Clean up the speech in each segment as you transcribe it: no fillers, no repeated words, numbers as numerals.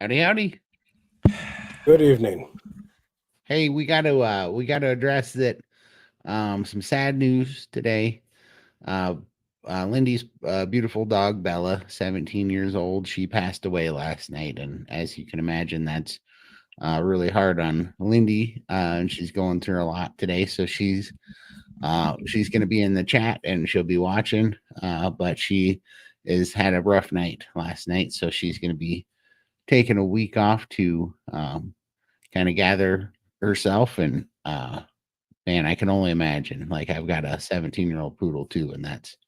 Howdy, howdy. Good evening. Hey, we got to address that. Some sad news today. Uh, Lindy's beautiful dog Bella, 17 years old. She passed away last night, and as you can imagine, that's really hard on Lindy. And she's going through a lot today, so she's going to be in the chat and she'll be watching. But she has had a rough night last night, so she's going to be taking a week off to kind of gather herself. And man, I can only imagine. Like, I've got a 17-year-old poodle too, and that's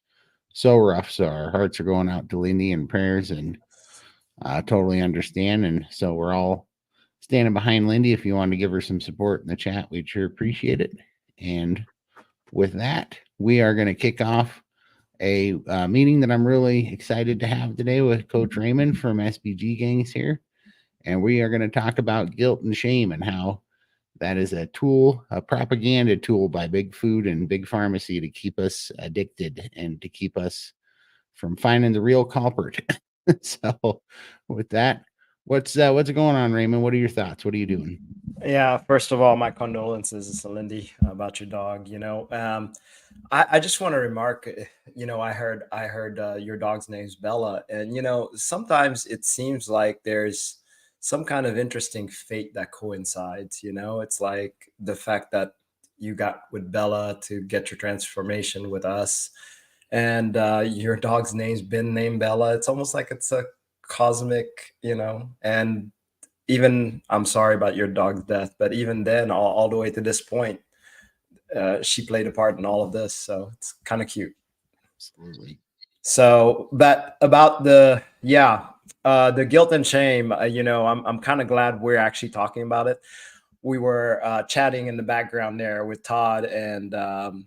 so rough. So our hearts are going out to Lindy and prayers, and totally understand. And so we're all standing behind Lindy. If you want to give her some support in the chat, we'd sure appreciate it. And with that, we are going to kick off a meeting that I'm really excited to have today with Coach Raymond from SBG Gangs here. And we are going to talk about guilt and shame and how that is a tool, a propaganda tool by big food and big pharmacy to keep us addicted and to keep us from finding the real culprit. So, with that, what's going on, Raymond? What are your thoughts? What are you doing? Yeah, first of all, my condolences to Lindy about your dog. I just want to remark. I heard your dog's name's Bella, and sometimes it seems like there's some kind of interesting fate that coincides. It's like the fact that you got with Bella to get your transformation with us, and your dog's name's been named Bella. It's almost like it's a cosmic, and even I'm sorry about your dog's death, but even then, all the way to this point, she played a part in all of this. So it's kind of cute. Absolutely. So, but about the guilt and shame, I'm kind of glad we're actually talking about it. We were chatting in the background there with Todd, and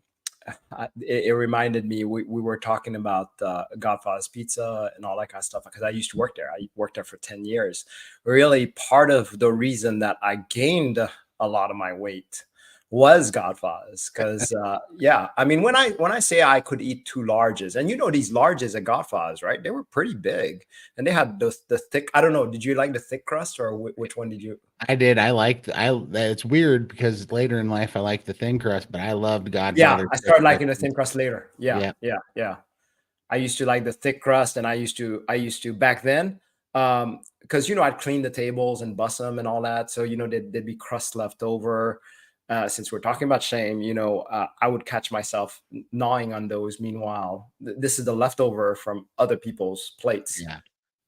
it reminded me we were talking about Godfather's Pizza and all that kind of stuff, because I used to work there. I worked there for 10 years. Really, part of the reason that I gained a lot of my weight was Godfather's, because I mean, when I say I could eat two larges, and these larges at Godfather's, right? They were pretty big, and they had the thick. I don't know. Did you like the thick crust, or which one did you? I did. It's weird because later in life I liked the thin crust, but I loved Yeah, Godfather. I started liking the thin crust later. Yeah. Yeah. I used to like the thick crust, and I used to back then, because I'd clean the tables and bust them and all that, so there'd be crust left over. Since we're talking about shame, I would catch myself gnawing on those. Meanwhile, this is the leftover from other people's plates. Yeah.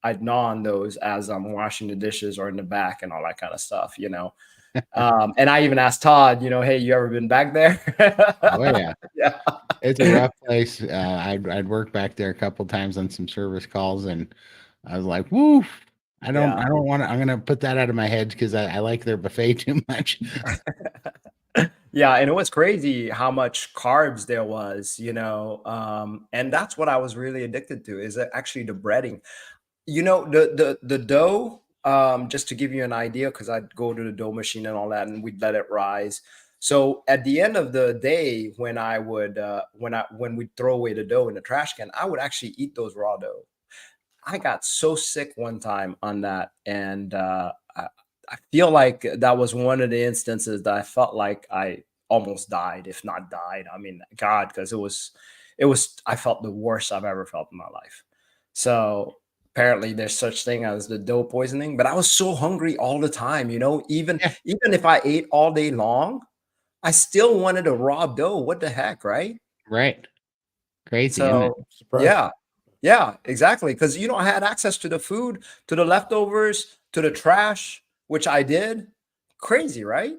I'd gnaw on those as I'm washing the dishes or in the back and all that kind of stuff. And I even asked Todd, hey, you ever been back there? Oh yeah. Yeah. It's a rough place. I'd worked back there a couple times on some service calls, and I was like, "Woo! I don't want to. I'm gonna put that out of my head because I like their buffet too much." Yeah, and it was crazy how much carbs there was, and that's what I was really addicted to, is actually the breading. The dough. Just to give you an idea, because I'd go to the dough machine and all that, and we'd let it rise. So at the end of the day, when we'd throw away the dough in the trash can, I would actually eat those raw dough. I got so sick one time on that, and I feel like that was one of the instances that I felt like I almost died, if not died. I mean, God, because I felt the worst I've ever felt in my life. So apparently there's such thing as the dough poisoning, but I was so hungry all the time, even Yeah. even if I ate all day long, I still wanted a raw dough. What the heck, right? Right. Crazy, isn't it? So yeah, exactly. Because I had access to the food, to the leftovers, to the trash, which I did. Crazy, right?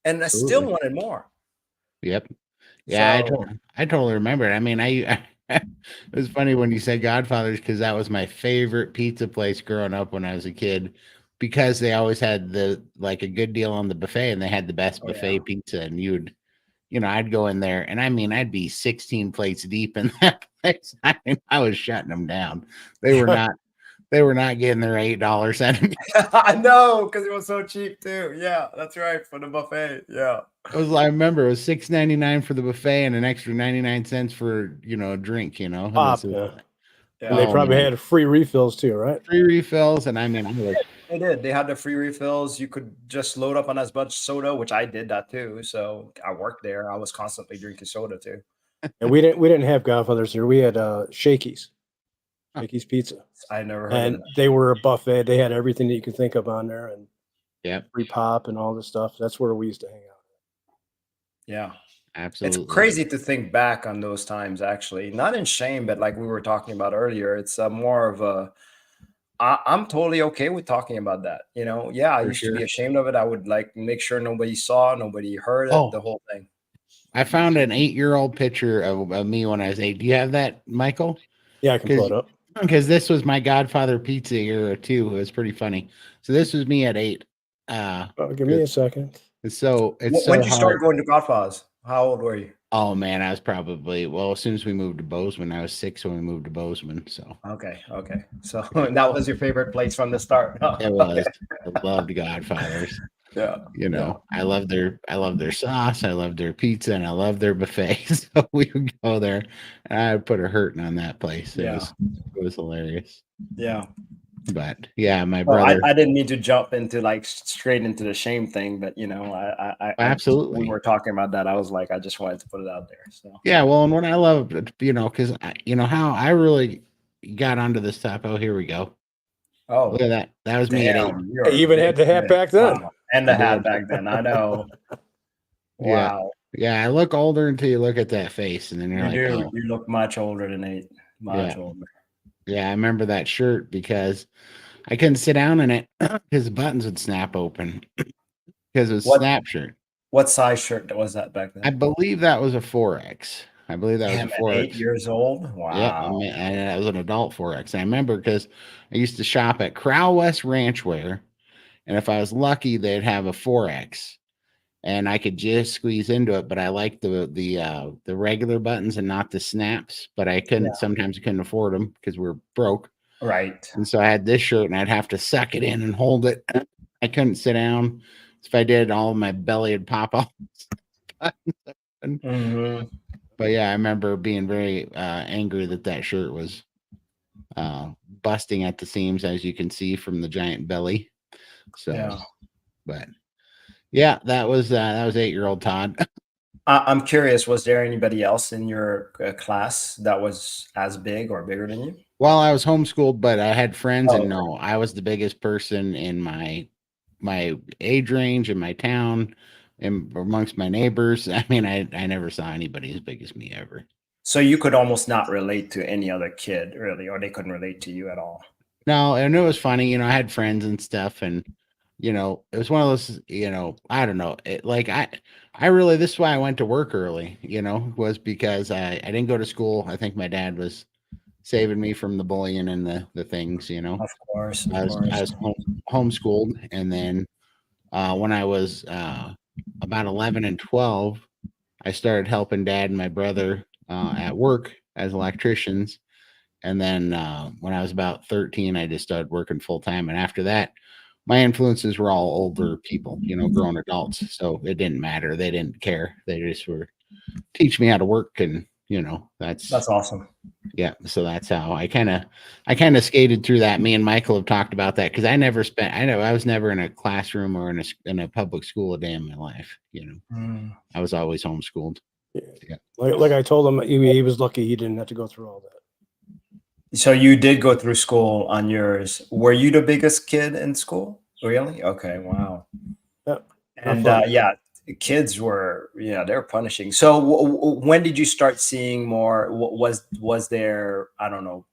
And I still Absolutely. wanted more. Yep. Yeah, So I totally remember it. I mean, it was funny when you said Godfather's because that was my favorite pizza place growing up when I was a kid, because they always had a good deal on the buffet, and they had the best oh yeah. buffet pizza. And I'd go in there, and I mean, I'd be 16 plates deep in that place. I mean, I was shutting them down. They were not getting their $8 out of me. I know, because it was so cheap too. Yeah, that's right, for the buffet. Yeah. I remember it was $6.99 for the buffet and an extra 99 cents for a drink. It Pop, was yeah. And they Oh, probably man. had free refills too, right? Free refills, and I mean, I was They did. They had the free refills. You could just load up on as much soda, which I did that too. So I worked there. I was constantly drinking soda too. And we didn't have Godfathers here. We had Shakey's Pizza. I never heard of And that. they were a buffet. They had everything that you could think of on there, and Yep, free pop and all this stuff. That's where we used to hang out. Yeah. It's absolutely. crazy to think back on those times, actually. Not in shame, but like we were talking about earlier, it's more of a I'm totally okay with talking about that. Yeah, I For used to be sure. ashamed of it. I would like make sure nobody saw, nobody heard it, Oh, the whole thing. I found an 8-year-old picture of me when I was 8. Do you have that, Michael? Yeah, I can pull it up. Because this was my Godfather pizza era too. It was pretty funny. So this was me at 8. Give me a second. It's so When did you start hard. going to Godfather's? How old were you? Oh man, I was probably as soon as we moved to Bozeman, I was 6 when we moved to Bozeman. So Okay. So that was your favorite place from the start. it was. I loved Godfathers. Yeah. I love their sauce, I love their pizza, and I love their buffet. So we would go there, and I would put a hurting on that place. It was hilarious. Yeah. But yeah, my Well, brother. I didn't mean to jump into like straight into the shame thing, but Absolutely. we were talking about that. I was like, I just wanted to put it out there. So Yeah, well, and what I love, because how I really got onto this top. Oh, here we go. Look oh, at that. That was me at 8. damn, you're Hey, you even a had the big hat kid. back then. Wow. And the I hat did. back then. I know. Yeah. Wow. Yeah, I look older until you look at that face, and then you're You like, do. oh, You look much older than 8. Much older. yeah. I remember that shirt because I couldn't sit down in it because the buttons would snap open because it was snap shirt. What size shirt was that back then? I believe that was a 4X. I believe that was Damn, a at 4X. 8 years old? Yeah, Wow. and that was an adult 4X. I remember because I used to shop at Crowell West Ranchwear, and if I was lucky, they'd have a 4X, and I could just squeeze into it. But I liked the regular buttons and not the snaps. But I couldn't. Sometimes I couldn't afford them because we were broke. Right. And so I had this shirt, and I'd have to suck it in and hold it. I couldn't sit down. If I did, all of my belly would pop off. Mm-hmm. But yeah, I remember being very angry that shirt was busting at the seams, as you can see from the giant belly. So, but yeah, that was 8-year-old Todd. I'm curious, was there anybody else in your class that was as big or bigger than you? Well, I was homeschooled, but I had friends, and no, I was the biggest person in my age range in my town and amongst my neighbors. I mean, I never saw anybody as big as me ever. So you could almost not relate to any other kid, really, or they couldn't relate to you at all. No, and it was funny, I had friends and stuff, and it was one of those, I don't know, I really, this is why I went to work early, was because I didn't go to school. I think my dad was saving me from the bullying and the things, Of course. I was homeschooled, and then when I was about 11 and 12, I started helping Dad and my brother at work as electricians. And then when I was about 13, I just started working full time. And after that, my influences were all older people, grown adults. So it didn't matter. They didn't care. They just were teach me how to work, and that's awesome. Yeah, so that's how I kind of skated through that. Me and Michael have talked about that because I was never in a classroom or in a public school a day in my life. I was always homeschooled. Yeah. Like I told him, he was lucky he didn't have to go through all that. So you did go through school on yours. Were you the biggest kid in school? Really? Okay. Wow. Yeah. And kids were, they're punishing. So when did you start seeing more? Was there, I don't know,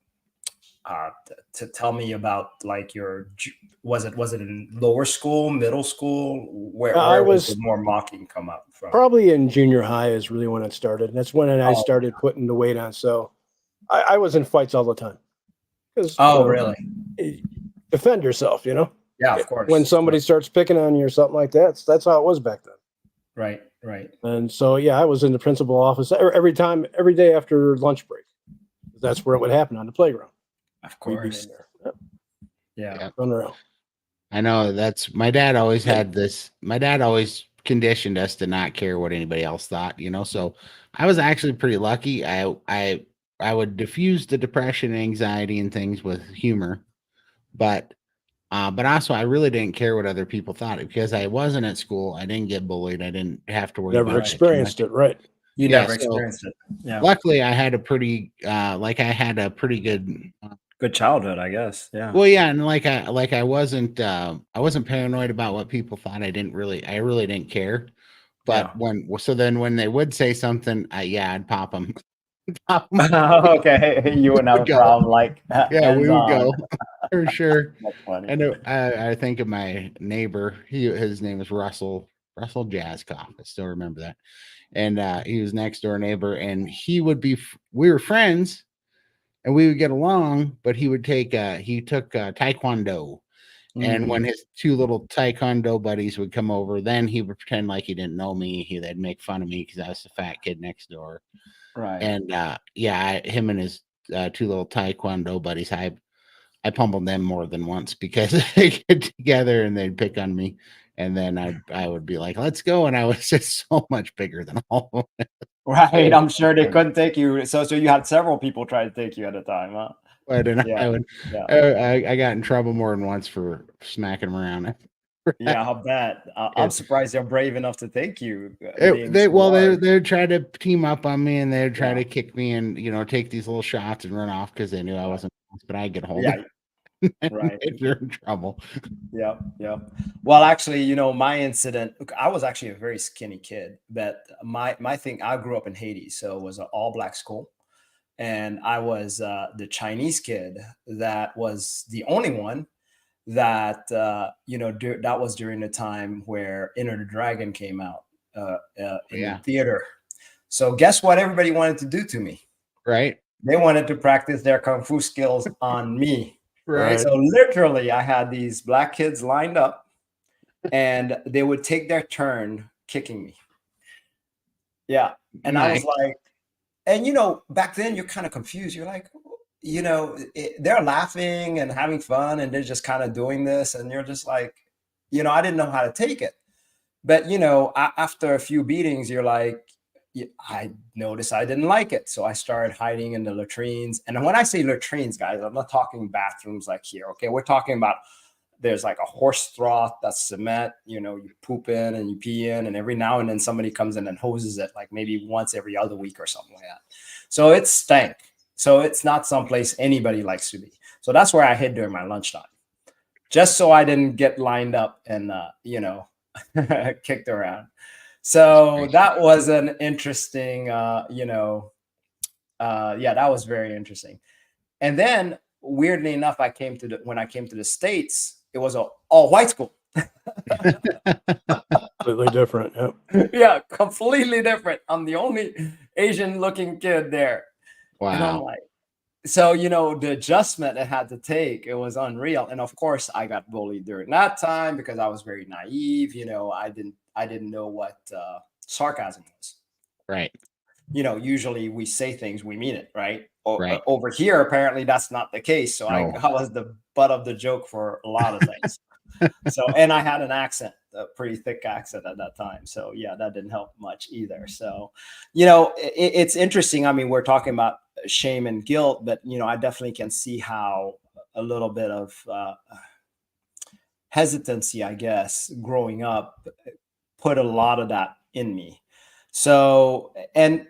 to tell me about like was it in lower school, middle school? Where was the more mocking come up from? Probably in junior high is really when it started. And that's when I started putting the weight on. So I was in fights all the time. Really? Defend yourself, Yeah, of course. When somebody starts picking on you or something like that, that's how it was back then. Right. And so, I was in the principal office every day after lunch break. That's where it would happen, on the playground. Of course. Yep. Yeah. Unreal. I know my dad always had this. My dad always conditioned us to not care what anybody else thought, so I was actually pretty lucky. I would diffuse the depression and anxiety and things with humor, but also I really didn't care what other people thought because I wasn't at school. I didn't get bullied. I didn't have to worry Never about that too much. experienced it, right? You Yeah, never so experienced it. Yeah. luckily I had a pretty pretty good Good childhood, I guess. Yeah. well, yeah, and I wasn't paranoid about what people thought. I really didn't care. But Yeah. then when they would say something, I'd pop them. Okay. You wouldn't have a Go. problem, like Yeah, we hands would on. go for sure. That's funny. I think of my neighbor. His name was Russell Jazzcoff. I still remember that. And he was next door neighbor, and we were friends, and we would get along. But he took taekwondo, and when Mm, his two little taekwondo buddies would come over, then he would pretend like he didn't know me. They'd make fun of me because I was the fat kid next door. right. And him and his two little taekwondo buddies, I pummeled them more than once because they get together and they'd pick on me, and then I would be like, "Let's go," and I was just so much bigger than all of them. Right. I'm sure they couldn't take you. So you had several people try to take you at a time, huh? But and Yeah. I would, Yeah. I got in trouble more than once for smacking them around. Yeah, I'll bet. I'm surprised they're brave enough to take you. They would try to team up on me, and they'd try Yeah. to kick me and take these little shots and run off because they knew I wasn't. But I get hold of Yeah. them, and Right. they're in trouble. Yep. Yep. Well, actually, my incident, look, I was actually a very skinny kid, but my thing, I grew up in Haiti, so it was an all black school. And I was the Chinese kid that was the only one that, that was during the time where Enter the Dragon came out in the Yeah, theater. So guess what everybody wanted to do to me? right, They wanted to practice their Kung Fu skills on me. Right. So literally, I had these black kids lined up and they would take their turn kicking me. Yeah. And I was nice, like, and back then you're kind of confused. You're like, they're laughing and having fun and they're just kind of doing this. And you're just like, I didn't know how to take it. But, after a few beatings, you're like, I noticed I didn't like it. So I started hiding in the latrines. And when I say latrines, guys, I'm not talking bathrooms like here. Okay. We're talking about there's like a horse trough that's cement, you poop in and you pee in, and every now and then somebody comes in and hoses it like maybe once every other week or something like that. So it stank. So it's not someplace anybody likes to be. So that's where I hid during my lunchtime, just so I didn't get lined up and, kicked around. So that was an interesting, that was very interesting. And then weirdly enough, when I came to the States, it was an all white school. Completely different. Yep. Yeah, completely different. I'm the only Asian looking kid there. wow. And I'm like, so, the adjustment it had to take, it was unreal. And of course, I got bullied during that time because I was very naive. I didn't know what sarcasm was. Right. Usually we say things, we mean it, right? Right. Over here, apparently that's not the case. So No. I was the butt of the joke for a lot of things. And I had an accent, a pretty thick accent at that time. So yeah, that didn't help much either. So, it's interesting. I mean, we're talking about shame and guilt, but I definitely can see how a little bit of hesitancy, I guess, growing up put a lot of that in me. So, and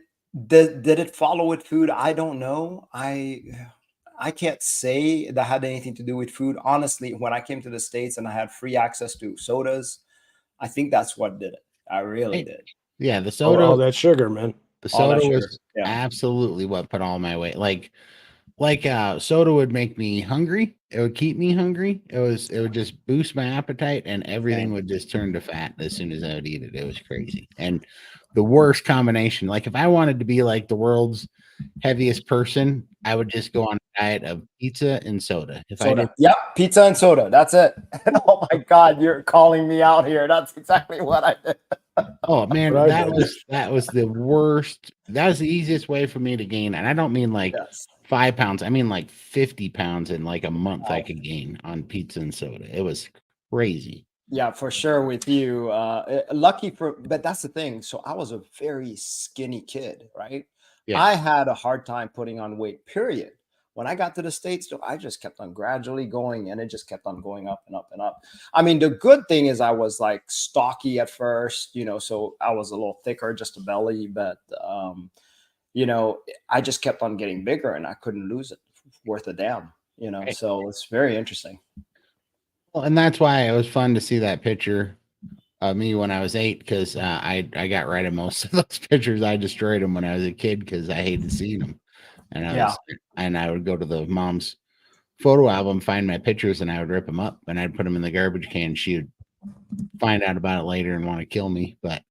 did it follow with food? I don't know. I can't say that had anything to do with food. Honestly, when I came to the States and I had free access to sodas, I think that's what did it. I really did. Yeah, the All soda, that sugar, man. the All that soda sugar. was Yeah. absolutely what put all my weight. Like soda would make me hungry. It would keep me hungry. It would just boost my appetite, and everything would just turn to fat as soon as I would eat it. It was crazy. And the worst combination. Like if I wanted to be like the world's heaviest person, I would just go on a diet of pizza and soda. If I did, Yep, pizza and soda. That's it. And oh my God, you're calling me out here. That's exactly what I did. oh man, Right. that was the worst. That was the easiest way for me to gain. And I don't mean like Yes. 5 pounds. I mean like 50 pounds in like a month. I could gain on pizza and soda. It was crazy. Yeah, for sure with you. But that's the thing. So I was a very skinny kid, right? Yeah. I had a hard time putting on weight, period. When I got to the States, though, I just kept on gradually going, and it just kept on going up and up and up. I mean, the good thing is I was like stocky at first, so I was a little thicker, just a belly, but I just kept on getting bigger and I couldn't lose it worth a damn, Right. so it's very interesting. Well, and that's why it was fun to see that picture of me when I was 8, because I got rid of most of those pictures. I destroyed them when I was a kid because I hated seeing them. And I would go to the mom's photo album, find my pictures, and I would rip them up and I'd put them in the garbage can. She would find out about it later and want to kill me. But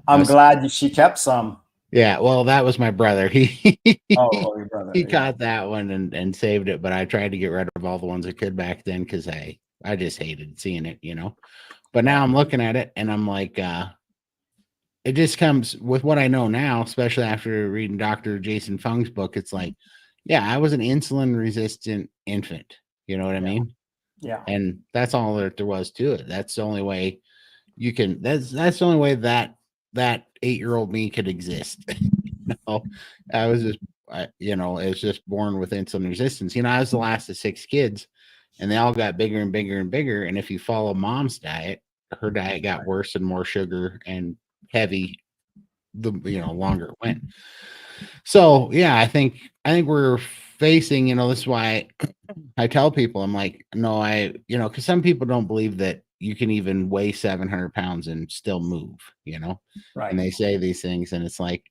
I'm glad she kept some. Yeah, well, that was my brother. He your brother. He caught that one and saved it, but I tried to get rid of all the ones I could back then because I just hated seeing it, But now I'm looking at it and I'm like, it just comes with what I know now, especially after reading Dr. Jason Fung's book. It's like, yeah, I was an insulin resistant infant. You know what I mean? Yeah. And that's all that there was to it. That's the only way you can. That's the only way that 8-year-old me could exist. I was just, it was just born with insulin resistance. I was the last of 6 kids, and they all got bigger and bigger and bigger. And if you follow mom's diet, her diet got worse and more sugar and heavy the longer it went. So yeah, I think we're facing, this is why I tell people, I'm like, no, because some people don't believe that you can even weigh 700 pounds and still move, Right. And they say these things, and it's like,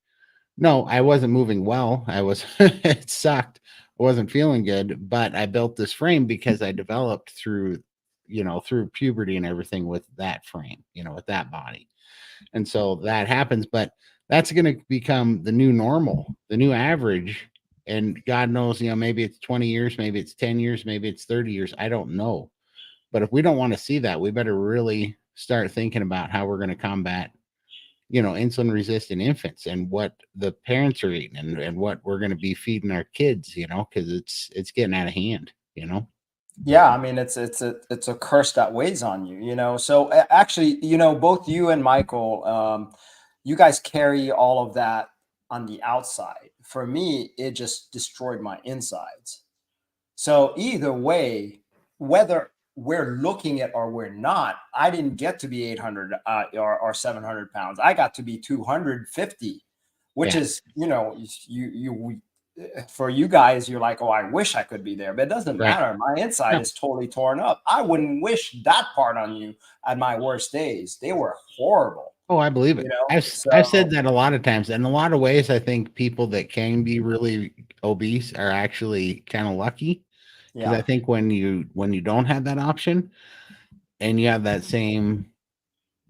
no, I wasn't moving well. I was, it sucked. I wasn't feeling good, but I built this frame because I developed through puberty and everything with that frame, with that body. And so that happens, but that's going to become the new normal, the new average. And God knows, maybe it's 20 years, maybe it's 10 years, maybe it's 30 years. I don't know. But if we don't want to see that, we better really start thinking about how we're going to combat, insulin resistant infants and what the parents are eating and what we're going to be feeding our kids, because it's getting out of hand, Yeah, I mean, it's a curse that weighs on you, So actually, both you and Michael, you guys carry all of that on the outside. For me, it just destroyed my insides. So either way, whether we're looking at or we're not, I didn't get to be 800 or 700 pounds. I got to be 250, which is, for you guys, you're like, oh, I wish I could be there, but it doesn't matter. My inside is totally torn up. I wouldn't wish that part on you at my worst days. They were horrible. Oh, I believe it. I've said that a lot of times. In a lot of ways, I think people that can be really obese are actually kind of lucky. Because I think when you don't have that option and you have that same,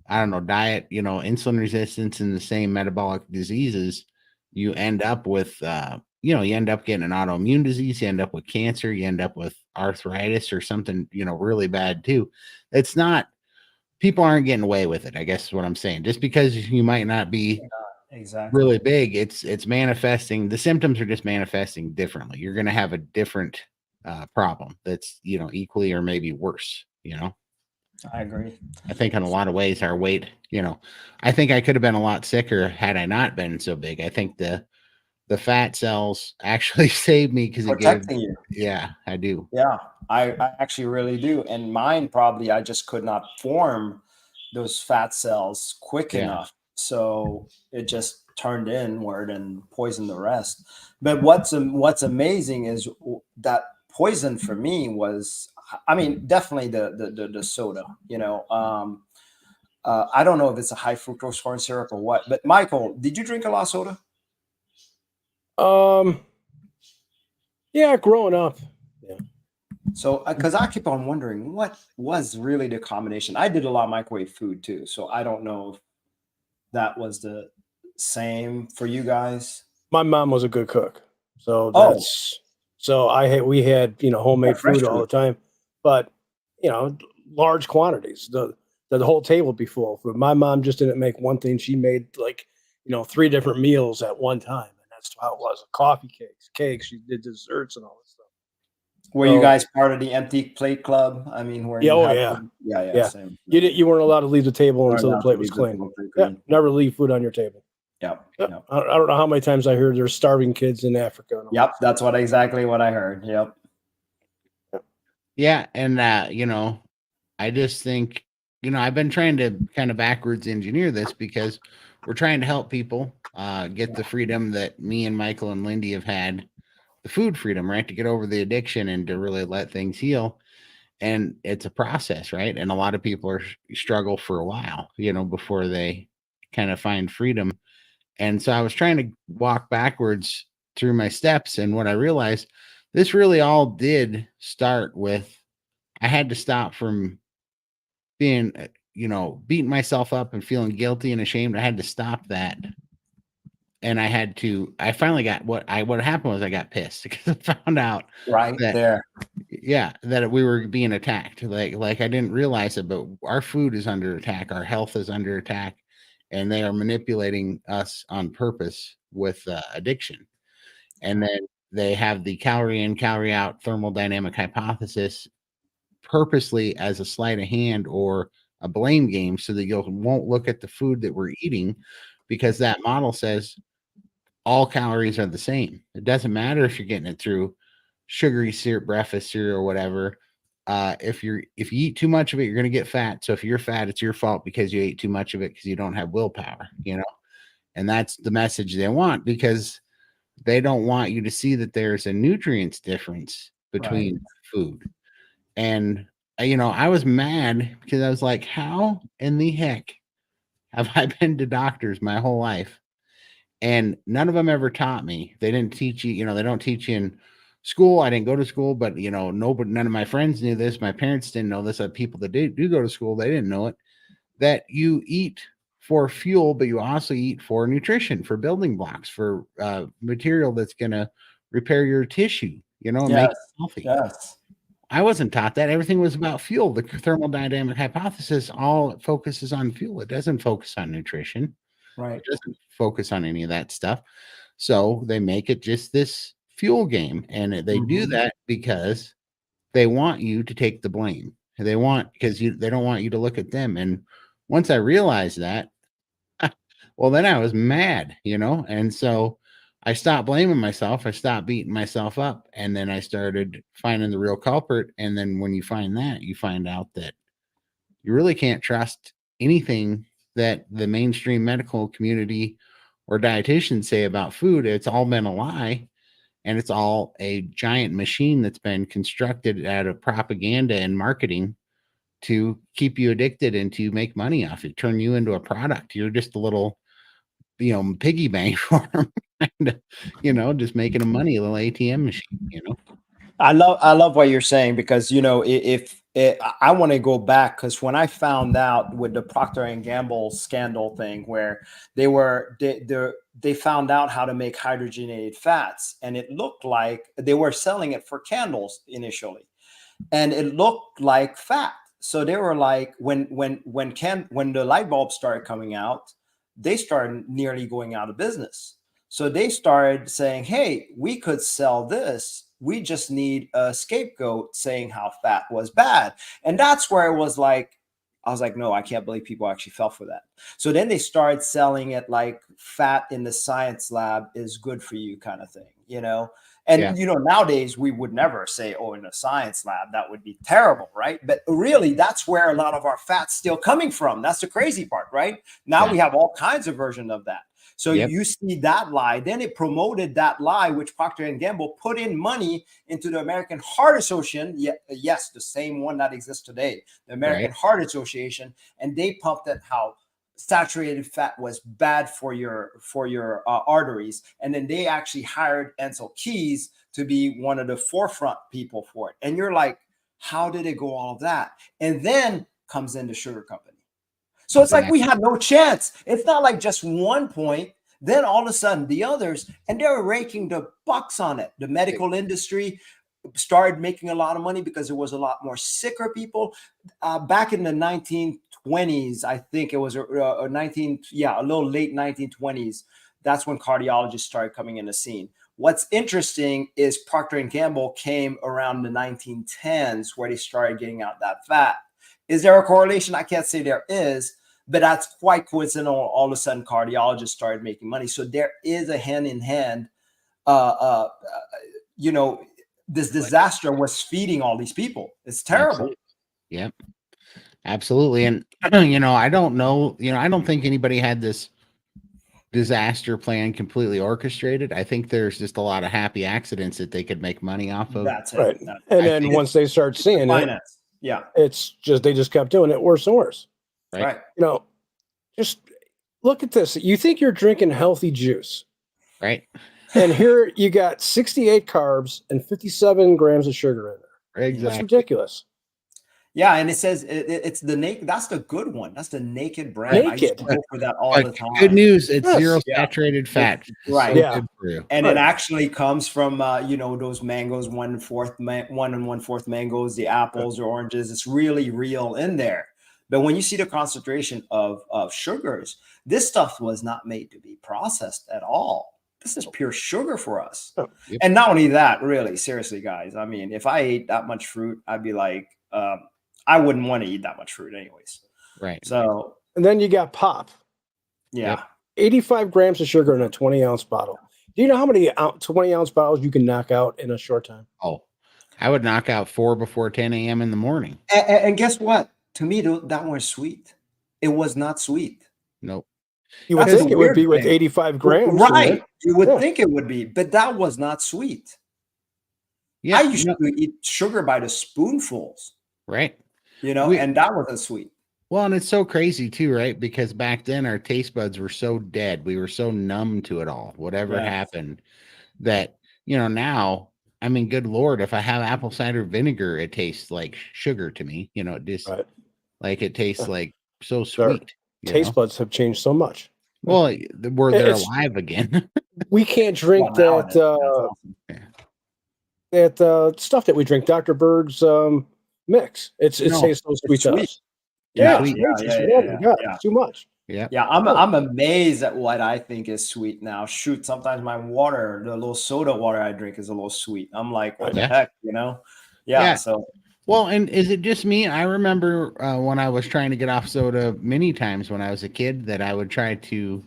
I don't know, diet, insulin resistance and the same metabolic diseases, you end up with, you end up getting an autoimmune disease, you end up with cancer, you end up with arthritis or something, really bad too. It's not, people aren't getting away with it, I guess is what I'm saying. Just because you might not be really big, it's manifesting. The symptoms are just manifesting differently. You're going to have a different problem that's, equally or maybe worse, I agree. I think in a lot of ways our weight, I think I could have been a lot sicker had I not been so big. I think the fat cells actually saved me because it gave you. Yeah, I do. Yeah, I actually really do. And mine, probably, I just could not form those fat cells quick enough. So it just turned inward and poisoned the rest. But what's amazing is that poison for me was, I mean, definitely the soda, I don't know if it's a high fructose corn syrup or what, but Michael, did you drink a lot of soda? Yeah, growing up. Yeah. So, because I keep on wondering what was really the combination. I did a lot of microwave food too, so I don't know if that was the same for you guys. My mom was a good cook, so that's we had homemade food all the time, but large quantities. The whole table would be full. But my mom just didn't make one thing; she made 3 different meals at one time. That's how it was. Coffee cakes. She did desserts and all this stuff. Were you guys part of the empty plate club? I mean, where yeah. Same. You weren't allowed to leave the table until the plate was clean. Yeah, never leave food on your table. Yep. I Yep. don't know how many times I heard there's starving kids in Africa. Yep. That's exactly what I heard. Yep. Yeah, and I just think, I've been trying to kind of backwards engineer this because we're trying to help people get the freedom that me and Michael and Lindy have had, the food freedom, right, to get over the addiction and to really let things heal. And it's a process, right? And a lot of people struggle for a while, before they kind of find freedom. And so I was trying to walk backwards through my steps, and what I realized, this really all did start with, I had to stop from being, beating myself up and feeling guilty and ashamed. I had to stop that. And I finally got what happened was I got pissed because I found out Right that, there. yeah, that we were being attacked. Like I didn't realize it, but our food is under attack. Our health is under attack, and they are manipulating us on purpose with addiction. And then they have the calorie in, calorie out thermodynamic hypothesis purposely as a sleight of hand or a blame game so that you won't look at the food that we're eating, because that model says all calories are the same. It doesn't matter if you're getting it through sugary syrup, breakfast cereal, or whatever. If you eat too much of it, you're going to get fat. So if you're fat, it's your fault because you ate too much of it because you don't have willpower, and that's the message they want, because they don't want you to see that there's a nutrients difference between food. And I was mad because I was like, how in the heck have I been to doctors my whole life? And none of them ever taught me. They didn't teach you, they don't teach you in school. I didn't go to school, but none of my friends knew this. My parents didn't know this. People that do go to school, they didn't know it. That you eat for fuel, but you also eat for nutrition, for building blocks, for material that's going to repair your tissue, and make it healthy. Yes. I wasn't taught that. Everything was about fuel. The thermodynamic hypothesis all focuses on fuel. It doesn't focus on nutrition. Right. It doesn't focus on any of that stuff. So they make it just this fuel game. And they do that because they want you to take the blame. Because they don't want you to look at them. And once I realized that, well, then I was mad, and so I stopped blaming myself. I stopped beating myself up. And then I started finding the real culprit. And then when you find that, you find out that you really can't trust anything that the mainstream medical community or dietitians say about food. It's all been a lie. And it's all a giant machine that's been constructed out of propaganda and marketing to keep you addicted and to make money off it, turn you into a product. You're just a little, piggy bank for them, just making them money, a little ATM machine. I love what you're saying, because if I want to go back, because when I found out with the Procter and Gamble scandal thing, where they found out how to make hydrogenated fats, and it looked like they were selling it for candles initially, and it looked like fat. So they were like, when the light bulbs started coming out, they started nearly going out of business. So they started saying, hey, we could sell this. We just need a scapegoat saying how fat was bad. And that's where it was like, I was like, no, I can't believe people actually fell for that. So then they started selling it like fat in the science lab is good for you kind of thing, And, nowadays we would never say, oh, in a science lab, that would be terrible, right? But really, that's where a lot of our fat's still coming from. That's the crazy part, right? Now we have all kinds of versions of that. So you see that lie, then it promoted that lie, which Procter and Gamble put in money into the American Heart Association. Yes, the same one that exists today, the American Heart Association, and they pumped it how saturated fat was bad for your arteries. And then they actually hired Ansel Keys to be one of the forefront people for it. And you're like, how did it go all of that? And then comes in the sugar company. So it's like we had no chance. It's not like just one point, then all of a sudden the others, and they were raking the bucks on it. The medical industry started making a lot of money because there was a lot more sicker people. Back in the 1920s, I think it was a little late 1920s. That's when cardiologists started coming in the scene. What's interesting is Procter and Gamble came around the 1910s, where they started getting out that fat. Is there a correlation? I can't say there is, but that's quite coincidental. All of a sudden, cardiologists started making money. So there is a hand in hand. This disaster was feeding all these people. It's terrible. Absolutely. Yep. Absolutely. And, I don't know, I don't think anybody had this disaster plan completely orchestrated. I think there's just a lot of happy accidents that they could make money off of. That's it. Right. And then once they start seeing it, it's just, they just kept doing it worse and worse. Right. Just look at this. You think you're drinking healthy juice. Right. And here you got 68 carbs and 57 grams of sugar in there. Exactly. That's ridiculous. Yeah, and it says it's the naked. That's the good one. That's the naked brand. I used to go for that all the time. Good news, it's zero saturated fat. Right. So good for you. And it actually comes from those mangoes, 1 1/4 mangoes, the apples or oranges. It's really real in there. But when you see the concentration of sugars, this stuff was not made to be processed at all. This is pure sugar for us. Oh, yep. And not only that, really, seriously, guys. I mean, if I ate that much fruit, I'd be like, I wouldn't want to eat that much fruit anyways. Right. So, and then you got pop. Yeah. Yep. 85 grams of sugar in a 20-ounce bottle. Do you know how many 20-ounce bottles you can knock out in a short time? Oh, I would knock out 4 before 10 a.m. in the morning. And guess what? To me, that was sweet. It was not sweet. Nope. You would think it would be with 85 grams. Right. You would think it would be, but that was not sweet. Yeah. I used to eat sugar by the spoonfuls. Right. And that wasn't sweet. Well, and it's so crazy too, right? Because back then our taste buds were so dead. We were so numb to it all, whatever happened, that, now, I mean, good Lord, if I have apple cider vinegar, it tastes like sugar to me. It just like it tastes like so sweet. Taste buds have changed so much. Well, they're alive again. We can't drink that stuff that we drink, Dr. Berg's mix. It tastes so sweet to us. It's too much. Yeah. I'm amazed at what I think is sweet now. Shoot, sometimes my water, the little soda water I drink, is a little sweet. I'm like, what the heck, Yeah. So. Well, and is it just me? I remember when I was trying to get off soda many times when I was a kid that I would try to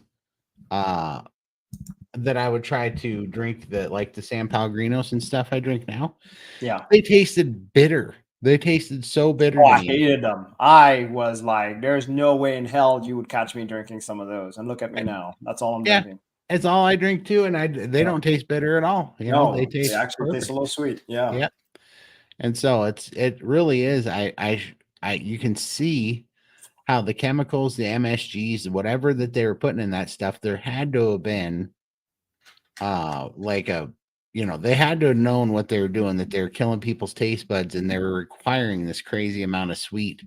drink the San Pellegrinos and stuff I drink now. Yeah. They tasted bitter. They tasted so bitter. Oh, I hated them. I was like, there's no way in hell you would catch me drinking some of those. And look at me now. That's all I'm drinking. It's all I drink too, and they don't taste bitter at all. They actually taste a little sweet. Yeah. Yeah. And so it really is. You can see how the chemicals, the MSGs, whatever that they were putting in that stuff, there had to have been they had to have known what they were doing, that they were killing people's taste buds, and they were requiring this crazy amount of sweet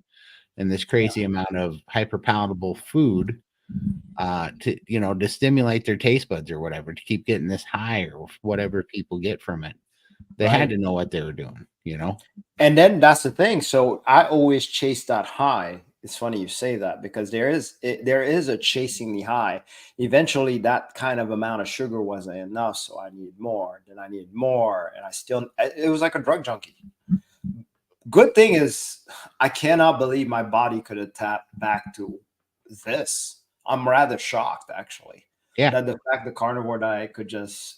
and this crazy amount of hyperpalatable food to stimulate their taste buds or whatever, to keep getting this high or whatever people get from it. They had to know what they were doing, And then that's the thing. So I always chase that high. It's funny you say that, because there is a chasing the high. Eventually, that kind of amount of sugar wasn't enough, so I needed more. Then I needed more, and it was like a drug junkie. Good thing is, I cannot believe my body could have tapped back to this. I'm rather shocked, actually. Yeah. That the fact the carnivore diet could just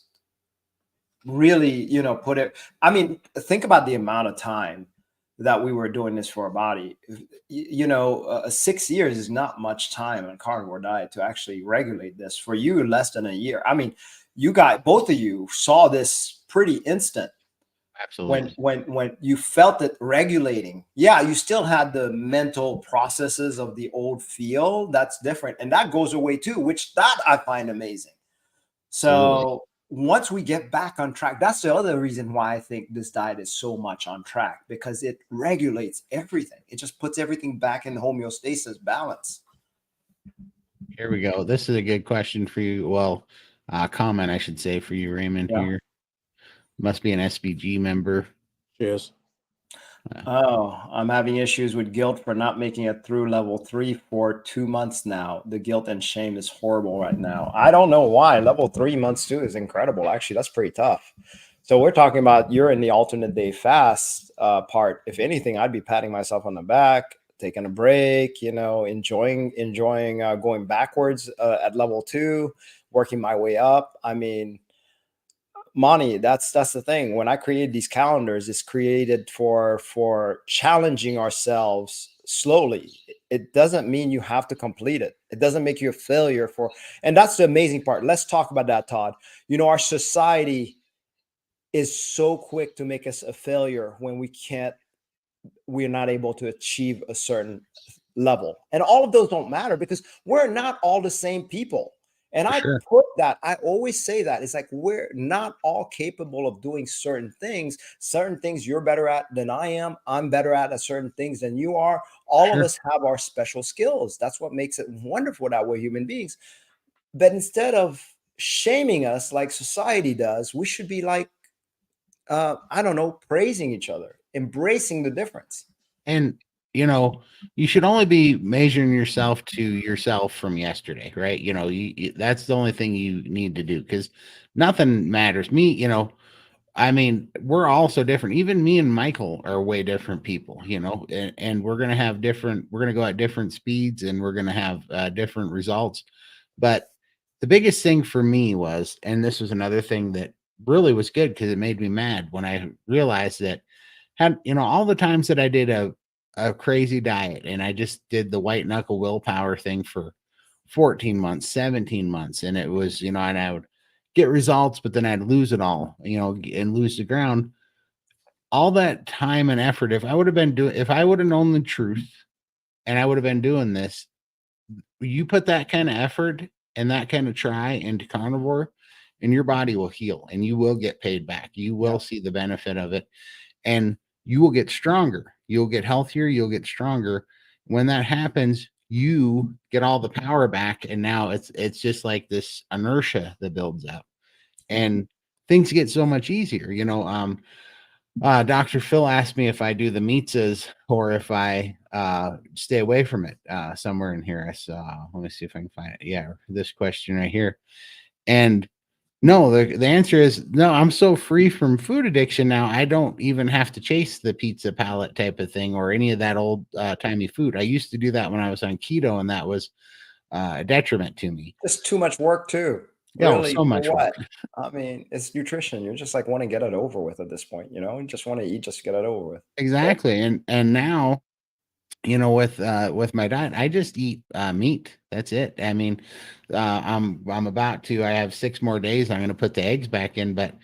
really, put it. I mean, think about the amount of time that we were doing this for our body. 6 years is not much time on carnivore diet to actually regulate this. For you, less than a year. I mean, both of you saw this pretty instant. Absolutely. When you felt it regulating. Yeah, you still had the mental processes of the old feel. That's different. And that goes away too, which that I find amazing. So once we get back on track, that's the other reason why I think this diet is so much on track, because it regulates everything. It just puts everything back in homeostasis, balance. Here we go. This is a good question for you. Well, comment, I should say, for you, Raymond. Here must be an SBG member. Cheers. I'm having issues with guilt for not making it through level 3 for 2 months now. The guilt and shame is horrible right now. I don't know why. Level 3 months too is incredible. Actually, that's pretty tough. So we're talking about you're in the alternate day fast part. If anything, I'd be patting myself on the back, taking a break, enjoying going backwards at level 2, working my way up. I mean, Monty, that's the thing. When I create these calendars, it's created for challenging ourselves slowly. It doesn't mean you have to complete it. It doesn't make you a failure and that's the amazing part. Let's talk about that, Todd. Our society is so quick to make us a failure when we're not able to achieve a certain level. And all of those don't matter because we're not all the same people. And I always say that it's like, we're not all capable of doing certain things you're better at than I am. I'm better at certain things than you are. All of us have our special skills. That's what makes it wonderful that we're human beings. But instead of shaming us like society does, we should be like, I don't know, praising each other, embracing the difference. And you should only be measuring yourself to yourself from yesterday, right? That's the only thing you need to do, because nothing matters. I mean, we're all so different. Even me and Michael are way different people, and we're going to go at different speeds, and we're going to have different results. But the biggest thing for me was, and this was another thing that really was good because it made me mad when I realized that all the times that I did a crazy diet and I just did the white knuckle willpower thing for 14 months, 17 months. And it was, and I would get results, but then I'd lose it all, and lose the ground. All that time and effort, if I would have known the truth and I would have been doing this, you put that kind of effort and that kind of try into carnivore, and your body will heal and you will get paid back. You will see the benefit of it, and you will get stronger. You'll get healthier. You'll get stronger. When that happens, you get all the power back. And now it's just like this inertia that builds up, and things get so much easier. Dr. Phil asked me if I do the mitzvahs or if I stay away from it somewhere in here. I saw, let me see if I can find it. Yeah, this question right here. And no, the answer is no. I'm so free from food addiction now. I don't even have to chase the pizza palette type of thing or any of that old timey food. I used to do that when I was on keto, and that was a detriment to me. Just too much work too. Yeah, really, so much work. I mean, it's nutrition. You're just like want to get it over with at this point. You just want to eat, just get it over with. Exactly. And now, with my diet, I just eat meat. That's it. I mean, I'm about to. I have 6 more days. I'm going to put the eggs back in, but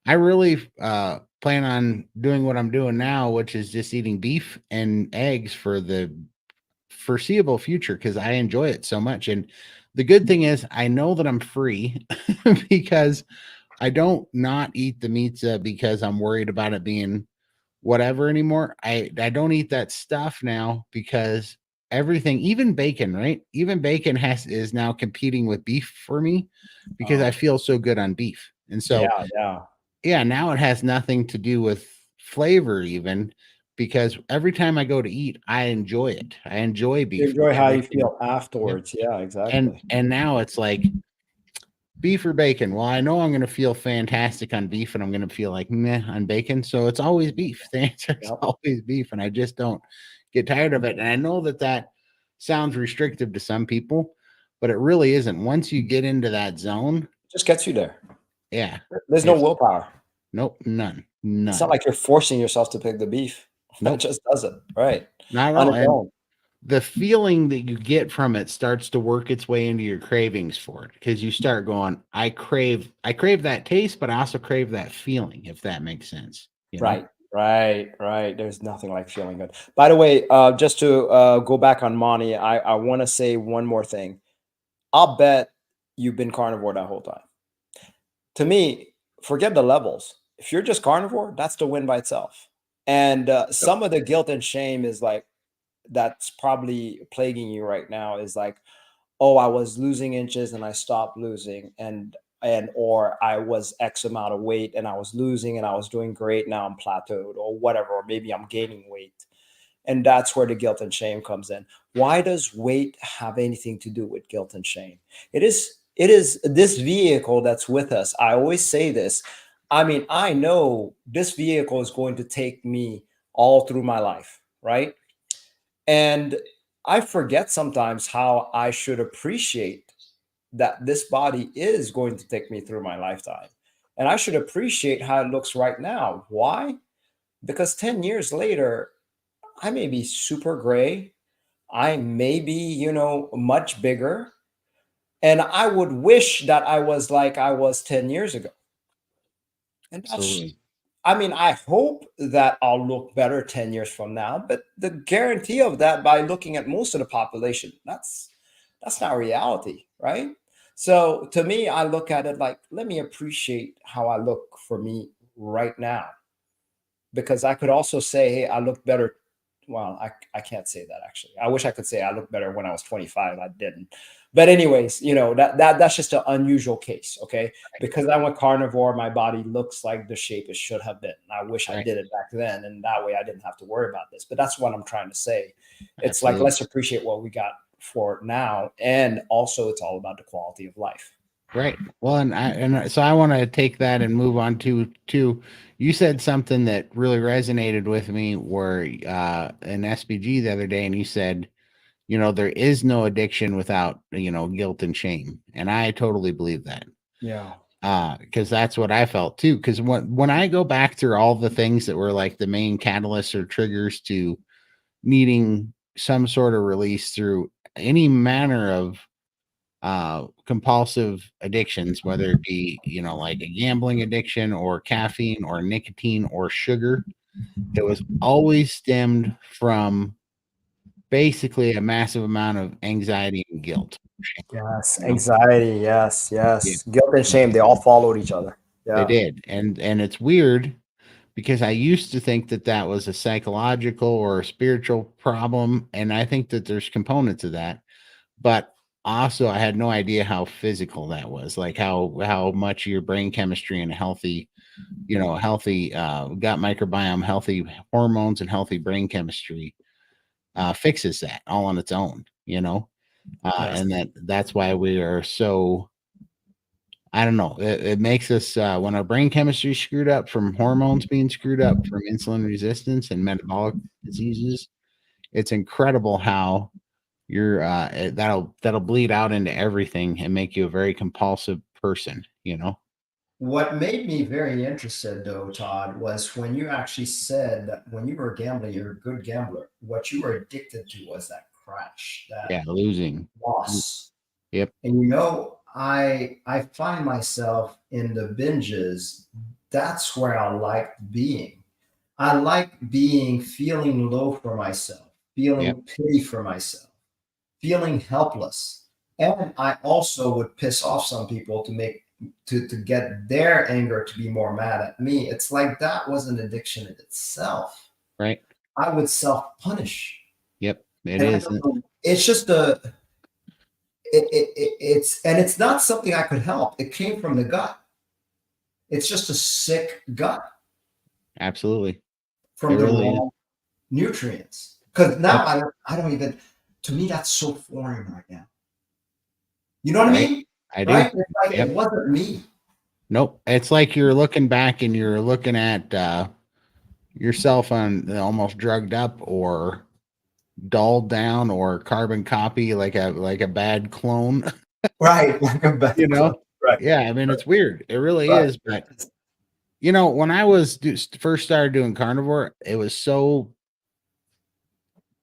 I really plan on doing what I'm doing now, which is just eating beef and eggs for the foreseeable future because I enjoy it so much. And the good thing is, I know that I'm free because I don't not eat the meats because I'm worried about it being whatever anymore. I don't eat that stuff now because everything, even bacon, right? Even bacon is now competing with beef for me because I feel so good on beef. And so now it has nothing to do with flavor even, because every time I go to eat, I enjoy it. I enjoy beef. You enjoy how you feel afterwards. Yeah, exactly. And now it's like beef or bacon. Well, I know I'm going to feel fantastic on beef and I'm going to feel like meh on bacon. So it's always beef. The answer is always beef. And I just don't get tired of it. And I know that sounds restrictive to some people, but it really isn't. Once you get into that zone, it just gets you there. Yeah. There's no willpower. Nope. None. It's not like you're forcing yourself to pick the beef. Nope. It just does it. Right. Not at all. The feeling that you get from it starts to work its way into your cravings for it, because you start going, I crave that taste, but I also crave that feeling, if that makes sense. Right. There's nothing like feeling good. By the way, just to go back on Monty, I want to say one more thing. I'll bet you've been carnivore that whole time. To me, forget the levels. If you're just carnivore, that's the win by itself. And some of the guilt and shame is like, that's probably plaguing you right now is like, oh, I was losing inches and I stopped losing, or I was X amount of weight and I was losing and I was doing great. Now I'm plateaued or whatever, or maybe I'm gaining weight. And that's where the guilt and shame comes in. Why does weight have anything to do with guilt and shame? It is this vehicle that's with us. I always say this. I mean, I know this vehicle is going to take me all through my life, right? And I forget sometimes how I should appreciate that this body is going to take me through my lifetime. And I should appreciate how it looks right now. Why? Because 10 years later, I may be super gray. I may be, much bigger. And I would wish that I was like I was 10 years ago. And Absolutely. I hope that I'll look better 10 years from now, but the guarantee of that by looking at most of the population, that's not reality, right? So to me, I look at it like, let me appreciate how I look for me right now. Because I could also say, hey, I look better. Well, I can't say that actually. I wish I could say I looked better when I was 25. I didn't. But anyways, that's just an unusual case, okay? Because I'm a carnivore, my body looks like the shape it should have been. I wish I did it back then, and that way I didn't have to worry about this. But that's what I'm trying to say. It's Absolutely. like, let's appreciate what we got for now, and also it's all about the quality of life. Right. Well, so I want to take that and move on to you said something that really resonated with me where in SPG the other day, and you said, there is no addiction without, guilt and shame. And I totally believe that. Yeah. Because that's what I felt too. Because when I go back through all the things that were like the main catalysts or triggers to needing some sort of release through any manner of compulsive addictions, whether it be, like a gambling addiction or caffeine or nicotine or sugar, it was always stemmed from basically a massive amount of anxiety and guilt. Yes, anxiety. Yes, yes. Yeah. Guilt and shame, they all followed each other. Yeah. They did. And it's weird because I used to think that was a psychological or a spiritual problem. And I think that there's components of that. But also, I had no idea how physical that was, like how much your brain chemistry and healthy gut microbiome, healthy hormones, and healthy brain chemistry fixes that all on its own, Yes. and that's why we are so. I don't know. It makes us when our brain chemistry is screwed up from hormones being screwed up from insulin resistance and metabolic diseases. It's incredible how you're that'll bleed out into everything and make you a very compulsive person. What made me very interested, though, Todd, was when you actually said that when you were gambling, you're a good gambler. What you were addicted to was that crash, that Losing loss. Yep. And I find myself in the binges. That's where I like being. I like feeling low for myself, feeling pity for myself, feeling helpless. And I also would piss off some people to get their anger to be more mad at me. It's like that was an addiction in itself. Right. I would self-punish. Yep. It's just it's not something I could help. It came from the gut. It's just a sick gut. Absolutely. From the wrong nutrients. Because now I don't even, to me, that's so foreign right now. You know what I mean? I do. Right? It's like, it wasn't me. Nope. It's like you're looking back and you're looking at yourself on almost drugged up or dulled down or carbon copy, like a bad clone. Right. Like a bad clone. Right. Yeah. I mean, it's weird. It really is. But when I was first started doing carnivore, it was so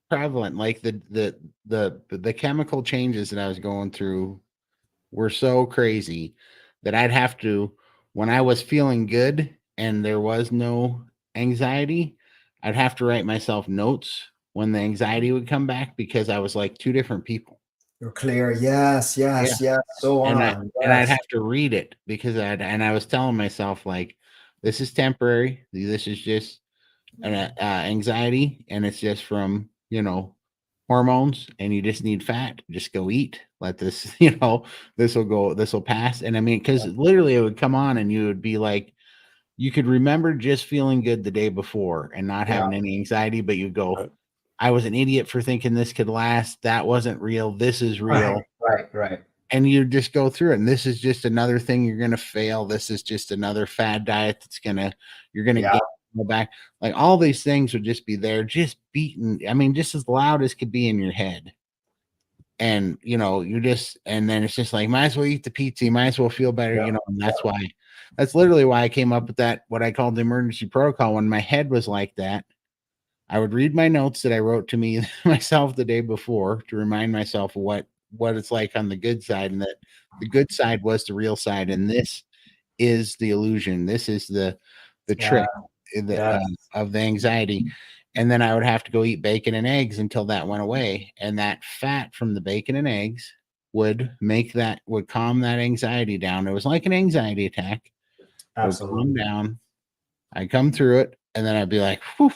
prevalent. Like the chemical changes that I was going through were so crazy that I'd have to, when I was feeling good and there was no anxiety, I'd have to write myself notes when the anxiety would come back because I was like two different people. You're clear. Yes. So and on. And I'd have to read it because I was telling myself, like, this is temporary. This is just an anxiety, and it's just from hormones, and you just need fat. Just go eat. Let this, this will pass. And I mean, because literally it would come on and you would be like, you could remember just feeling good the day before and not having any anxiety, but you go, I was an idiot for thinking this could last. That wasn't real. This is real. Right. And you just go through it. And this is just another thing you're going to fail. This is just another fad diet you're going to get go back. Like all these things would just be there, just beating. I mean, just as loud as could be in your head. And and then it's just like, might as well eat the pizza, you might as well feel better, and that's literally why I came up with that, what I called the emergency protocol. When my head was like that, I would read my notes that I wrote to me myself the day before to remind myself of what it's like on the good side, and that the good side was the real side, and this is the illusion. This is the trick of the anxiety. And then I would have to go eat bacon and eggs until that went away. And that fat from the bacon and eggs would calm that anxiety down. It was like an anxiety attack. Absolutely. It would calm down. I'd come through it, and then I'd be like, whew,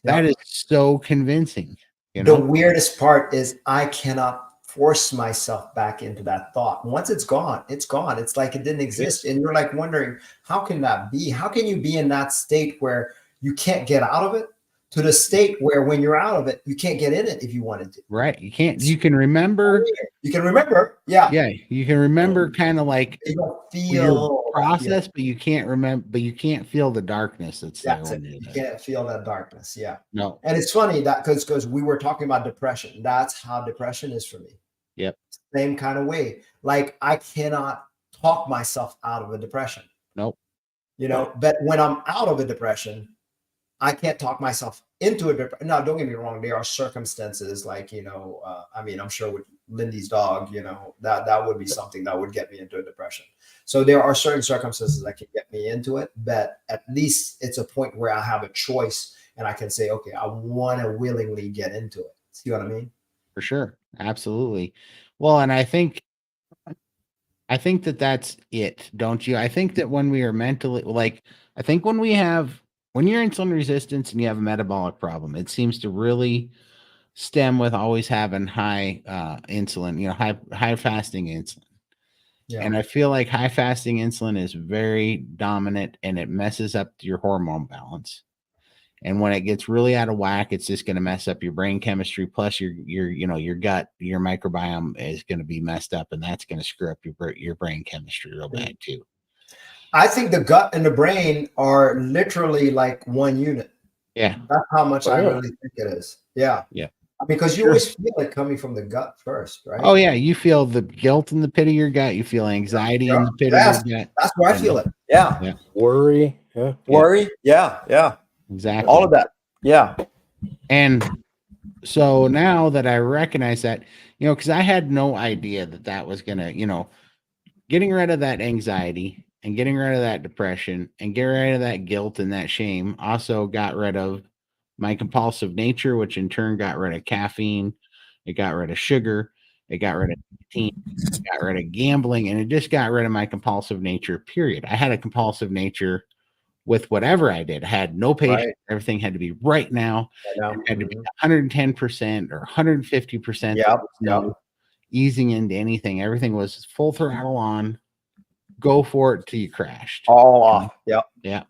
that is so convincing. The weirdest part is I cannot force myself back into that thought. Once it's gone, it's gone. It's like it didn't exist. And you're like wondering, how can that be? How can you be in that state where you can't get out of it, to the state where when you're out of it, you can't get in it if you wanted to? Right. You can't. You can remember. You can remember. Yeah. Yeah. You can remember kind of like you don't feel your process, but you can't remember, but you can't feel the darkness that's there. You can't feel that darkness. Yeah. No. And it's funny that because we were talking about depression. That's how depression is for me. Yep. Same kind of way. Like I cannot talk myself out of a depression. Nope. But when I'm out of a depression, I can't talk myself into a depression. Now, don't get me wrong. There are circumstances like, I mean, I'm sure with Lindy's dog, that would be something that would get me into a depression. So there are certain circumstances that can get me into it, but at least it's a point where I have a choice and I can say, okay, I want to willingly get into it. See what I mean? For sure. Absolutely. Well, and I think that that's it, don't you? I think that when we are mentally, I think when you're insulin resistance and you have a metabolic problem, it seems to really stem with always having high insulin, high fasting insulin. Yeah. And I feel like high fasting insulin is very dominant and it messes up your hormone balance. And when it gets really out of whack, it's just going to mess up your brain chemistry. Plus your gut, your microbiome is going to be messed up, and that's going to screw up your brain chemistry real bad too. I think the gut and the brain are literally like one unit. Yeah. That's how much I really think it is. Yeah. Yeah. Because you always feel it coming from the gut first, right? Oh yeah. You feel the guilt in the pit of your gut. You feel anxiety in the pit of your gut. That's where I feel it. Yeah. Yeah. Worry. Yeah. Worry. Yeah. Yeah. Exactly. All of that. Yeah. And so now that I recognize that, because I had no idea that was going to, getting rid of that anxiety and getting rid of that depression and getting rid of that guilt and that shame also got rid of my compulsive nature, which in turn got rid of caffeine. It got rid of sugar. It got rid of nicotine. It got rid of gambling. And it just got rid of my compulsive nature, period. I had a compulsive nature with whatever I did. I had no patience. Right. Everything had to be right now. It had to be 110% or 150%. No easing into anything. Everything was full throttle on. Go for it till you crashed. All off. Yep. Yeah.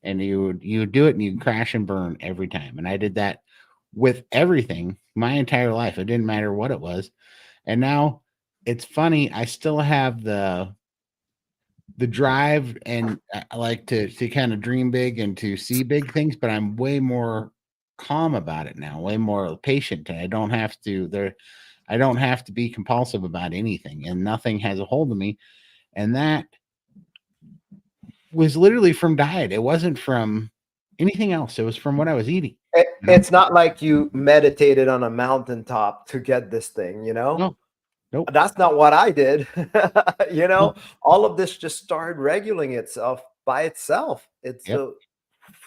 And you would do it and you'd crash and burn every time. And I did that with everything my entire life. It didn't matter what it was. And now it's funny. I still have the drive, and I like to kind of dream big and to see big things, but I'm way more calm about it now, way more patient. And I don't have to be compulsive about anything, and nothing has a hold of me. And that was literally from diet. It wasn't from anything else. It was from what I was eating. It's not like you meditated on a mountaintop to get this thing, No. Nope. That's not what I did. All of this just started regulating itself by itself. It's the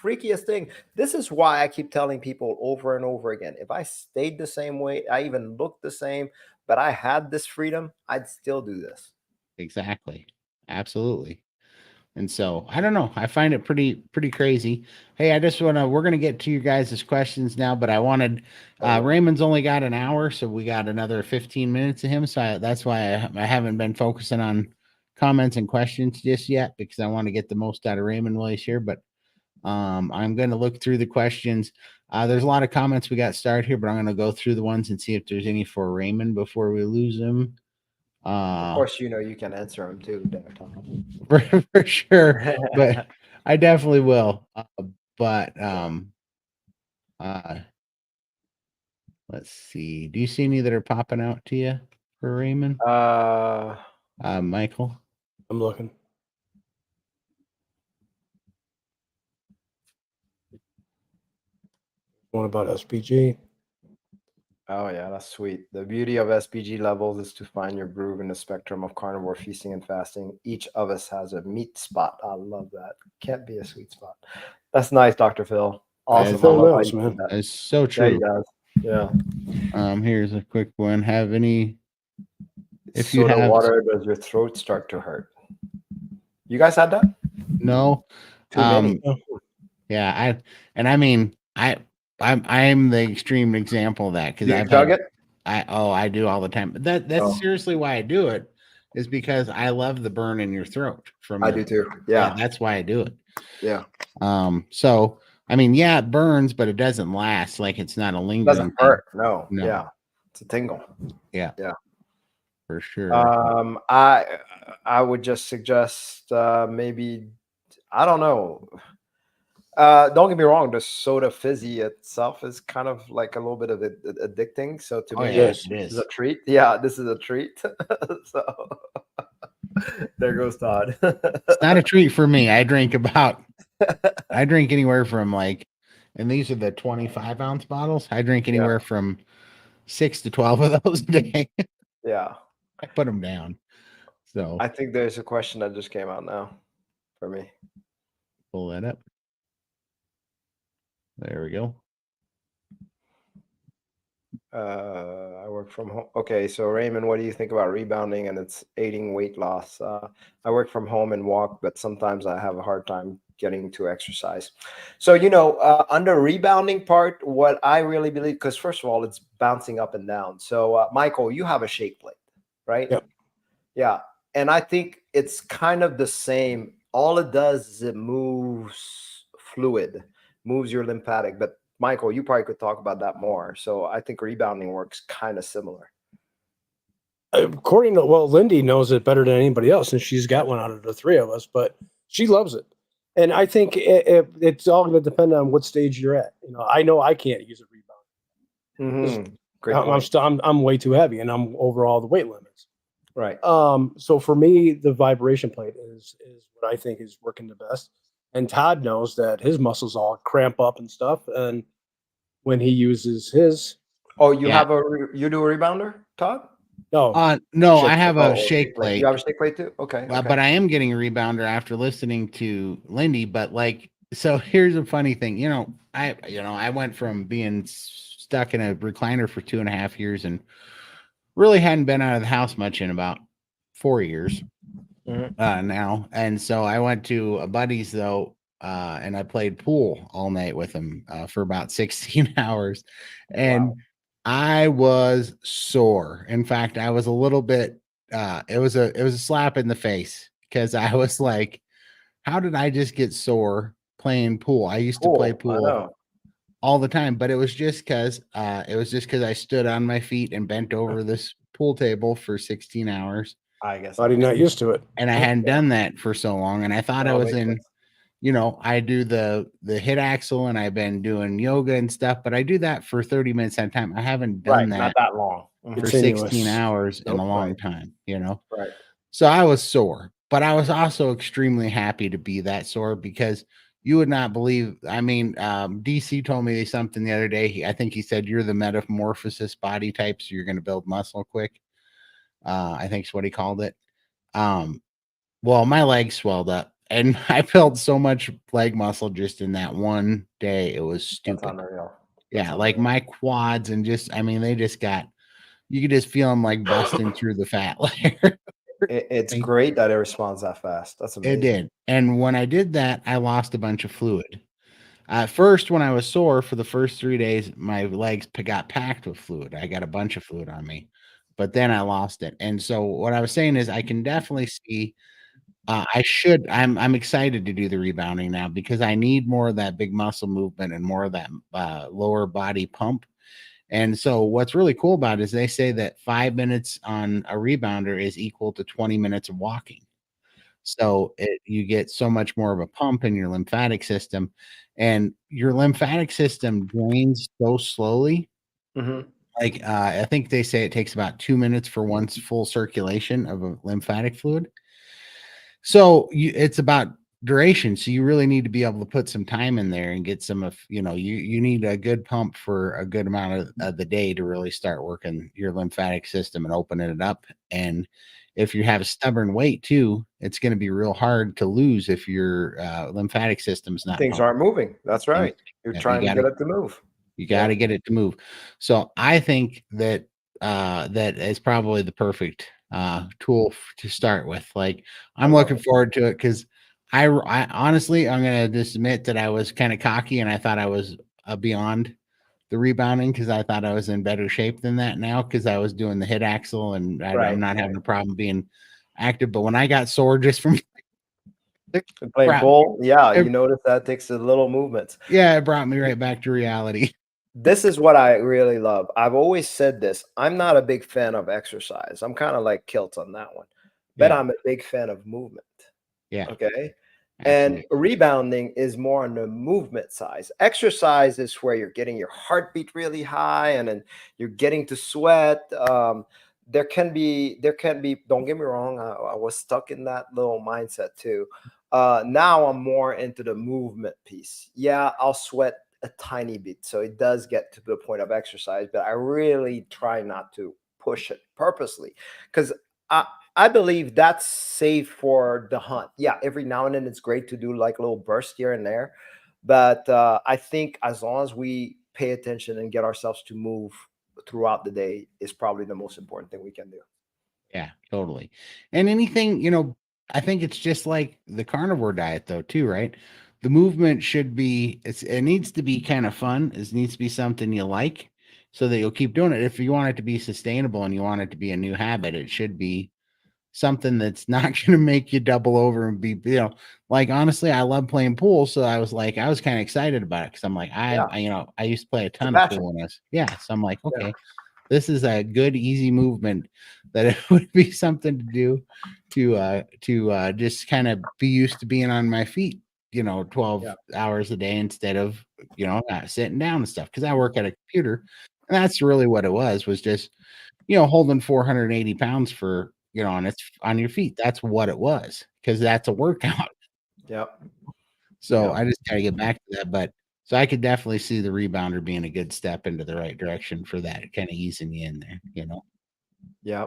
freakiest thing. This is why I keep telling people over and over again, if I stayed the same way, I even looked the same, but I had this freedom, I'd still do this. Exactly. Absolutely. And so I don't know. I find it pretty crazy. Hey, I just we're going to get to you guys' questions now, but I wanted, Raymond's only got an hour. So we got another 15 minutes of him. So that's why I haven't been focusing on comments and questions just yet, because I want to get the most out of Raymond while he's here. But I'm going to look through the questions. There's a lot of comments we got started here, but I'm going to go through the ones and see if there's any for Raymond before we lose him. Of course, you can answer them too, for sure. I definitely will. But let's see. Do you see any that are popping out to you for Raymond? Michael? I'm looking. One about SPG. Oh yeah, that's sweet. The beauty of SPG levels is to find your groove in the spectrum of carnivore feasting and fasting. Each of us has a meat spot. I love that. Can't be a sweet spot. That's nice, Dr. Phil. Awesome. Phil I love how knows, you man. did that. It's so Yeah, true. he does. Yeah. Here's a quick one. Have any if Soda you have water, does your throat start to hurt? You guys had that? no Too many. yeah, I'm the extreme example of that because You I've dug had it? I do all the time. But that's Oh. seriously why I do it, is because I love the burn in your throat from I do too. Yeah. that's why I do it. Yeah. So I mean, yeah, it burns, but it doesn't last. Like it's not a It lingering doesn't thing. hurt. No. No. Yeah. It's a tingle. Yeah. Yeah. For sure. I would just suggest maybe, I don't know. Don't get me wrong, the soda fizzy itself is kind of like a little bit of addicting. So to me, yeah, this is a treat. Yeah, this is a treat. So there goes Todd. It's not a treat for me. I drink anywhere from and these are the 25-ounce bottles. I drink anywhere from 6 to 12 of those a day. Yeah. I put them down. So I think there's a question that just came out now for me. Pull that up. There we go. I work from home. Okay, so Raymond, what do you think about rebounding and it's aiding weight loss? I work from home and walk, but sometimes I have a hard time getting to exercise. So, under rebounding part, what I really believe, because first of all, it's bouncing up and down. So, Michael, you have a shake plate, right? Yep. Yeah. And I think it's kind of the same. All it does is it moves fluid, moves your lymphatic. But Michael, you probably could talk about that more. So I think rebounding works kind of similar. According to, Lindy knows it better than anybody else, and she's got one out of the three of us, but she loves it. And I think it's all going to depend on what stage you're at. I know I can't use a rebound. Great point. I'm way too heavy, and I'm over all the weight limits. Right. So for me, the vibration plate is what I think is working the best. And Todd knows that his muscles all cramp up and stuff, and when he uses his. Oh, you do a rebounder, Todd? No. No, I have a shake plate. You have a shake plate too? Okay. But I am getting a rebounder after listening to Lindy. But so here's a funny thing. I went from being stuck in a recliner for 2.5 years and really hadn't been out of the house much in about 4 years now. And so I went to a buddy's though, and I played pool all night with him for about 16 hours. And wow. I was sore. In fact, I was a little bit, it was a slap in the face because I was like, how did I just get sore playing pool? I used to play pool all the time, but it was just because I stood on my feet and bent over this pool table for 16 hours. I guess I'm not used to it. And I hadn't done that for so long. And I thought I was in, I do the hit axle and I've been doing yoga and stuff, but I do that for 30 minutes at a time. I haven't done that not that long for 16 hours in a long time, Right. So I was sore, but I was also extremely happy to be that sore because you would not believe. I mean, DC told me something the other day. I think he said you're the metamorphosis body type, so you're going to build muscle quick. I think is what he called it. Well, my legs swelled up, and I built so much leg muscle just in that one day. It was stupid. That's unreal. Yeah, like my quads and they just got. You could just feel them like busting through the fat layer. It's great that it responds that fast. That's amazing. It did. And when I did that, I lost a bunch of fluid. At first, when I was sore for the first 3 days, my legs got packed with fluid. I got a bunch of fluid on me, but then I lost it. And so what I was saying is I can definitely see I'm excited to do the rebounding now because I need more of that big muscle movement and more of that lower body pump. And so what's really cool about it is they say that 5 minutes on a rebounder is equal to 20 minutes of walking. So you get so much more of a pump in your lymphatic system, and your lymphatic system drains so slowly. Mhm. Like, I think they say it takes about 2 minutes for one full circulation of a lymphatic fluid. So it's about duration. So you really need to be able to put some time in there and get some of, you need a good pump for a good amount of the day to really start working your lymphatic system and opening it up. And if you have a stubborn weight too, it's going to be real hard to lose if your lymphatic system's not Things pumping. aren't moving. That's Things, right. You're you trying to got get to it to move. you got to get it to move. So I think that that is probably the perfect tool to start with. Like, I'm looking forward to it because I honestly, I'm gonna just admit that I was kind of cocky and I thought I was beyond the rebounding because I thought I was in better shape than that now because I was doing the hit axle and I'm not having a problem being active. But when I got sore just from Playing crap, pool, yeah, it, you notice that takes a little movements. yeah, it brought me right back to reality. This is what I really love. I've always said this. I'm not a big fan of exercise. I'm kind of like Kilt on that one, but Yeah, I'm a big fan of movement. yeah, Okay. And absolutely. rebounding is more on the movement size. Exercise is where you're getting your heartbeat really high and then you're getting to sweat. Don't get me wrong, I was stuck in that little mindset too. Now I'm more into the movement piece. Yeah, I'll sweat a tiny bit. So it does get to the point of exercise, but I really try not to push it purposely because I believe that's safe for the hunt. Yeah, every now and then it's great to do like a little burst here and there. But I think as long as we pay attention and get ourselves to move throughout the day is probably the most important thing we can do. Yeah, totally. And anything, I think it's just like the carnivore diet though, too, right? The movement should be it needs to be kind of fun. It needs to be something you like so that you'll keep doing it. If you want it to be sustainable and you want it to be a new habit, it should be something that's not going to make you double over and be, like, honestly, I love playing pool. So I was kind of excited about it because I'm like, Yeah, I used to play a the ton of passion. pool when I was, yeah. So I'm like, Yeah, okay, this is a good, easy movement that it would be something to do to just kind of be used to being on my feet, 12 yeah, hours a day instead of, not sitting down and stuff. Cause I work at a computer and that's really what it was just, holding 480 pounds for, and it's on your feet. That's what it was. Cause that's a workout. yeah, So yeah. I just got to get back to that. But so I could definitely see the rebounder being a good step into the right direction for that, kind of easing you in there. Yeah.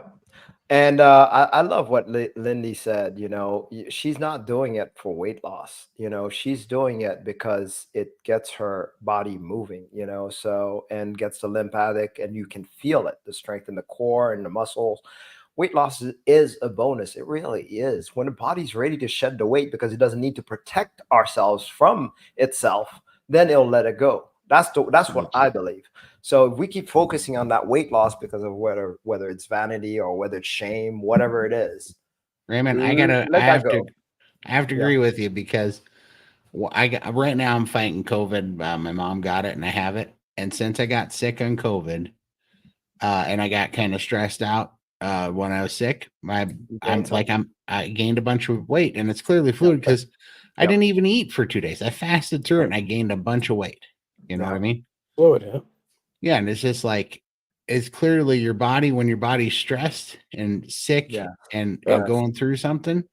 And I love what Lindy said. She's not doing it for weight loss. She's doing it because it gets her body moving, so and gets the lymphatic and you can feel it, the strength in the core and the muscles. Weight loss is a bonus. It really is. When the body's ready to shed the weight because it doesn't need to protect ourselves from itself, then it'll let it go. That's what I believe. So if we keep focusing on that weight loss because of whether it's vanity or whether it's shame, whatever it is, Raymond, let that go. I have to Yeah. agree with you because right now I'm fighting COVID. My mom got it and I have it. And since I got sick on COVID, and I got kind of stressed out when I was sick, I gained a bunch of weight, and it's clearly Yeah. fluid because I Yeah. didn't even eat for 2 days. I fasted through it and I gained a bunch of weight. You know what I mean? Fluid, yeah. Yeah, and it's just like it's clearly your body when your body's stressed and sick Yeah. and Yeah. going through something,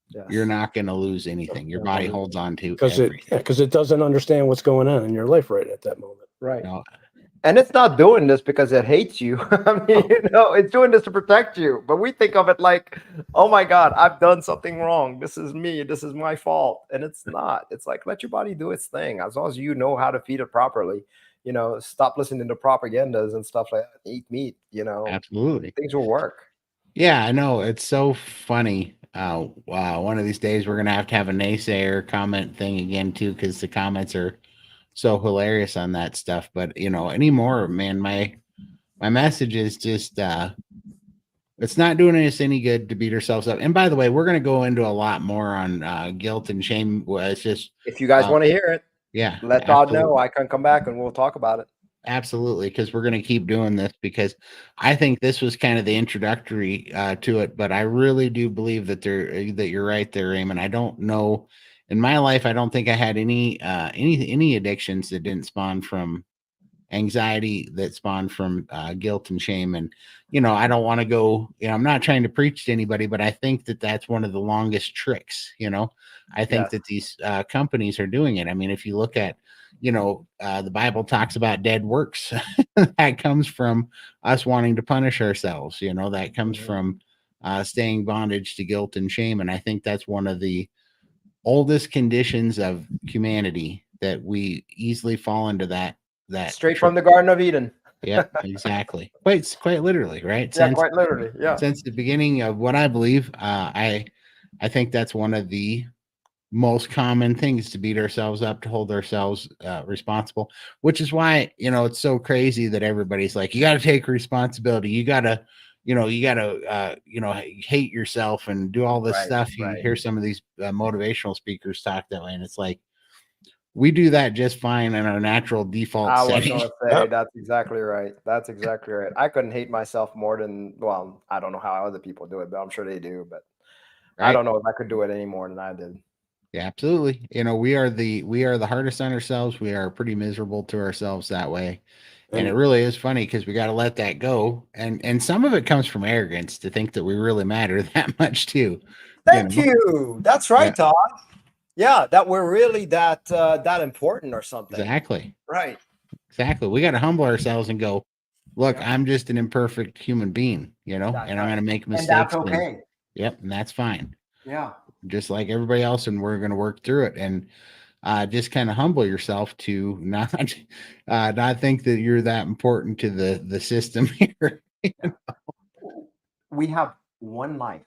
you're Yes. not going to lose anything. Your body holds on to everything. Because it doesn't understand what's going on in your life right at that moment. Right. You know? And it's not doing this because it hates you. I mean, it's doing this to protect you. But we think of it like, oh my God, I've done something wrong. This is me. This is my fault. And it's not. It's like, let your body do its thing. As long as you know how to feed it properly, stop listening to propagandas and stuff like that. Eat meat, Absolutely. things will work. Yeah, I know. It's so funny. One of these days we're gonna have to have a naysayer comment thing again too, because the comments are so hilarious on that stuff. But anymore, man, my message is just it's not doing us any good to beat ourselves up. And by the way, we're gonna go into a lot more on guilt and shame. Well, it's just If you guys want to hear it, yeah, let Todd know. absolutely. I can come back and we'll talk about it. Absolutely, because we're going to keep doing this because I think this was kind of the introductory to it. But I really do believe that that you're right there, Raymond. I don't know in my life. I don't think I had any addictions that didn't spawn from anxiety, that spawned from guilt and shame. And I don't want to go. I'm not trying to preach to anybody, but I think that that's one of the longest tricks. I think Yes. that these companies are doing it. I mean, if you look at the Bible talks about dead works. That comes from us wanting to punish ourselves. That comes from staying bondage to guilt and shame. And I think that's one of the oldest conditions of humanity, that we easily fall into that Straight from the Garden of Eden. Yeah, exactly. Quite literally, right? Yeah, quite literally. Yeah. Since the beginning of what I believe, I think that's one of the most common things, to beat ourselves up, to hold ourselves responsible, which is why it's so crazy that everybody's like, you got to take responsibility, you got to hate yourself and do all this stuff. You hear some of these motivational speakers talk that way, and it's like, we do that just fine in our natural default I was setting. going to say, that's exactly right. That's exactly right. I couldn't hate myself more than, well, I don't know how other people do it, but I'm sure they do. But I don't know if I could do it any more than I did. Yeah, absolutely. We are the hardest on ourselves. We are pretty miserable to ourselves that way. And it really is funny because we got to let that go. And some of it comes from arrogance, to think that we really matter that much too. Thank you. That's right, Todd. Yeah, that we're really that important or something. Exactly. Right. Exactly. We got to humble ourselves and go, look, I'm just an imperfect human being, and I'm going to make mistakes. And that's okay. Yep. And that's fine. Yeah. Just like everybody else. And we're going to work through it. And just kind of humble yourself to not think that you're that important to the system here. We have one life.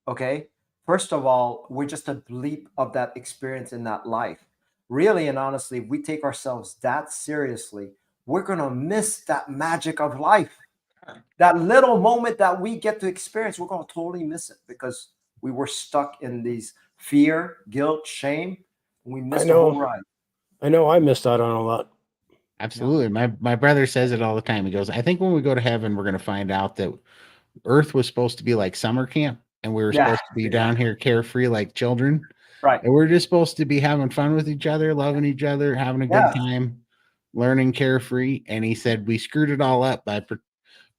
Okay. First of all, we're just a bleep of that experience in that life. Really and honestly, if we take ourselves that seriously, we're going to miss that magic of life. That little moment that we get to experience, we're going to totally miss it because we were stuck in these fear, guilt, shame. We missed the whole ride. I know I missed out on a lot. Absolutely. My brother says it all the time. He goes, I think when we go to heaven, we're going to find out that Earth was supposed to be like summer camp, and we were supposed to be down here carefree like children. Right. And we're just supposed to be having fun with each other, loving each other, having a good time, learning carefree. And he said, we screwed it all up by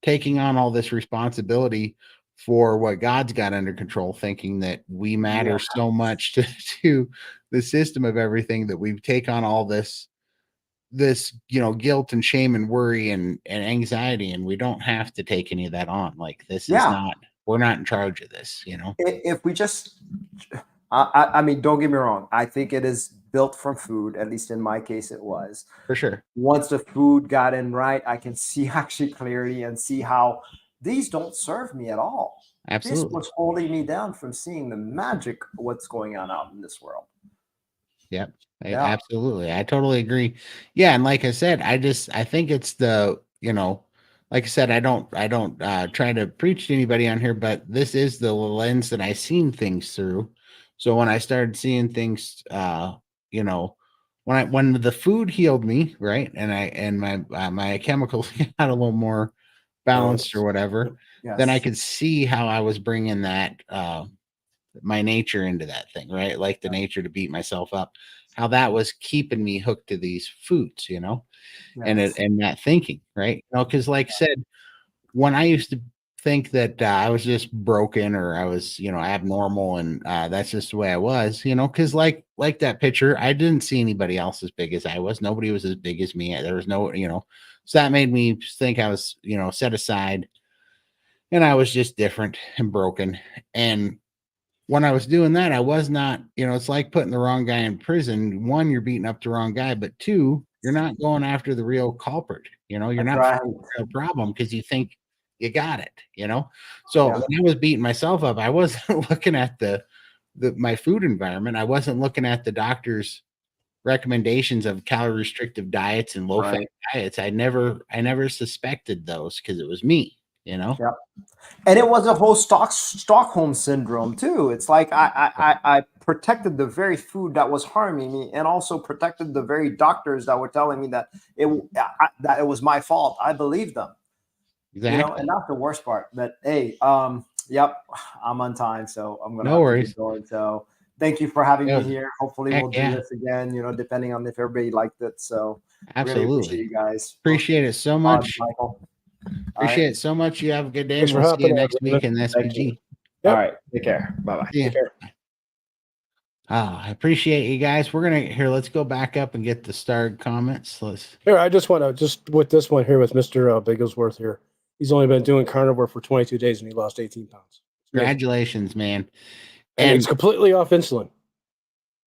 taking on all this responsibility for what God's got under control, thinking that we matter so much to the system of everything, that we take on all this guilt and shame and worry and anxiety, and we don't have to take any of that on. Like, this is not, we're not in charge of this. If we just, I mean, don't get me wrong, I think it is built from food. At least in my case, it was. For sure. Once the food got in right, I can see actually clearly and see how these don't serve me at all. Absolutely. This was holding me down from seeing the magic of what's going on out in this world. Yep. Absolutely. I totally agree. Yeah. And like I said, I think it's like I said, I don't try to preach to anybody on here, but this is the lens that I seen things through. So when I started seeing things, when the food healed me, right, and my chemicals got a little more balanced or whatever, then I could see how I was bringing that my nature into that thing, right? Like the nature to beat myself up, how that was keeping me hooked to these foods, and that thinking, right? Because like I said, when I used to think that I was just broken, or I was, abnormal, and that's just the way I was, because like that picture, I didn't see anybody else as big as I was. Nobody was as big as me. There was no, so that made me think I was, set aside, and I was just different and broken. And when I was doing that, I was not, it's like putting the wrong guy in prison. One, you're beating up the wrong guy, but two, you're not going after the real culprit. You're not a problem because you think you got it, So when I was beating myself up, I wasn't looking at my food environment. I wasn't looking at the doctor's recommendations of calorie restrictive diets and low fat diets. I never suspected those because it was me. you know? Yeah. And it was a whole Stockholm syndrome too. It's like I protected the very food that was harming me, and also protected the very doctors that were telling me that that it was my fault. I believed them, Exactly. and that's the worst part. But hey, yep, I'm on time, so I'm gonna No have to worries. get going. So thank you for having me Yeah. here. Hopefully Heck we'll do yeah. this again. Depending on if everybody liked it. So really appreciate Absolutely. you guys. Appreciate it so Todd, much. Michael. All right. Appreciate it so much. You have a good day, Thanks and for we'll see you hopping on, next week Raymond. in the Thank you. SPG. All Yep. right. Take care. Bye bye. Yeah. Take care. I appreciate you guys. We're gonna here. Let's go back up and get the starred comments. Here, I just want to just with this one here with Mr. Bigglesworth here. He's only been doing carnivore for 22 days and he lost 18 pounds. Congratulations, man. And it's completely off insulin.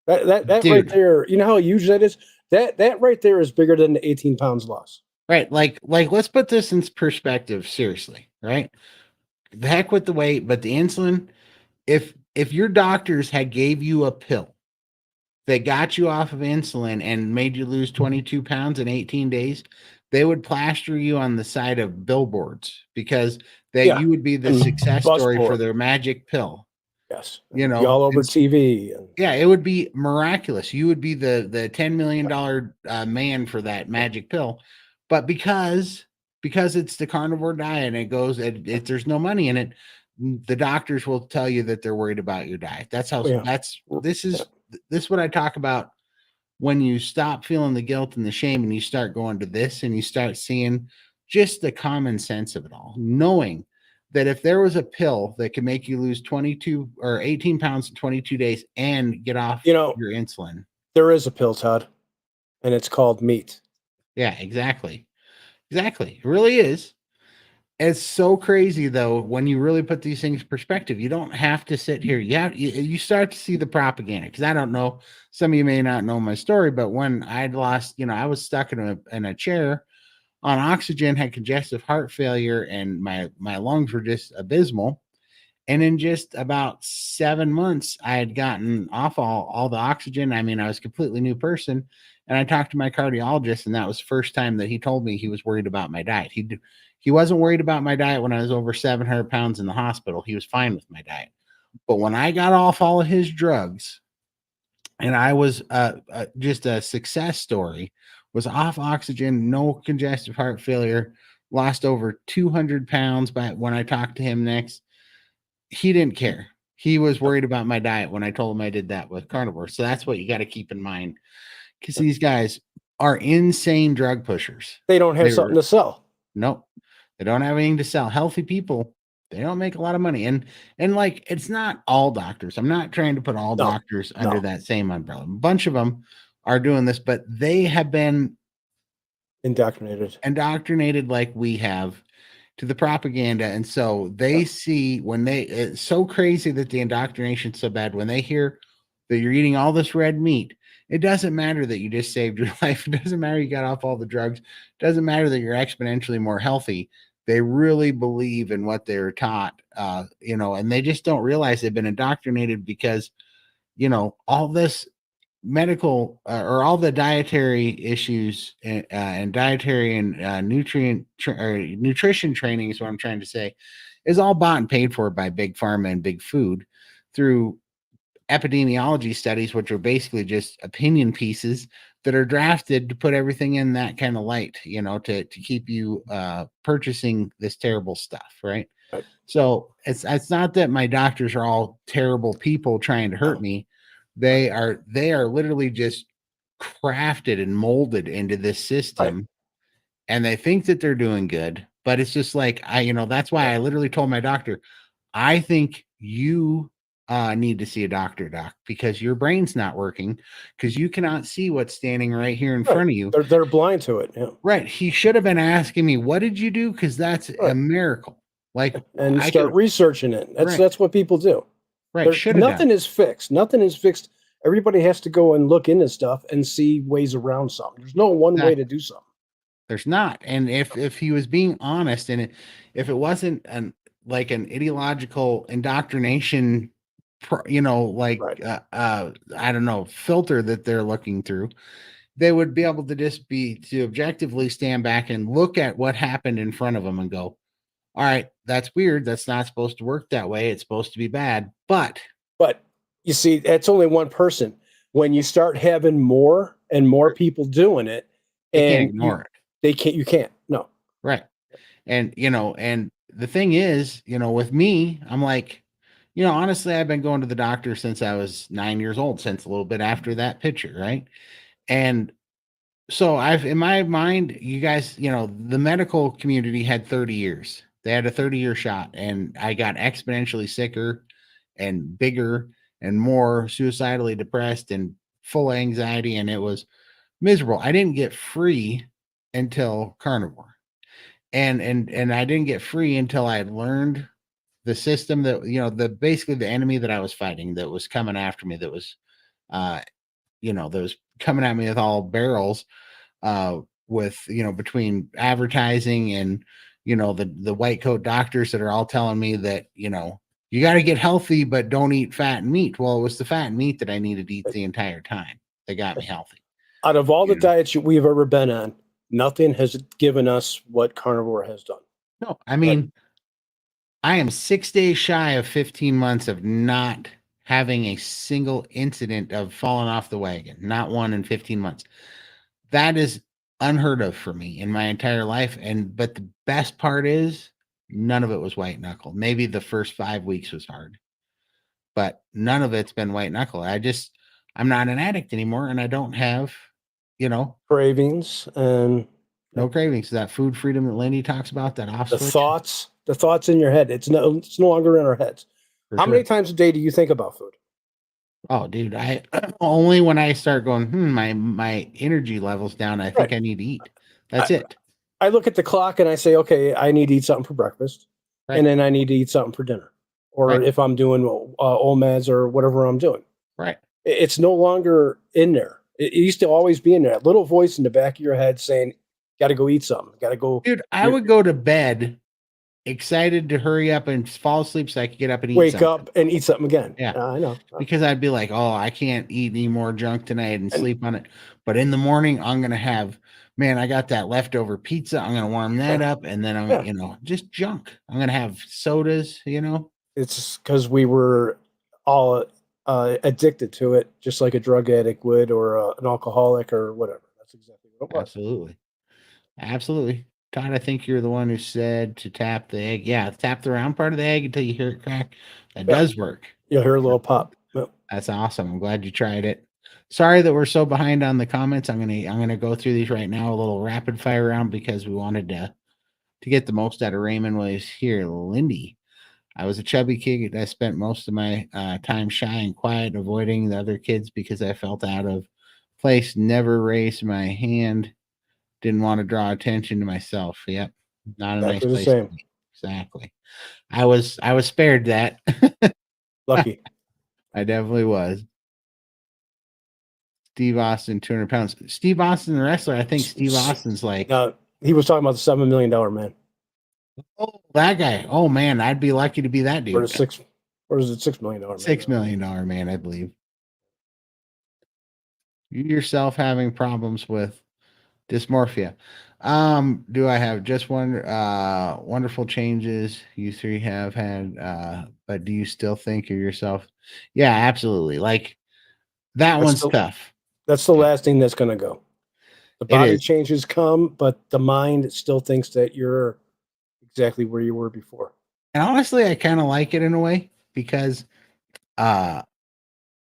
That right dude, there, you know how huge that is? That right there is bigger than the 18 pounds loss. right? Like let's put this in perspective. Seriously, right? The heck with the weight, but the insulin. If your doctors had gave you a pill that got you off of insulin and made you lose 22 pounds in 18 days, they would plaster you on the side of billboards because you would be the And success bus story for board. their magic pill. Yes. You Be all over TV. And yeah, it would be miraculous. You would be the $10 million man for that magic pill. But because it's the carnivore diet and there's no money in it, the doctors will tell you that they're worried about your diet. That's how this is what I talk about when you stop feeling the guilt and the shame and you start going to this and you start seeing just the common sense of it all, knowing that if there was a pill that could make you lose 22 or 18 pounds in 22 days and get off your insulin. There is a pill, Todd, and it's called meat. Yeah, exactly. Exactly. It really is. It's so crazy though when you really put these things in perspective. You don't have to sit here. You start to see the propaganda, because I don't know. Some of you may not know my story, but when I'd lost, I was stuck in a chair on oxygen, had congestive heart failure, and my lungs were just abysmal. And in just about 7 months, I had gotten off all the oxygen. I mean, I was a completely new person. And I talked to my cardiologist, and that was the first time that he told me he was worried about my diet. He wasn't worried about my diet when I was over 700 pounds in the hospital. He was fine with my diet. But when I got off all of his drugs, and I was just a success story, was off oxygen, no congestive heart failure, lost over 200 pounds by when I talked to him next. He didn't care. He was worried about my diet when I told him I did that with carnivore. So that's what you got to keep in mind, because these guys are insane drug pushers. They don't have something to sell. Nope. They don't have anything to sell. Healthy people, they don't make a lot of money. And like, it's not all doctors. I'm not trying to put all doctors under that same umbrella. A bunch of them are doing this, but they have been indoctrinated like we have to the propaganda. And so they see it's so crazy that the indoctrination's so bad. When they hear that you're eating all this red meat, it doesn't matter that you just saved your life. It doesn't matter you got off all the drugs. It doesn't matter that you're exponentially more healthy. They really believe in what they're taught, and they just don't realize they've been indoctrinated because, all this medical or all the dietary issues and dietary and nutrition training is what I'm trying to say, is all bought and paid for by big pharma and big food through epidemiology studies, which are basically just opinion pieces that are drafted to put everything in that kind of light, to keep you purchasing this terrible stuff, right? So it's not that my doctors are all terrible people trying to hurt me. They are literally just crafted and molded into this system, and they think that they're doing good, but it's just like that's why I literally told my doctor, I think you need to see a doctor, doc, because your brain's not working, because you cannot see what's standing right here in front of you. They're blind to it. Yeah. Right. He should have been asking me, what did you do? Because that's a miracle. Like, and start researching it. That's what people do. Right. Nothing is fixed. Nothing is fixed. Everybody has to go and look into stuff and see ways around something. There's no one way to do something. There's not. And if he was being honest, and if it wasn't an ideological indoctrination, I don't know, filter that they're looking through, they would be able to objectively stand back and look at what happened in front of them and go, all right, that's weird. That's not supposed to work that way. It's supposed to be bad. But you see, that's only one person. When you start having more and more people doing it, they can't and ignore it. you can't. No. Right. And, and the thing is, with me, I'm like, honestly, I've been going to the doctor since I was 9 years old, since a little bit after that picture. Right. And so in my mind, you guys, the medical community had 30 years. They had a 30-year shot, and I got exponentially sicker and bigger and more suicidally depressed and full of anxiety. And it was miserable. I didn't get free until carnivore. And I didn't get free until I had learned the system that, basically the enemy that I was fighting, that was coming after me, that was, that was coming at me with all barrels, with, between advertising and, the white coat doctors that are all telling me that, you got to get healthy, but don't eat fat and meat. Well, it was the fat and meat that I needed to eat the entire time that got me healthy. Out of all the diets we've ever been on, nothing has given us what carnivore has done. No, I mean, I am 6 days shy of 15 months of not having a single incident of falling off the wagon, not one in 15 months. That is unheard of for me in my entire life. But the best part is none of it was white knuckle. Maybe the first 5 weeks was hard, but none of it's been white knuckle. I'm not an addict anymore, and I don't have, cravings and no cravings. That food freedom that Lindy talks about, that off the switch. thoughts in your head. It's no longer in our heads. How many times a day do you think about food? Oh, dude, I only when I start going, my energy level's down. I think I need to eat. That's it. I look at the clock and I say, okay, I need to eat something for breakfast, and then I need to eat something for dinner, or if I'm doing OMADs or whatever I'm doing. Right. It's no longer in there. It used to always be in there. That little voice in the back of your head saying, "Got to go eat something. Got to go." Dude, I would go to bed excited to hurry up and fall asleep so I could get up and eat. Wake up and eat something again. Yeah, I know. Because I'd be like, oh, I can't eat any more junk tonight and sleep on it. But in the morning, I'm gonna have, I got that leftover pizza. I'm gonna warm that up, and then I'm gonna, just junk. I'm gonna have sodas. It's because we were all addicted to it, just like a drug addict would, or an alcoholic, or whatever. That's exactly what it was. Absolutely. Todd, I think you're the one who said to tap the egg. Yeah, tap the round part of the egg until you hear it crack. That does work. You'll hear a little pop. Yep. That's awesome. I'm glad you tried it. Sorry that we're so behind on the comments. I'm gonna go through these right now, a little rapid fire round, because we wanted to get the most out of Raymond while he's here. Lindy, I was a chubby kid. I spent most of my time shy and quiet, avoiding the other kids because I felt out of place. Never raised my hand. Didn't want to draw attention to myself. Yep. Not a nice place. Exactly. I was spared that. Lucky. I definitely was. Steve Austin, 200 pounds. Steve Austin, the wrestler. I think Steve Austin's like. He was talking about the $7 million man. Oh, that guy. Oh man, I'd be lucky to be that dude. Or is it $6 million man? $6 million man, I believe. You yourself having problems with dysmorphia. Do I have just one wonderful changes you three have had, but do you still think of yourself? Yeah, absolutely. Like that one's tough. That's the last thing that's going to go. The body changes come, but the mind still thinks that you're exactly where you were before. And honestly, I kind of like it in a way, because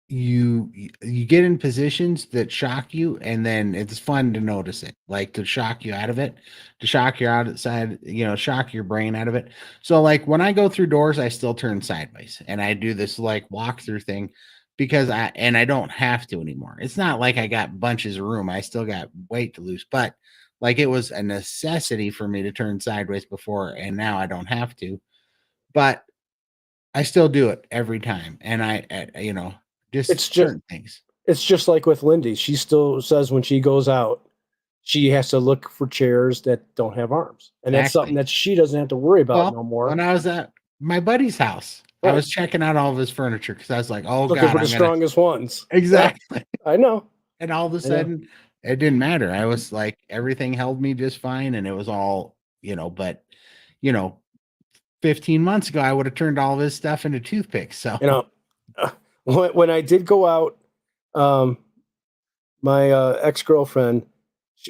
you get in positions that shock you, and then it's fun to notice it, like to shock you out of it, to shock you outside, shock your brain out of it. So like when I go through doors, I still turn sideways and I do this like walkthrough thing, because I don't have to anymore. It's not like I got bunches of room. I still got weight to lose, but like it was a necessity for me to turn sideways before, and now I don't have to, but I still do it every time. And it's certain things. It's just like with Lindy. She still says when she goes out, she has to look for chairs that don't have arms. And that's something that she doesn't have to worry about no more. When I was at my buddy's house, I was checking out all of his furniture because I was like, oh, looking for the strongest ones. Exactly. Yeah, I know. And all of a sudden, it didn't matter. I was like, everything held me just fine. And it was all, but, 15 months ago, I would have turned all of his stuff into toothpicks. So, You know, when I did go out, my ex-girlfriend,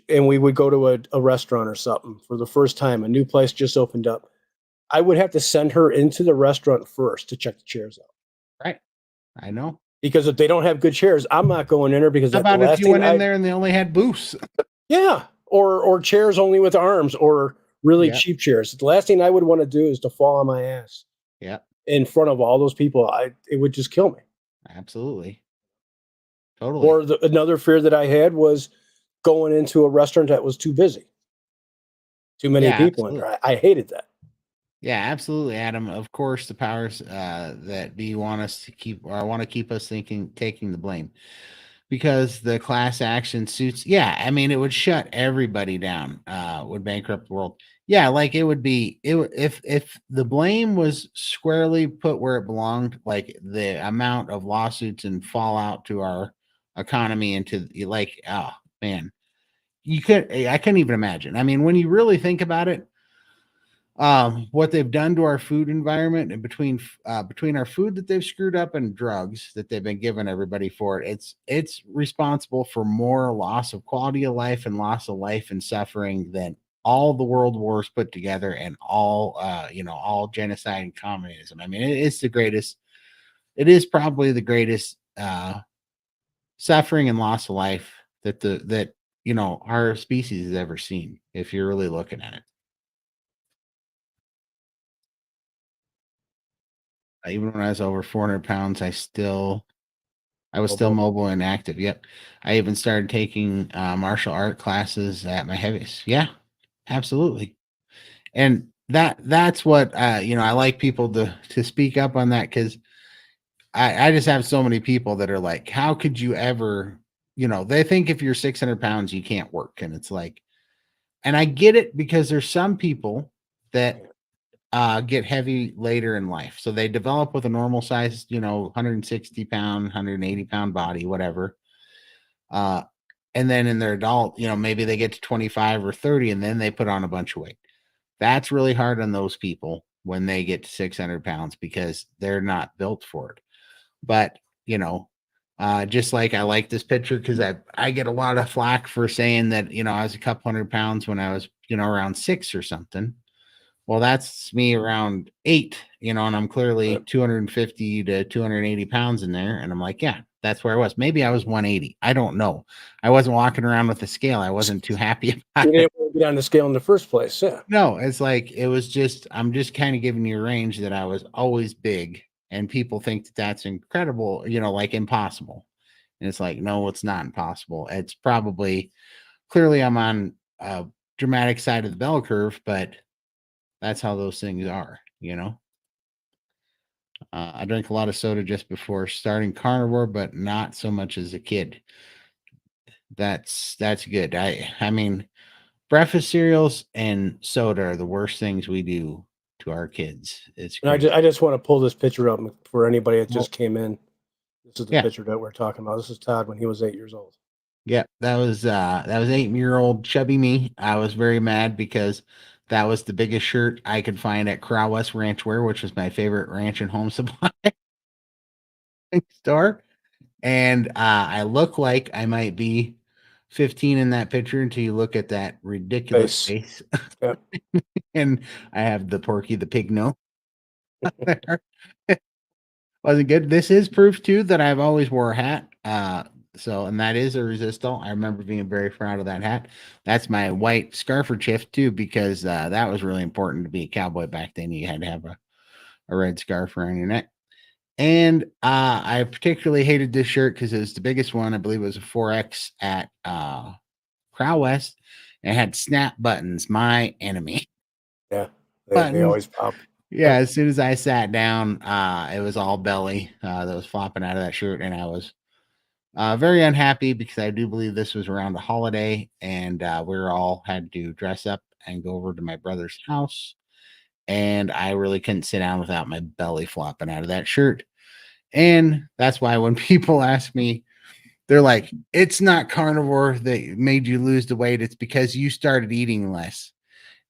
and we would go to a restaurant or something for the first time, a new place just opened up. I would have to send her into the restaurant first to check the chairs out. right. I know. Because if they don't have good chairs, I'm not going in there because How that's the about if last you thing went in there and they only had booths? Yeah. Or chairs only with arms or really Yep. cheap chairs. The last thing I would want to do is to fall on my ass Yeah, in front of all those people. It would just kill me. absolutely. Totally. Or another fear that I had was going into a restaurant that was too busy. Too many Yeah, people in absolutely. there. I hated that. Yeah, absolutely, Adam. Of course, the powers that be want us to keep, or want to keep us taking the blame, because the class action suits. Yeah, I mean, it would shut everybody down. Would bankrupt the world. Yeah, like it would be. If the blame was squarely put where it belonged, like the amount of lawsuits and fallout to our economy and to like, oh man, I couldn't even imagine. I mean, when you really think about it, what they've done to our food environment, and between our food that they've screwed up and drugs that they've been giving everybody for it, it's responsible for more loss of quality of life and loss of life and suffering than all the world wars put together and all all genocide and communism. I mean, it's the greatest. It is probably the greatest suffering and loss of life that our species has ever seen, if you're really looking at it. Even when I was over 400 pounds, I was still mobile and active. Yep. I even started taking martial art classes at my heaviest. Yeah, absolutely. And that's what I like people to speak up on that, because I just have so many people that are like, how could you ever, they think if you're 600 pounds, you can't work. And it's like, and I get it, because there's some people that get heavy later in life. So they develop with a normal size, 160-pound, 180-pound body, whatever. Uh, and then in their adult, maybe they get to 25 or 30 and then they put on a bunch of weight. That's really hard on those people when they get to 600 pounds, because they're not built for it. But, just like I like this picture, because I get a lot of flack for saying that, I was a couple 100 pounds when I was, around 6 or something. Well, that's me around 8, and I'm clearly 250 to 280 pounds in there. And I'm like, yeah, that's where I was. Maybe I was 180. I don't know. I wasn't walking around with a scale. I wasn't too happy about You it. didn't want to get on the scale in the first place. Yeah. No, it's like, I'm just kind of giving you a range that I was always big. And people think that that's incredible, like impossible. And it's like, no, it's not impossible. It's probably, clearly I'm on a dramatic side of the bell curve, but that's how those things are. I drank a lot of soda just before starting carnivore, but not so much as a kid. That's good. I mean, breakfast cereals and soda are the worst things we do to our kids. It's And crazy. I just want to pull this picture up for anybody that just came in. This is the Yeah. picture that we're talking about. This is Todd when he was 8 years old. Yeah, that was 8-year-old chubby me. I was very mad because that was the biggest shirt I could find at Corral West Ranch Wear, which was my favorite ranch and home supply store. And I look like I might be 15 in that picture until you look at that ridiculous face. Yep. And I have the Porky the Pig nose there. Wasn't good. This is proof too that I've always wore a hat. And that is a resistal. I remember being very proud of that hat. That's my white scarferchief too, because that was really important to be a cowboy back then. You had to have a red scarf around your neck. And I particularly hated this shirt because it was the biggest one. I believe it was a 4X at Crow West. And it had snap buttons, my enemy. Yeah, they always pop. Yeah, as soon as I sat down, it was all belly that was flopping out of that shirt. And I was very unhappy because I do believe this was around a holiday, and we all had to dress up and go over to my brother's house. And I really couldn't sit down without my belly flopping out of that shirt. And that's why when people ask me, they're like, it's not carnivore that made you lose the weight. It's because you started eating less.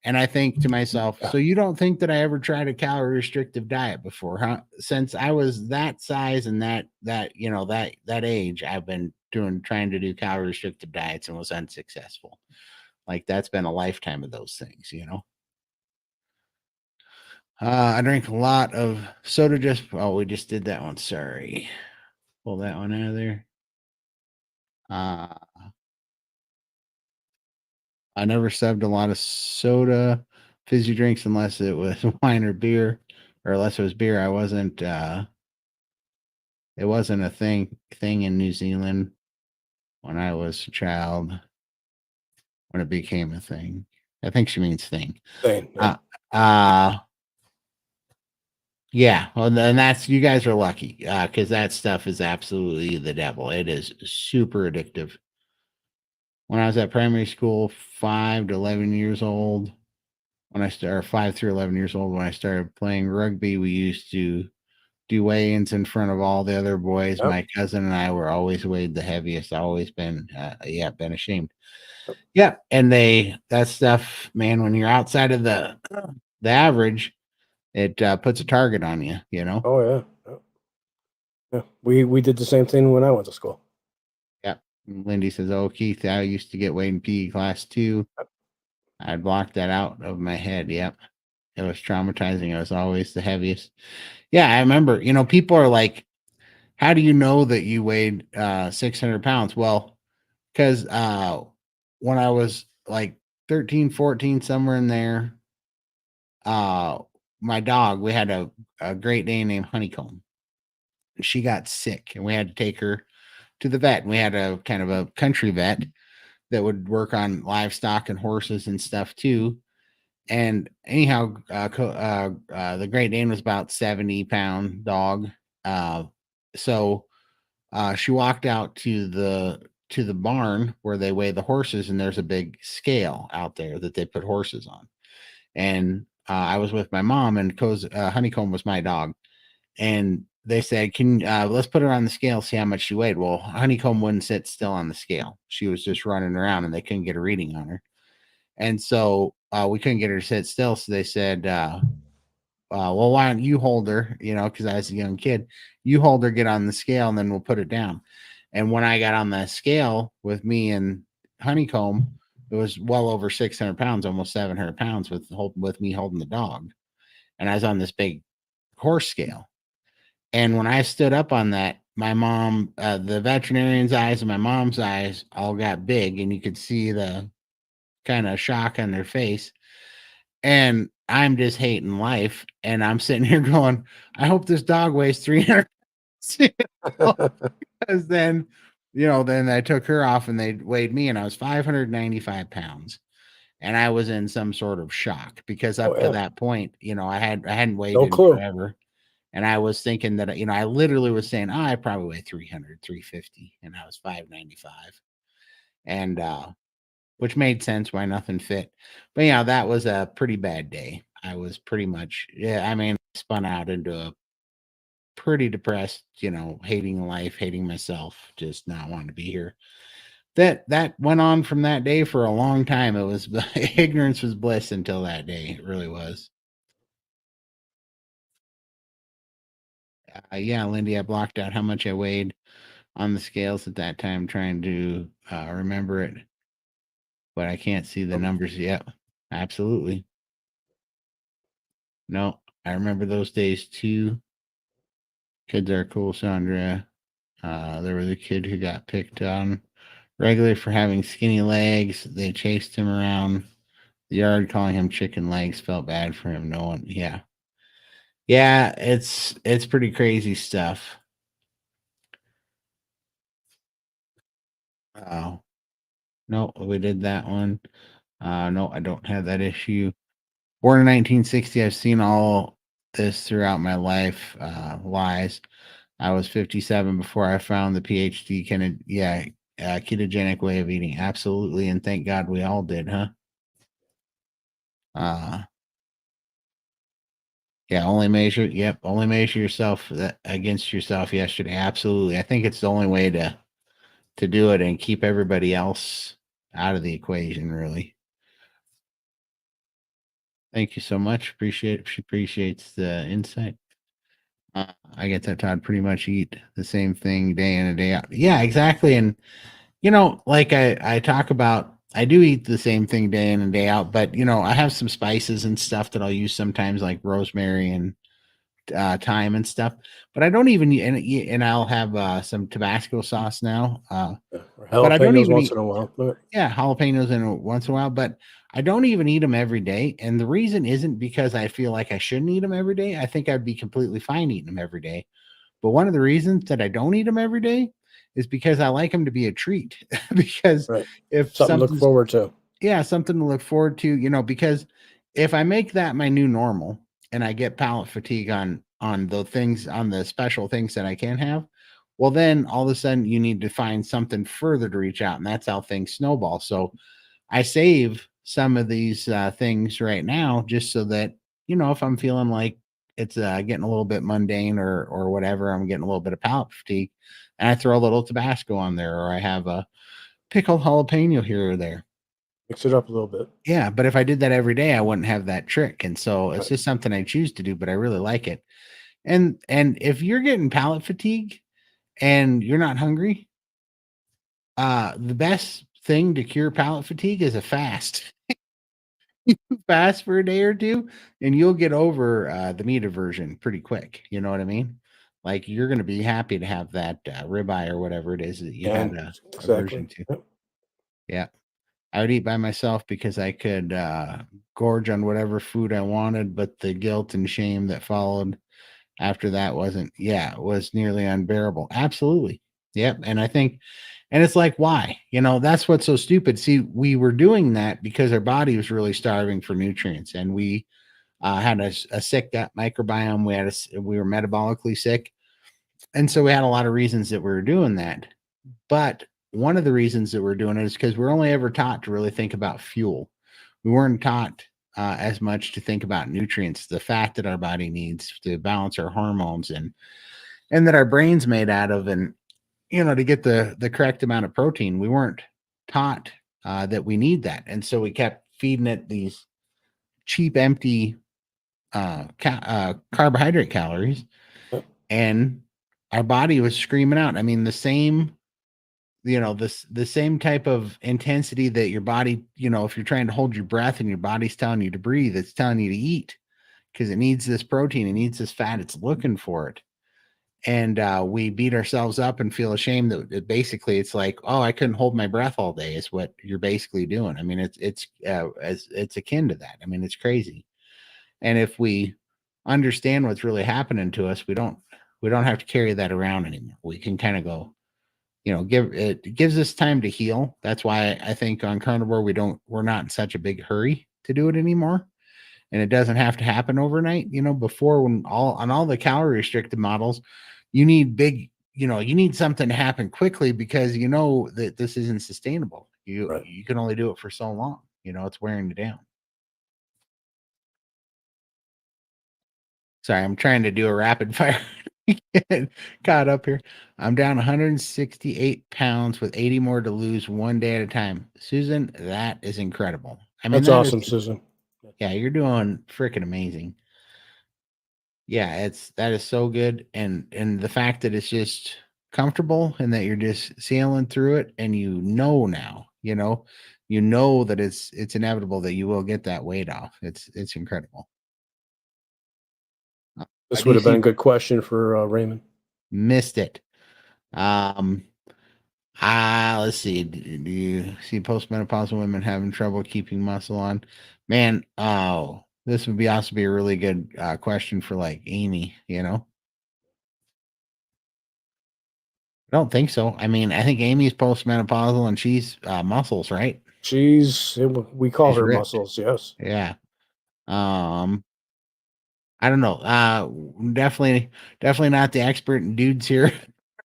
And I think to myself, so you don't think that I ever tried a calorie restrictive diet before, huh? Since I was that size and that age, I've been trying to do calorie restrictive diets and was unsuccessful. Like that's been a lifetime of those things, I drank a lot of soda we just did that one. Sorry. Pull that one out of there. I never subbed a lot of soda, fizzy drinks unless it was wine or beer, or unless it was beer. It wasn't a thing in New Zealand when I was a child, when it became a thing. I think she means thing. Thing, yeah. Well, and that's, you guys are lucky, because that stuff is absolutely the devil. It is super addictive. When I was at primary school, 5 to 11 years old, when I started 5 through 11 years old, when I started playing rugby, we used to do weigh-ins in front of all the other boys. Yep. My cousin and I were always weighed the heaviest. Always been, been ashamed. Yeah, and that stuff, man. When you're outside of the average, it puts a target on you. Oh yeah. We did the same thing when I went to school. Yeah. Lindy says, "Oh, Keith, I used to get weighed in PE class too. I blocked that out of my head. Yep, it was traumatizing. I was always the heaviest. Yeah, I remember. People are like, how do you know that you weighed 600 pounds? Well, because when I was like 13, 14, somewhere in there, my dog, we had a Great Dane named Honeycomb. She got sick and we had to take her to the vet. And we had a kind of a country vet that would work on livestock and horses and stuff too. And anyhow, the Great Dane was about 70-pound dog. So she walked out to the barn where they weigh the horses, and there's a big scale out there that they put horses on. And I was with my mom, and Honeycomb was my dog. And they said, "Can let's put her on the scale, see how much she weighed." Well, Honeycomb wouldn't sit still on the scale. She was just running around, and they couldn't get a reading on her. And so we couldn't get her to sit still. So they said, well, why don't you hold her? Because I was a young kid. You hold her, get on the scale, and then we'll put it down. And when I got on the scale with me and Honeycomb, it was well over 600 pounds, almost 700 pounds with me holding the dog. And I was on this big horse scale. And when I stood up on that, my mom, the veterinarian's eyes and my mom's eyes all got big, and you could see the kind of shock on their face. And I'm just hating life. And I'm sitting here going, I hope this dog weighs 300. Because then I took her off and they weighed me, and I was 595 pounds. And I was in some sort of shock because up to that point, I hadn't weighed in forever. And I was thinking that, I literally was saying, I probably weigh 300, 350. And I was 595. And, which made sense why nothing fit. But yeah, that was a pretty bad day. I was pretty much, spun out into a pretty depressed, hating life, hating myself, just not wanting to be here. That went on from that day for a long time. It was ignorance was bliss until that day. It really was. Yeah, Lindy, I blocked out how much I weighed on the scales at that time, trying to remember it, but I can't see the numbers yet. Absolutely. No, I remember those days too. Kids are cool, Sandra. There was a kid who got picked on regularly for having skinny legs. They chased him around the yard, calling him chicken legs. Felt bad for him. No one, yeah. It's pretty crazy stuff. Oh, no, we did that one. No, I don't have that issue. Born in 1960, I've seen all this throughout my life. Lies. I was 57 before I found the PhD ketogenic way of eating. Absolutely, and thank God we all did, huh? Only measure yourself against yourself yesterday. Absolutely. I think it's the only way to do it and keep everybody else out of the equation, really. Thank you so much. Appreciate it. She appreciates the insight. I get that Todd pretty much eat the same thing day in and day out. Yeah, exactly. And like I talk about, I do eat the same thing day in and day out, but I have some spices and stuff that I'll use sometimes, like rosemary and thyme and stuff. But I don't even, and I'll have some Tabasco sauce now. Or But I don't jalapenos even once eat, in a while. yeah, jalapenos in once in a while, but I don't even eat them every day. And the reason isn't because I feel like I shouldn't eat them every day. I think I'd be completely fine eating them every day. But one of the reasons that I don't eat them every day is because I like them to be a treat. Because Right. if Something to look something's, forward to. yeah, something to look forward to, because if I make that my new normal and I get palate fatigue on the things, on the special things that I can have, well, then all of a sudden you need to find something further to reach out, and that's how things snowball. So I save some of these things right now just so that if I'm feeling like it's getting a little bit mundane or whatever, I'm getting a little bit of palate fatigue, and I throw a little Tabasco on there, or I have a pickled jalapeno here or there. Mix it up a little bit. Yeah, but if I did that every day, I wouldn't have that trick, and so it's Right. just something I choose to do. But I really like it. And if you're getting palate fatigue and you're not hungry, the best thing to cure palate fatigue is a fast. Fast for a day or two, and you'll get over the meat aversion pretty quick. You know what I mean? Like you're going to be happy to have that ribeye or whatever it is that you had And aversion exactly. to. Yep. Yeah. I would eat by myself because I could gorge on whatever food I wanted, but the guilt and shame that followed after that was nearly unbearable. Absolutely. Yep. And I think, and it's like, why? That's what's so stupid. See, we were doing that because our body was really starving for nutrients, and we had a sick gut microbiome. We were metabolically sick. And so we had a lot of reasons that we were doing that. But one of the reasons that we're doing it is because we're only ever taught to really think about fuel. We weren't taught as much to think about nutrients, the fat that our body needs to balance our hormones, and that our brain's made out of, and to get the correct amount of protein. We weren't taught that we need that, and so we kept feeding it these cheap, empty carbohydrate calories, Yep. and our body was screaming out. I mean, the same the same type of intensity that your body, if you're trying to hold your breath and your body's telling you to breathe, it's telling you to eat because it needs this protein, it needs this fat, it's looking for it. And we beat ourselves up and feel ashamed that basically it's like, oh, I couldn't hold my breath all day is what you're basically doing. I mean, it's akin to that. I mean, it's crazy. And if we understand what's really happening to us, we don't have to carry that around anymore. We can kind of go, it gives us time to heal. That's why I think on carnivore we're not in such a big hurry to do it anymore. And it doesn't have to happen overnight. Before, when on all the calorie restricted models, you need you need something to happen quickly because that this isn't sustainable. Right. You can only do it for so long. It's wearing you down. Sorry, I'm trying to do a rapid fire. Get caught up here. I'm down 168 pounds with 80 more to lose one day at a time. Susan, that is incredible. I mean, That's awesome, Susan. Yeah, you're doing freaking amazing. Yeah, that is so good. And the fact that it's just comfortable and that you're just sailing through it, and now, that it's inevitable that you will get that weight off. It's incredible. This Do would you have been see a good question for Raymond. missed it? Um let's see. Do you see postmenopausal women having trouble keeping muscle on? Man, oh, this would also be a really good question for like Amy, I don't think so. I mean, I think Amy's postmenopausal and she's muscles, right? We call She's her ripped. muscles. Yes. Yeah. Um, I don't know. Definitely not the expert in dudes here.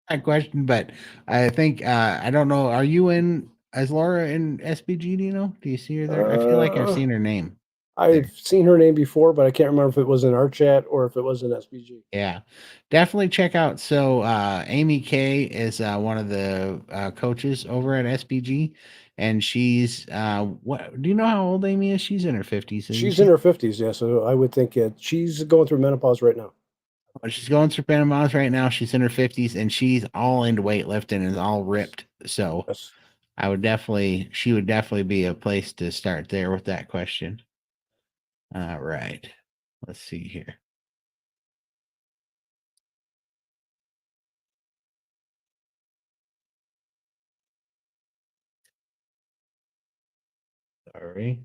That question, but I think I don't know. Is Laura in SBG? Do you know? Do you see her there? I feel like I've Uh, seen her name. I've seen her name before, but I can't remember if it was in our chat or if it was in SBG. Yeah, definitely check out. So Amy K is one of the coaches over at SBG, and she's what do you know how old Amy is? She's in her 50s. She's in her 50s, yeah. So I would think she's going through menopause right now. She's going through menopause right now. She's in her 50s, and she's all into weightlifting and is all ripped. So Yes. she would definitely be a place to start there with that question. All right, let's see here. Sorry.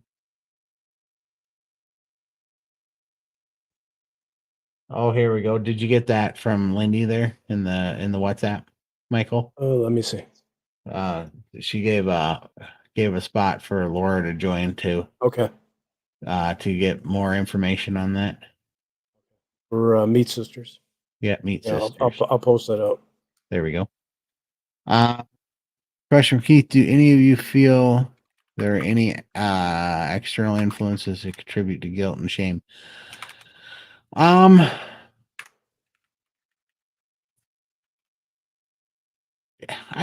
Oh, here we go. Did you get that from Lindy there in the WhatsApp, Michael? Let me see. She gave a spot for Laura to join too. Okay. To get more information on that. For Meat Sisters. Yeah, Meat Sisters. I'll post that out. There we go. Question from Keith: do any of you feel there are any external influences that contribute to guilt and shame? I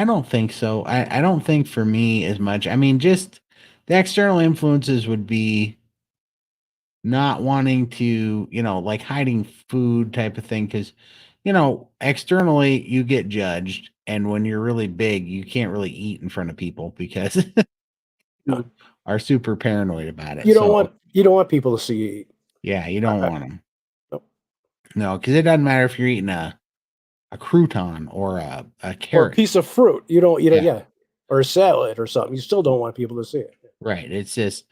don't think so. I don't think for me as much. I mean, just the external influences would be not wanting to, like hiding food type of thing. Cause, externally you get judged. And when you're really big, you can't really eat in front of people because are super paranoid about it. You don't want people to see you eat. Yeah, you don't want them. Nope. No, because it doesn't matter if you're eating a crouton or a carrot or a piece of fruit. You don't, or a salad or something. You still don't want people to see it. Right. It's just,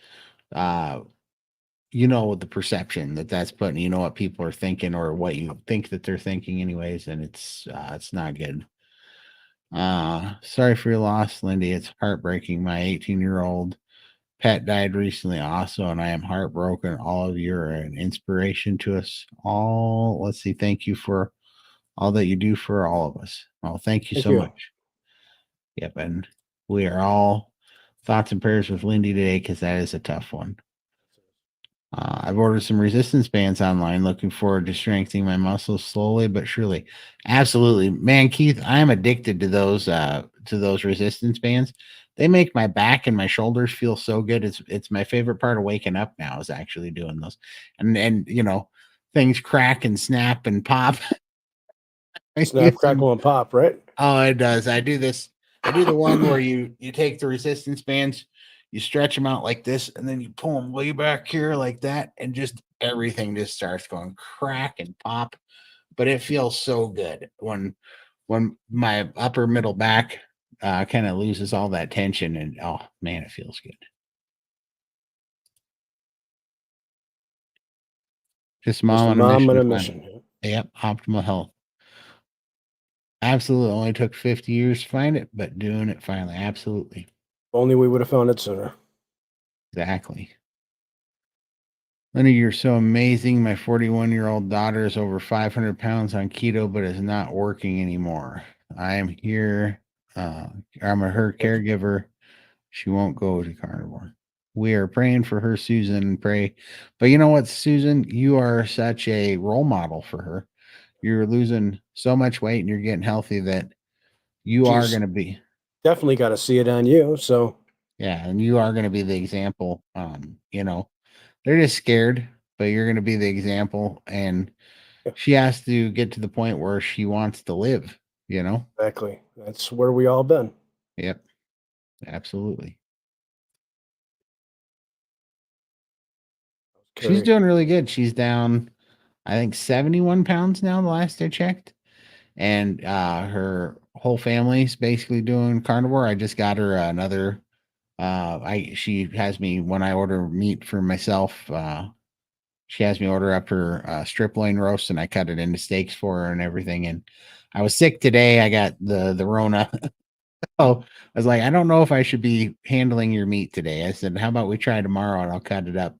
the perception that's putting, what people are thinking or what you think that they're thinking anyways. And it's not good. Sorry for your loss, Lindy. It's heartbreaking. My 18-year-old pet died recently also, and I am heartbroken. All of you are an inspiration to us all. Let's see. Thank you for all that you do for all of us. Oh, thank you so much. Yep. And we are all thoughts and prayers with Lindy today because that is a tough one. I've ordered some resistance bands online. Looking forward to strengthening my muscles slowly but surely. Absolutely, man, Keith. I am addicted to those resistance bands. They make my back and my shoulders feel so good. It's my favorite part of waking up now is actually doing those, and things crack and snap and pop. Snap, crackle, and pop, right? Oh, it does. I do this. I do the one where you take the resistance bands. You stretch them out like this, and then you pull them way back here like that, and just everything just starts going crack and pop. But it feels so good when my upper middle back kind of loses all that tension, and oh man, it feels good. Just mom on a mission. Yep, optimal health. Absolutely, only took 50 years to find it, but doing it finally. Absolutely. Only we would have found it sooner. Exactly. Lindy, you're so amazing. My 41-year-old daughter is over 500 pounds on keto, but is not working anymore. I am here. I'm her caregiver. She won't go to carnivore. We are praying for her, Susan, and pray. But you know what, Susan? You are such a role model for her. You're losing so much weight and you're getting healthy that you are going to be. Definitely got to see it on you. So yeah, and you are going to be the example. They're just scared, but you're going to be the example. And she has to get to the point where she wants to live, Exactly. That's where we all been. Yep. Absolutely. She's doing really good. She's down, I think, 71 pounds now, the last I checked. And her whole family's basically doing carnivore. I just got her another. She has me when I order meat for myself. She has me order up her strip loin roast, and I cut it into steaks for her and everything. And I was sick today. I got the Rona. So I was like, I don't know if I should be handling your meat today. I said, how about we try tomorrow and I'll cut it up.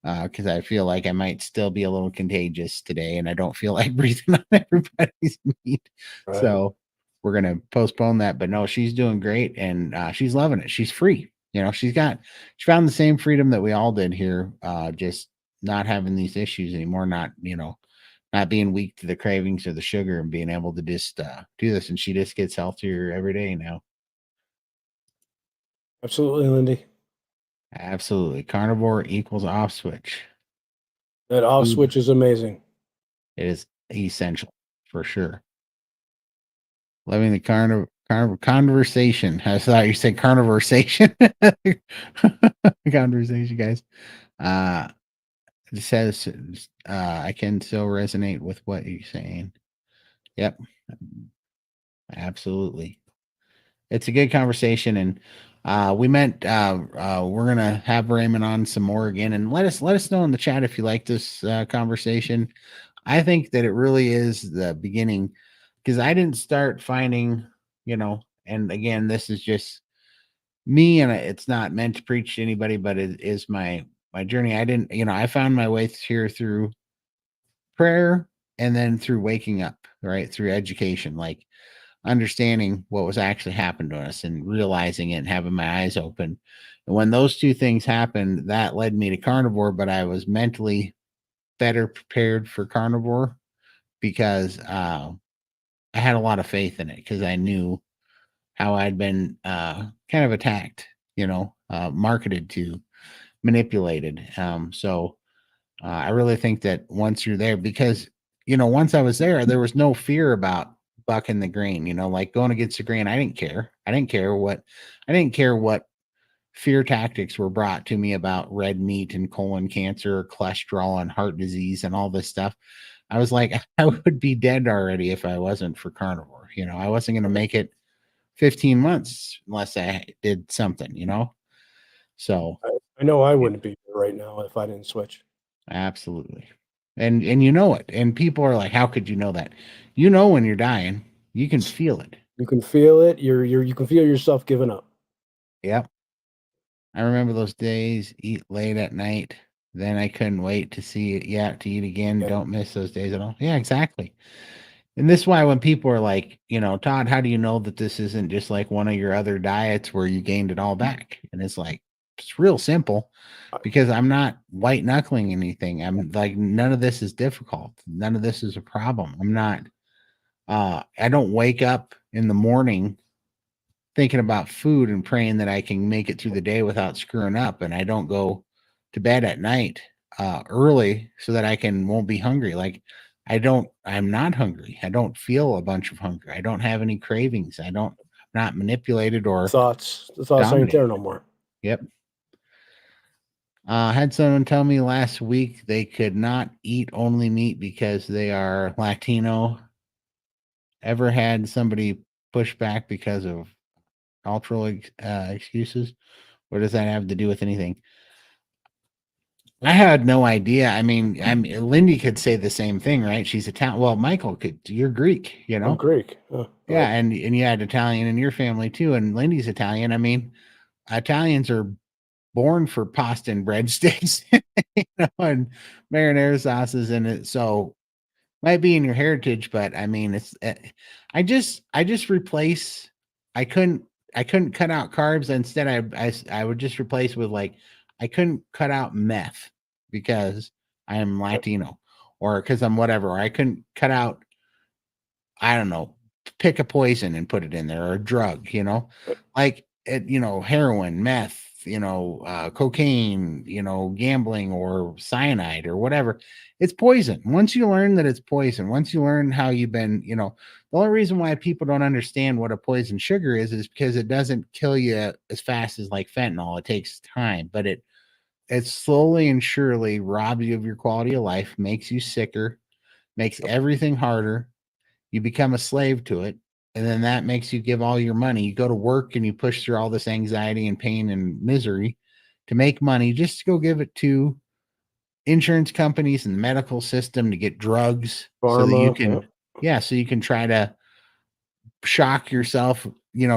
Because I feel like I might still be a little contagious today, and I don't feel like breathing on everybody's meat. Right. So we're gonna postpone that. But no, she's doing great, and she's loving it. She's free. She found the same freedom that we all did here, just not having these issues anymore, not being weak to the cravings or the sugar, and being able to just do this. And she just gets healthier every day now. Absolutely, Lindy. Absolutely. Carnivore equals off switch. That off switch is amazing. It is essential for sure. Loving the conversation. I thought you said carnivorsation. Conversation, guys. It says I can still resonate with what you're saying. Yep. Absolutely. It's a good conversation, and we meant we're gonna have Raymond on some more again, and let us know in the chat if you like this conversation. I think that it really is the beginning, because I didn't start finding, and again, this is just me, and it's not meant to preach to anybody, but it is my journey. I didn't, I found my way here through prayer, and then through waking up, right, through education, like understanding what was actually happening to us and realizing it and having my eyes open. And when those two things happened, that led me to carnivore, but I was mentally better prepared for carnivore because I had a lot of faith in it, because I knew how I'd been kind of attacked, marketed to, manipulated. So I really think that once you're there, because, once I was there was no fear about bucking the grain, like going against the grain. I didn't care. I didn't care what fear tactics were brought to me about red meat and colon cancer, cholesterol and heart disease and all this stuff. I was like, I would be dead already if I wasn't for carnivore. I wasn't going to make it 15 months unless I did something, So I know I wouldn't be here right now if I didn't switch. absolutely. And you know it. And people are like, how could you know that? When you're dying, you can feel it. You can feel it. You can feel yourself giving up. Yep. I remember those days, eat late at night. Then I couldn't wait to see it. Yeah, to eat again. Yeah. Don't miss those days at all. Yeah, exactly. And this is why when people are like, Todd, how do you know that this isn't just like one of your other diets where you gained it all back? And it's like, it's real simple, because I'm not white knuckling anything. I'm like, none of this is difficult. None of this is a problem. I'm not, I don't wake up in the morning thinking about food and praying that I can make it through the day without screwing up. And I don't go to bed at night early so that won't be hungry. Like I'm not hungry. I don't feel a bunch of hunger. I don't have any cravings. I'm not manipulated or The thoughts aren't there no more. Yep. Had someone tell me last week they could not eat only meat because they are Latino. Ever had somebody push back because of cultural excuses? What does that have to do with anything? I had no idea. I mean, Lindy could say the same thing, right? She's Italian. Well, Michael could. You're Greek, I'm Greek. Yeah, and you had Italian in your family too, and Lindy's Italian. I mean, Italians are born for pasta and breadsticks, and marinara sauces in it. So might be in your heritage, but I mean, it's. I just replace. I couldn't cut out carbs. Instead, I would just replace with, like, I couldn't cut out meth because I am Latino, or because I'm whatever. Or I couldn't cut out, I don't know, pick a poison and put it in there, or a drug, like heroin, meth, cocaine, gambling, or cyanide, or whatever. It's poison. Once you learn that it's poison, once you learn how you've been, the only reason why people don't understand what a poison sugar is because it doesn't kill you as fast as like fentanyl. It takes time, but it slowly and surely robs you of your quality of life, makes you sicker, makes everything harder. You become a slave to it. And then that makes you give all your money. You go to work and you push through all this anxiety and pain and misery to make money, just to go give it to insurance companies and the medical system to get drugs. So that you can, so you can try to shock yourself,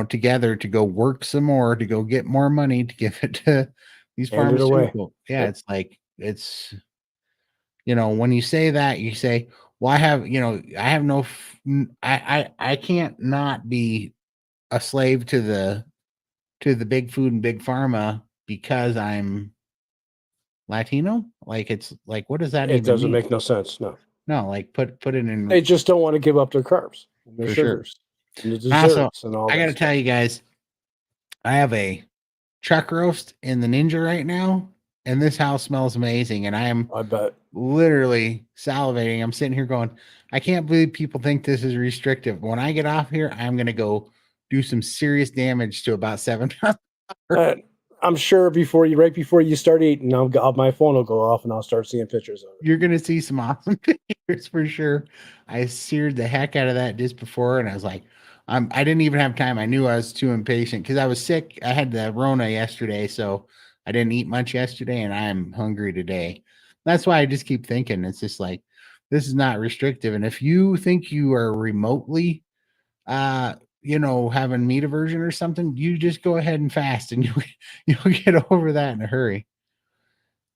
together to go work some more, to go get more money, to give it to these pharmaceutical. Yeah. It's like, it's, when you say that, you say, well, I have I can't not be a slave to to the big food and big pharma because I'm Latino. Like, it's like, what does that It even doesn't mean? make no sense. No, No, like put it in they just don't want to give up their carbs, and their for sure. sugars, and the Also, desserts, and all I that got to stuff. tell you guys, I have a chuck roast in the Ninja right now, and this house smells amazing. And I am I bet. literally salivating. I'm sitting here going, I can't believe people think this is restrictive. When I get off here, I'm going to go do some serious damage to about 7 pounds. I'm sure right before you start eating, my phone will go off and I'll start seeing pictures of it. You're going to see some awesome pictures for sure. I seared the heck out of that just before, and I was like, I didn't even have time. I knew I was too impatient because I was sick. I had the Rona yesterday, so I didn't eat much yesterday, and I'm hungry today. That's why I just keep thinking it's just like this is not restrictive. And if you think you are remotely having meat aversion or something, you just go ahead and fast and you'll get over that in a hurry.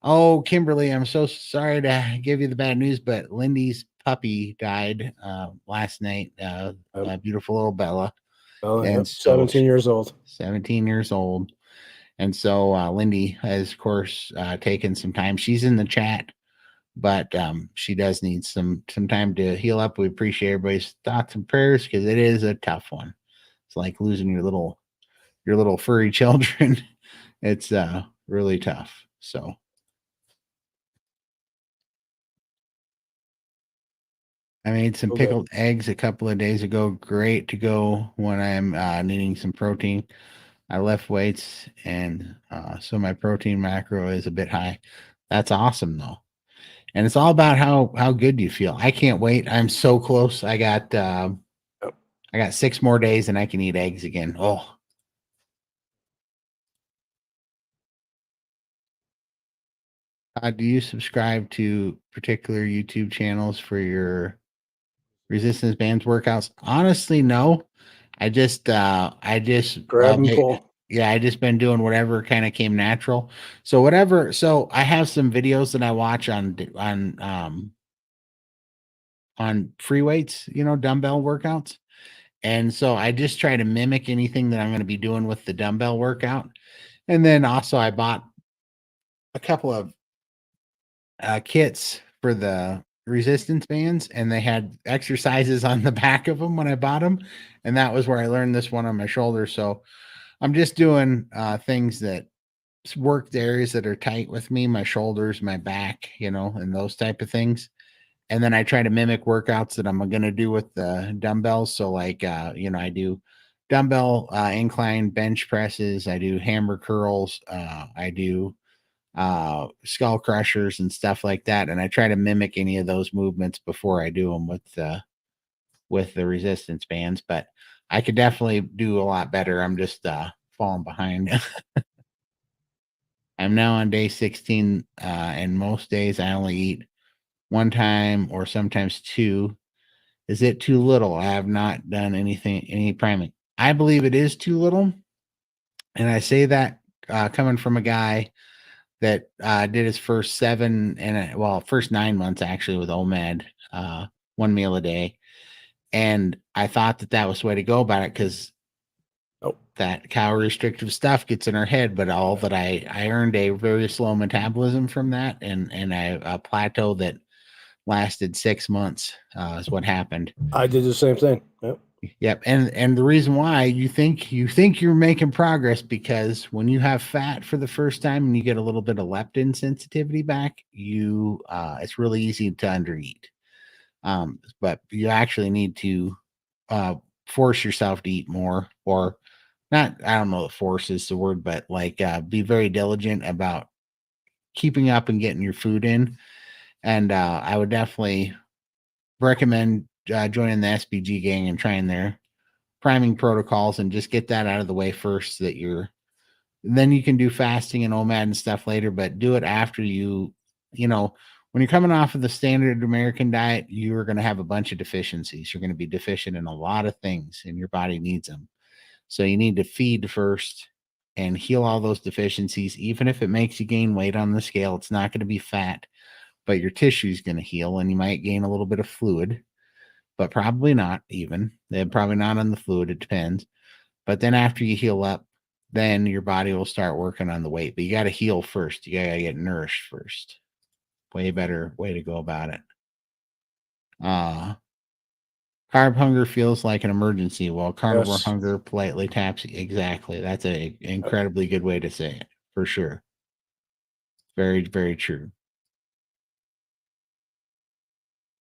Oh, Kimberly, I'm so sorry to give you the bad news, but Lindy's puppy died last night. Beautiful little Bella. And so 17 years old. 17 years old. And so Lindy has, of course, taken some time. She's in the chat, but she does need some time to heal up. We appreciate everybody's thoughts and prayers because it is a tough one. It's like losing your little furry children. It's really tough. So I made some pickled eggs a couple of days ago. Great to go when I'm needing some protein. I left weights, and so my protein macro is a bit high. That's awesome, though. And it's all about how good you feel. I can't wait. I'm so close. I got 6 more days, and I can eat eggs again. Oh. Do you subscribe to particular YouTube channels for your resistance bands workouts? Honestly, no. I just grab and pull. Yeah, I just been doing whatever kind of came natural. So whatever. So I have some videos that I watch on free weights, dumbbell workouts. And so I just try to mimic anything that I'm going to be doing with the dumbbell workout. And then also I bought a couple of kits for the resistance bands, and they had exercises on the back of them when I bought them. And that was where I learned this one on my shoulder. So I'm just doing things that work the areas that are tight with me, my shoulders, my back, and those type of things. And then I try to mimic workouts that I'm going to do with the dumbbells. So like, I do dumbbell incline bench presses. I do hammer curls. I do skull crushers and stuff like that. And I try to mimic any of those movements before I do them with the resistance bands, but I could definitely do a lot better. I'm just falling behind. I'm now on day 16, and most days I only eat one time or sometimes two. Is it too little? I have not done any priming. I believe it is too little. And I say that coming from a guy that did his first 9 months actually with OMAD, 1 meal a day. And I thought that was the way to go about it because that calorie restrictive stuff gets in our head. But all that I earned a very slow metabolism from that, and a plateau that lasted 6 months is what happened. I did the same thing. Yep. And the reason why you think you're making progress, because when you have fat for the first time and you get a little bit of leptin sensitivity back, it's really easy to undereat. But you actually need to force yourself to eat more, or not. I don't know if force is the word, but like be very diligent about keeping up and getting your food in. And I would definitely recommend joining the SBG gang and trying their priming protocols and just get that out of the way first, so that then you can do fasting and OMAD and stuff later, but do it after when you're coming off of the standard American diet, you're going to have a bunch of deficiencies. You're going to be deficient in a lot of things, and your body needs them. So you need to feed first and heal all those deficiencies. Even if it makes you gain weight on the scale, it's not going to be fat, but your tissue is going to heal, and you might gain a little bit of fluid, but probably not even. They're probably not on the fluid. It depends. But then after you heal up, then your body will start working on the weight. But you got to heal first. You got to get nourished first. Way better way to go about it. Carb hunger feels like an emergency, while carnivore hunger politely taps you. Exactly. That's an incredibly good way to say it, for sure. Very, very true.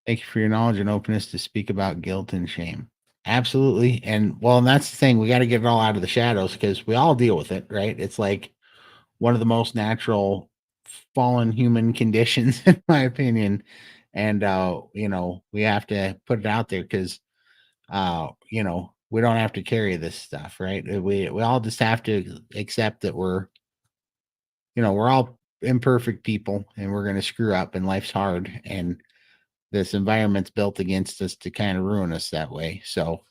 Thank you for your knowledge and openness to speak about guilt and shame. Absolutely. And that's the thing. We got to get it all out of the shadows because we all deal with it, right? It's like one of the most natural fallen human conditions, in my opinion. And, we have to put it out there because, we don't have to carry this stuff, right? We all just have to accept that we're all imperfect people and we're going to screw up and life's hard. And this environment's built against us to kind of ruin us that way. So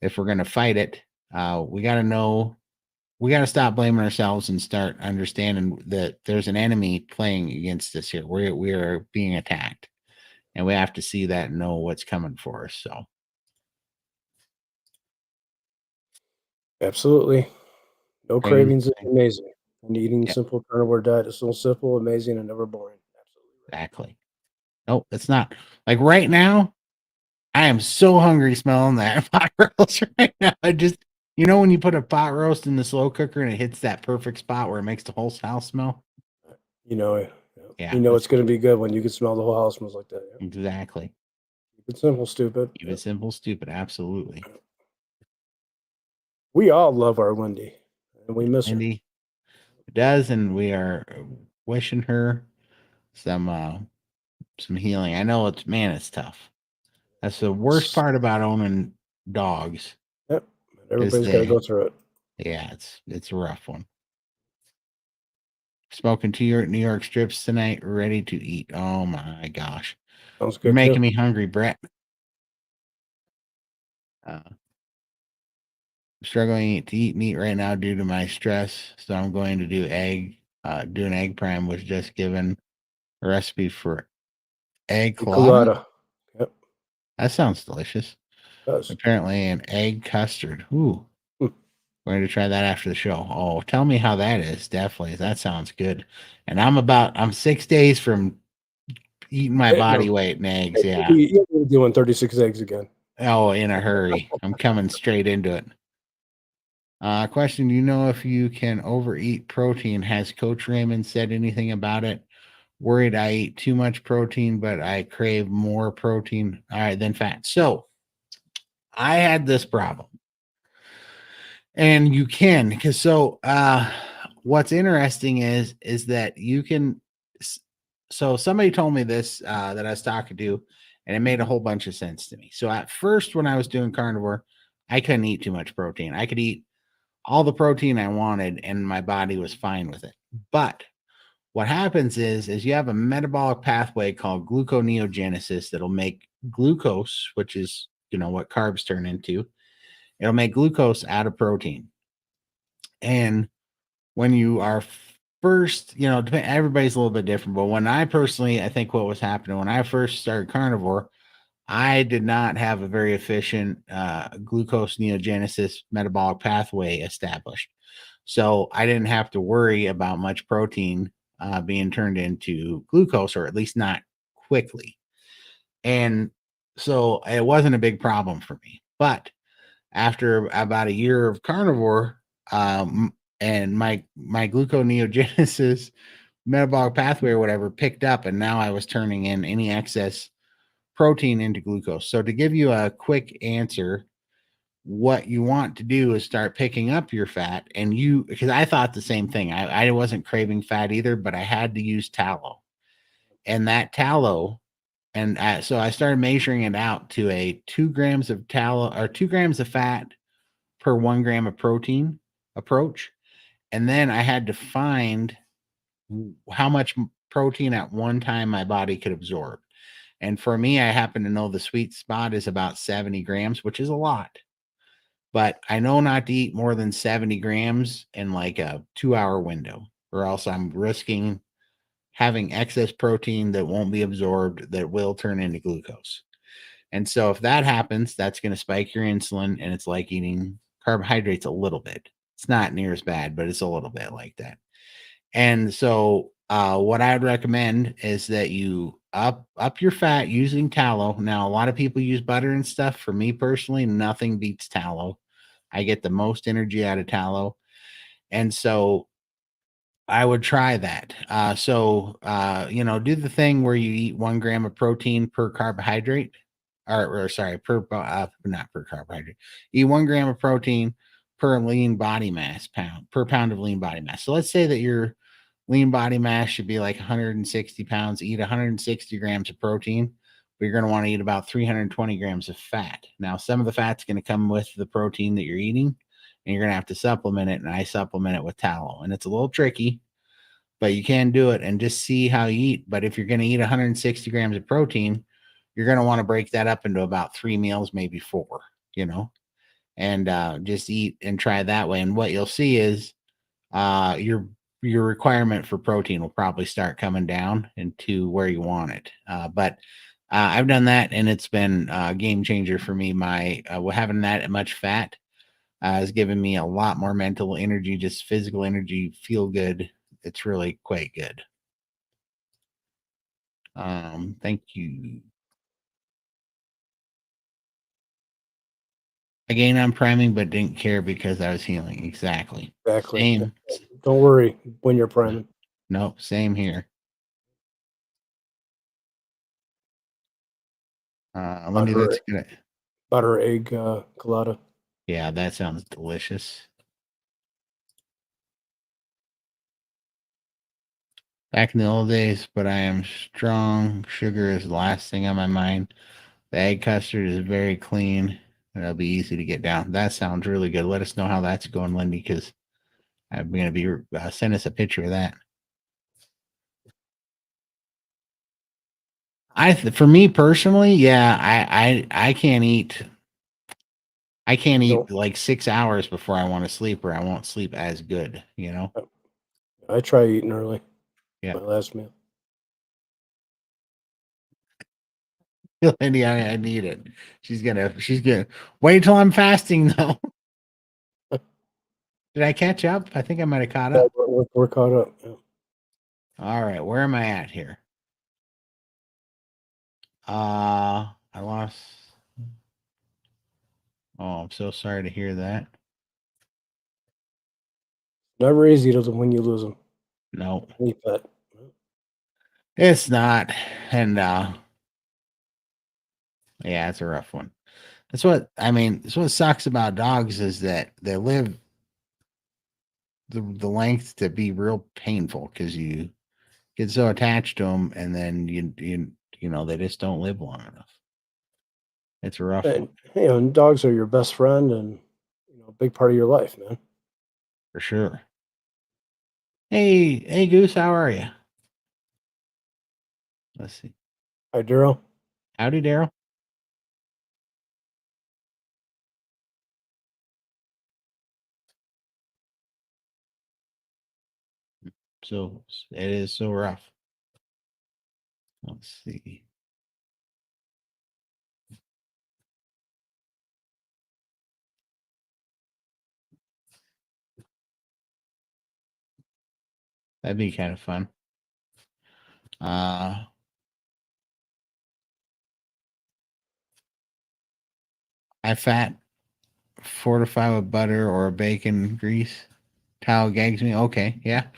if we're going to fight it, we got to stop blaming ourselves and start understanding that there's an enemy playing against us here. We are being attacked, and we have to see that and know what's coming for us. So, absolutely, no cravings is amazing. And eating simple carnivore diet is so simple, amazing, and never boring. Absolutely, exactly. Nope, it's not. Like right now, I am so hungry smelling that pot roast right now. I just, when you put a pot roast in the slow cooker and it hits that perfect spot where it makes the whole house smell. Yeah, it's going to be good when you can smell the whole house smells like that. Yeah. Exactly. Keep it simple, stupid. Keep it simple, stupid. Absolutely. We all love our Lindy, and we miss Lindy. Her. It does, and we are wishing her some healing. I know it's tough. That's the worst part about owning dogs. Yep. Everybody's got to go through it. Yeah, it's a rough one. Smoking New York strips tonight, ready to eat. Oh my gosh. Sounds good. You're making me hungry, Brett. Struggling to eat meat right now due to my stress, so I'm going to do do an egg prime. Was just given a recipe for egg colada. Yep. That sounds delicious. It does. Apparently an egg custard. Ooh. Going to try that after the show. Oh, tell me how that is. Definitely. That sounds good. And I'm 6 days from eating my body weight in eggs. Yeah. You're doing 36 eggs again. Oh, in a hurry. I'm coming straight into it. Question, do you know if you can overeat protein? Has Coach Raymond said anything about it? Worried I eat too much protein, but I crave more protein than fat. So I had this problem. And you can, because what's interesting is that you can. So somebody told me this that I was talking to, and it made a whole bunch of sense to me. So at first, when I was doing carnivore, I couldn't eat too much protein. I could eat all the protein I wanted, and my body was fine with it. But what happens is you have a metabolic pathway called gluconeogenesis that'll make glucose, which is what carbs turn into. It'll make glucose out of protein. And when you are first, everybody's a little bit different. But when I think what was happening when I first started carnivore, I did not have a very efficient glucose neogenesis metabolic pathway established. So I didn't have to worry about much protein being turned into glucose, or at least not quickly. And so it wasn't a big problem for me. But after about a year of carnivore, and my gluconeogenesis metabolic pathway or whatever picked up, and now I was turning in any excess protein into glucose. So to give you a quick answer, what you want to do is start picking up your fat, and because I thought the same thing. I wasn't craving fat either, but I had to use tallow, and that tallow. And so I started measuring it out to a 2 grams of tallow or 2 grams of fat per 1 gram of protein approach. And then I had to find how much protein at one time my body could absorb. And for me, I happen to know the sweet spot is about 70 grams, which is a lot. But I know not to eat more than 70 grams in like a 2-hour window, or else I'm risking having excess protein that won't be absorbed, that will turn into glucose. And so if that happens, that's going to spike your insulin, and it's like eating carbohydrates a little bit. It's not near as bad, but it's a little bit like that. And so what I'd recommend is that you up your fat using tallow. Now, a lot of people use butter and stuff. For me personally, nothing beats tallow. I get the most energy out of tallow. And so I would try that. Do the thing where you eat 1 gram of protein per carbohydrate, or sorry, not per carbohydrate. Eat 1 gram of protein per lean body mass per pound of lean body mass. So let's say that your lean body mass should be like 160 pounds. Eat 160 grams of protein, but you're going to want to eat about 320 grams of fat. Now, some of the fat's going to come with the protein that you're eating, and you're going to have to supplement it. And I supplement it with tallow, and it's a little tricky, but you can do it and just see how you eat. But if you're going to eat 160 grams of protein, you're going to want to break that up into about 3 meals, maybe 4, and just eat and try that way. And what you'll see is your requirement for protein will probably start coming down into where you want it. But I've done that, and it's been a game changer for me. My having that much fat has given me a lot more mental energy, just physical energy, feel good. It's really quite good. Thank you. Again, I'm priming, but didn't care because I was healing. Exactly. Same. Don't worry when you're priming. Nope. Same here. Lindy, that's good. Butter egg colada. Yeah, that sounds delicious. Back in the old days, but I am strong. Sugar is the last thing on my mind. The egg custard is very clean, and it'll be easy to get down. That sounds really good. Let us know how that's going, Lindy, because I'm going to be send us a picture of that. For me personally, yeah, I can't eat. I can't eat like 6 hours before I want to sleep, or I won't sleep as good. I try eating early. Yeah. My last meal. Lindy, I need it. She's gonna wait till I'm fasting though. Did I catch up? I think I might have caught up. We're caught up. Yeah. All right, where am I at here? I lost. Oh, I'm so sorry to hear that. Never easy to when you lose them. No, Pet. it's not. And yeah, it's a rough one. That's what sucks about dogs is that they live the length to be real painful because you get so attached to them, and then they just don't live long enough. It's a rough one. And dogs are your best friend and a big part of your life, man. For sure. Hey, Goose, how are you? Let's see. Hi, Daryl. Howdy, Daryl. So it is so rough. Let's see. That'd be kind of fun. I fat fortify with butter or bacon grease. Tallow gags me. Okay, yeah,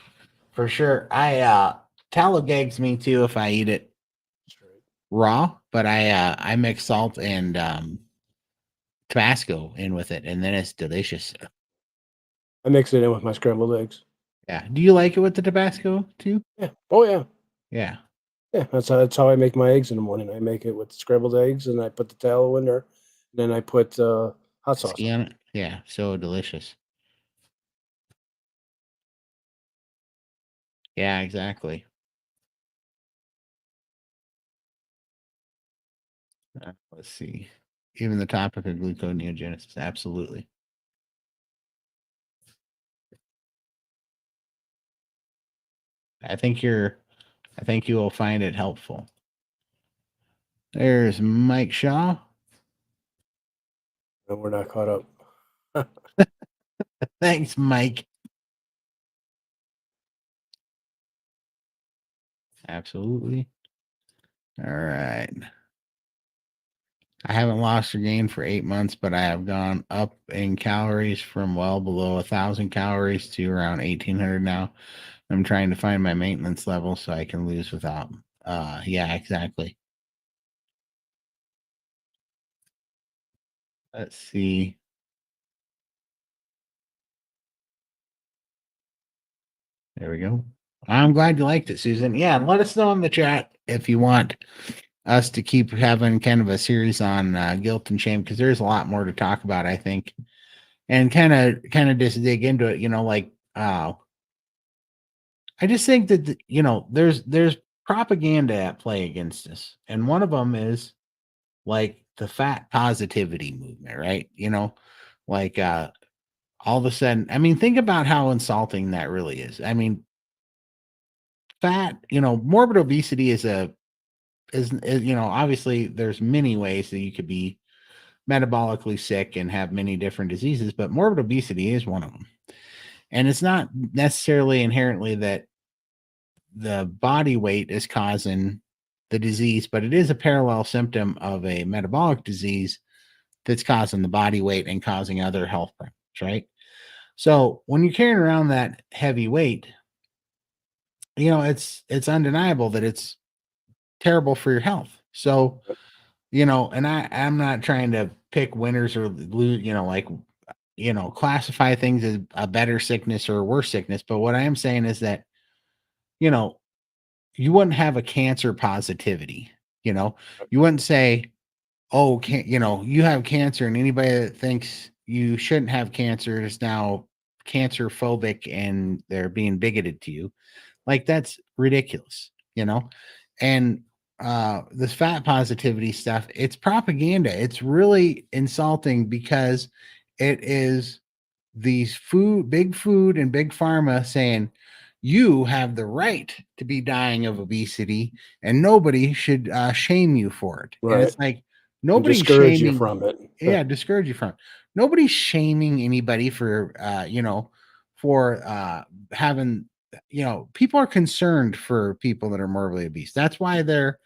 for sure. Tallow gags me too if I eat it raw, but I mix salt and Tabasco in with it, and then it's delicious. I mix it in with my scrambled eggs. Yeah. Do you like it with the Tabasco too? Yeah. Oh yeah. Yeah. Yeah. That's how I make my eggs in the morning. I make it with scrambled eggs, and I put the tallow in there. Then I put hot sauce on it. Yeah. So delicious. Yeah. Exactly. Let's see. Even the topic of gluconeogenesis. Absolutely. I think you will find it helpful. There's Mike Shaw. And we're not caught up. Thanks, Mike. Absolutely. All right. I haven't lost or gained for 8 months, but I have gone up in calories from well below 1,000 calories to around 1,800 now. I'm trying to find my maintenance level so I can lose without. Yeah, exactly. Let's see. There we go. I'm glad you liked it, Susan. Yeah, and let us know in the chat if you want us to keep having kind of a series on guilt and shame, because there's a lot more to talk about, I think, and kind of just dig into it. Like I just think that there's propaganda at play against us, and one of them is like the fat positivity movement, right? Like all of a sudden, I mean, think about how insulting that really is. I mean, fat, morbid obesity is obviously there's many ways that you could be metabolically sick and have many different diseases, but morbid obesity is one of them. And it's not necessarily inherently that the body weight is causing the disease, but it is a parallel symptom of a metabolic disease that's causing the body weight and causing other health problems, right? So when you're carrying around that heavy weight, it's undeniable that it's terrible for your health. So, and I'm not trying to pick winners or lose, classify things as a better sickness or a worse sickness. But what I am saying is that, you know, you wouldn't have a cancer positivity, you wouldn't say, oh, you have cancer, and anybody that thinks you shouldn't have cancer is now cancer phobic and they're being bigoted to you. Like, that's ridiculous, and this fat positivity stuff, it's propaganda. It's really insulting because it is these big food and big pharma saying you have the right to be dying of obesity and nobody should shame you for it. Right. And it's like And nobody's discourage you shaming from it. yeah, discourage you from it. Nobody's shaming anybody for having, people are concerned for people that are morbidly obese. That's why they're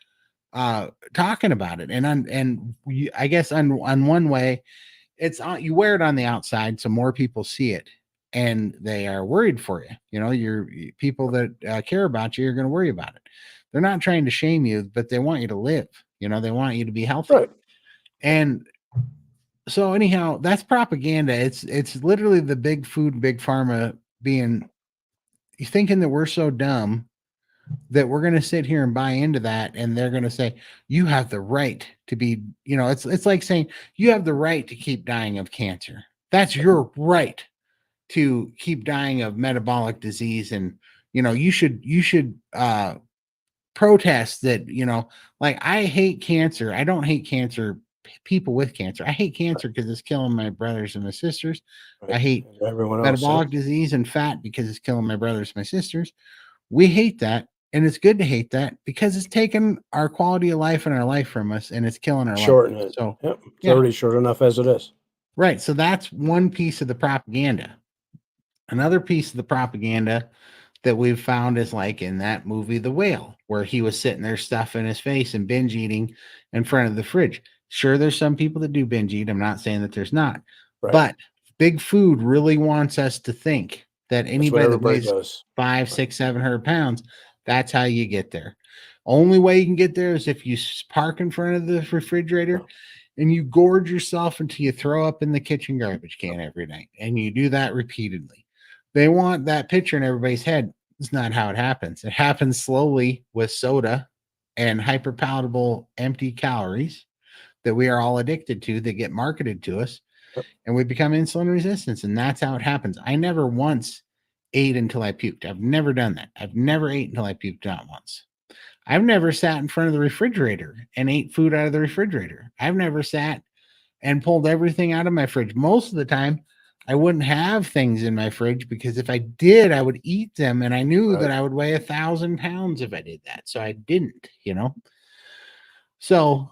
talking about it. I guess on one way, it's on, you wear it on the outside so more people see it and they are worried for you. People that care about you are going to worry about it. They're not trying to shame you, but they want you to live. They want you to be healthy. Right. And so anyhow, that's propaganda. It's literally the big food, big pharma thinking that we're so dumb that we're going to sit here and buy into that, and they're going to say you have the right to be, it's like saying you have the right to keep dying of cancer. That's your right to keep dying of metabolic disease, and you should protest that. Like, I hate cancer. I don't hate cancer, people with cancer. I hate cancer because it's killing my brothers and my sisters. Right. I hate everyone else, metabolic disease and fat because it's killing my brothers and my sisters. We hate that, and it's good to hate that because it's taking our quality of life and our life from us, and it's killing our shorten life. it. So Yep. It's already short enough as it is. Right. So that's one piece of the propaganda. Another piece of the propaganda that we've found is like in that movie, The Whale, where he was sitting there stuffing his face and binge eating in front of the fridge. Sure, there's some people that do binge eat. I'm not saying that there's not, Right. but big food really wants us to think that anybody that weighs does. 5, 6, 700 pounds, that's how you get there. Only way you can get there is if you park in front of the refrigerator and you gorge yourself until you throw up in the kitchen garbage can every night. And you do that repeatedly. They want that picture in everybody's head. It's not how it happens. It happens slowly with soda and hyperpalatable empty calories that we are all addicted to, that get marketed to us. Yep. And we become insulin resistant. And that's how it happens. I never once ate until I puked. I've never done that. I've never ate until I puked, not once. I've never sat in front of the refrigerator and ate food out of the refrigerator. I've never sat and pulled everything out of my fridge. Most of the time, I wouldn't have things in my fridge because if I did, I would eat them. And I knew that I would weigh 1,000 pounds if I did that. So I didn't, So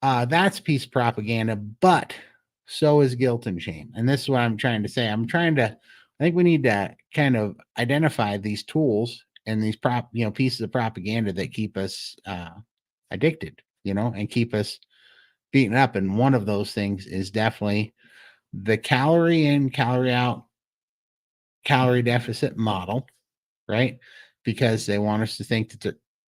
that's piece of propaganda, but so is guilt and shame. And this is what I'm trying to say. I'm trying to I think we need to kind of identify these tools and these pieces of propaganda that keep us addicted, and keep us beaten up. And one of those things is definitely the calorie in, calorie out, calorie deficit model, right? Because they want us to think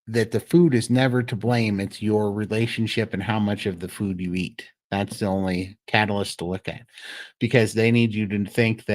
that the food is never to blame. It's your relationship and how much of the food you eat. That's the only catalyst to look at, because they need you to think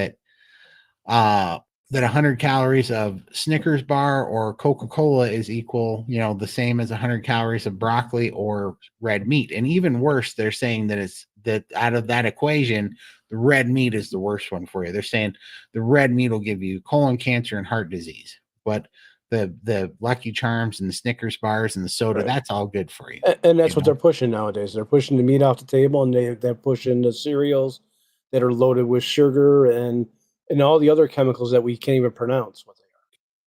uh that 100 calories of Snickers bar or Coca-Cola is equal, the same as 100 calories of broccoli or red meat. And even worse, they're saying that out of that equation, the red meat is the worst one for you. They're saying the red meat will give you colon cancer and heart disease, but the Lucky Charms and the Snickers bars and the soda, Right. that's all good for you. And that's what they're pushing nowadays. They're pushing the meat off the table, and they're pushing the cereals that are loaded with sugar and all the other chemicals that we can't even pronounce what they are.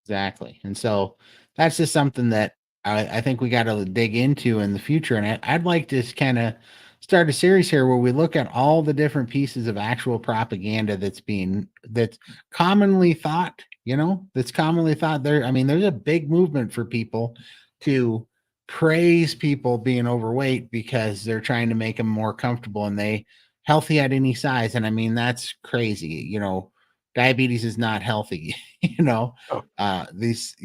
Exactly. And so that's just something that I think we got to dig into in the future. And I'd like to kind of start a series here where we look at all the different pieces of actual propaganda that's commonly thought, that's commonly thought there. I mean, there's a big movement for people to praise people being overweight because they're trying to make them more comfortable and they healthy at any size. And I mean, that's crazy. Diabetes is not healthy. Oh, These,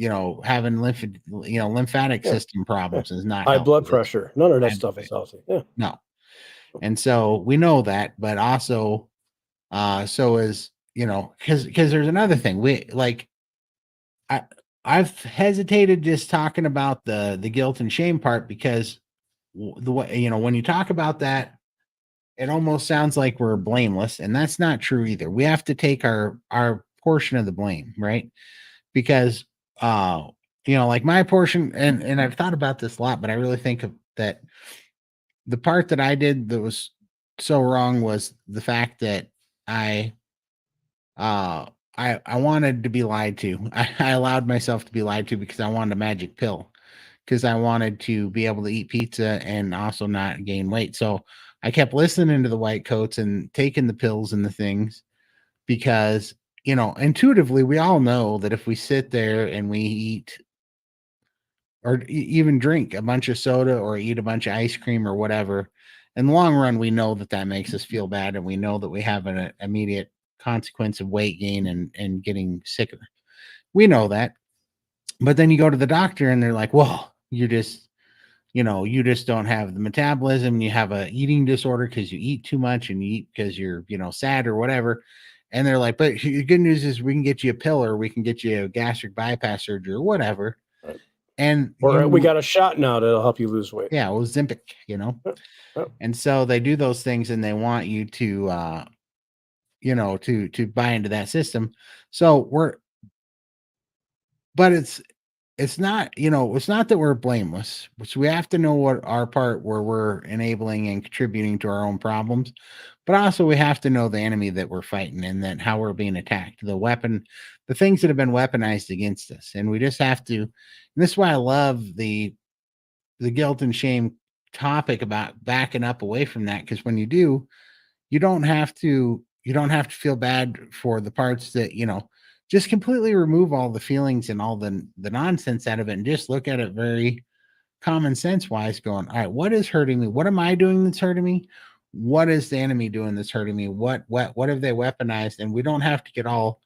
having lymphatic yeah. system problems is not High healthy. blood pressure. None of that High stuff blood- is healthy. Yeah. No. And so we know that, but also, so is, because there's another thing. I, I've hesitated just talking about the guilt and shame part because the way, when you talk about that, it almost sounds like we're blameless, and that's not true either. We have to take our portion of the blame, right? Because like my portion, and I've thought about this a lot, but I really think that the part that I did that was so wrong was the fact that I uh I wanted to be lied to. I allowed myself to be lied to because I wanted a magic pill, because I wanted to be able to eat pizza and also not gain weight. So I kept listening to the white coats and taking the pills and the things because, intuitively, we all know that if we sit there and we eat or even drink a bunch of soda or eat a bunch of ice cream or whatever, in the long run, we know that that makes us feel bad. And we know that we have an immediate consequence of weight gain and getting sicker. We know that. But then you go to the doctor and they're like, well, you just don't have the metabolism. You have a eating disorder because you eat too much and you eat because you're, sad or whatever. And they're like, but the good news is we can get you a pill or we can get you a gastric bypass surgery or whatever. Right. And Or we got a shot now that'll help you lose weight. yeah, well, Ozempic, Yep. and so they do those things and they want you to, to buy into that system. So but it's not, it's not that we're blameless, which we have to know what our part where we're enabling and contributing to our own problems, but also we have to know the enemy that we're fighting and that how we're being attacked, the things that have been weaponized against us. And we just have to, and this is why I love the guilt and shame topic about backing up away from that. Because when you do, you don't have to feel bad for the parts that, just completely remove all the feelings and all the nonsense out of it and just look at it very common sense wise, going, all right, what is hurting me? What am I doing that's hurting me? What is the enemy doing that's hurting me? What have they weaponized? And we don't have to get all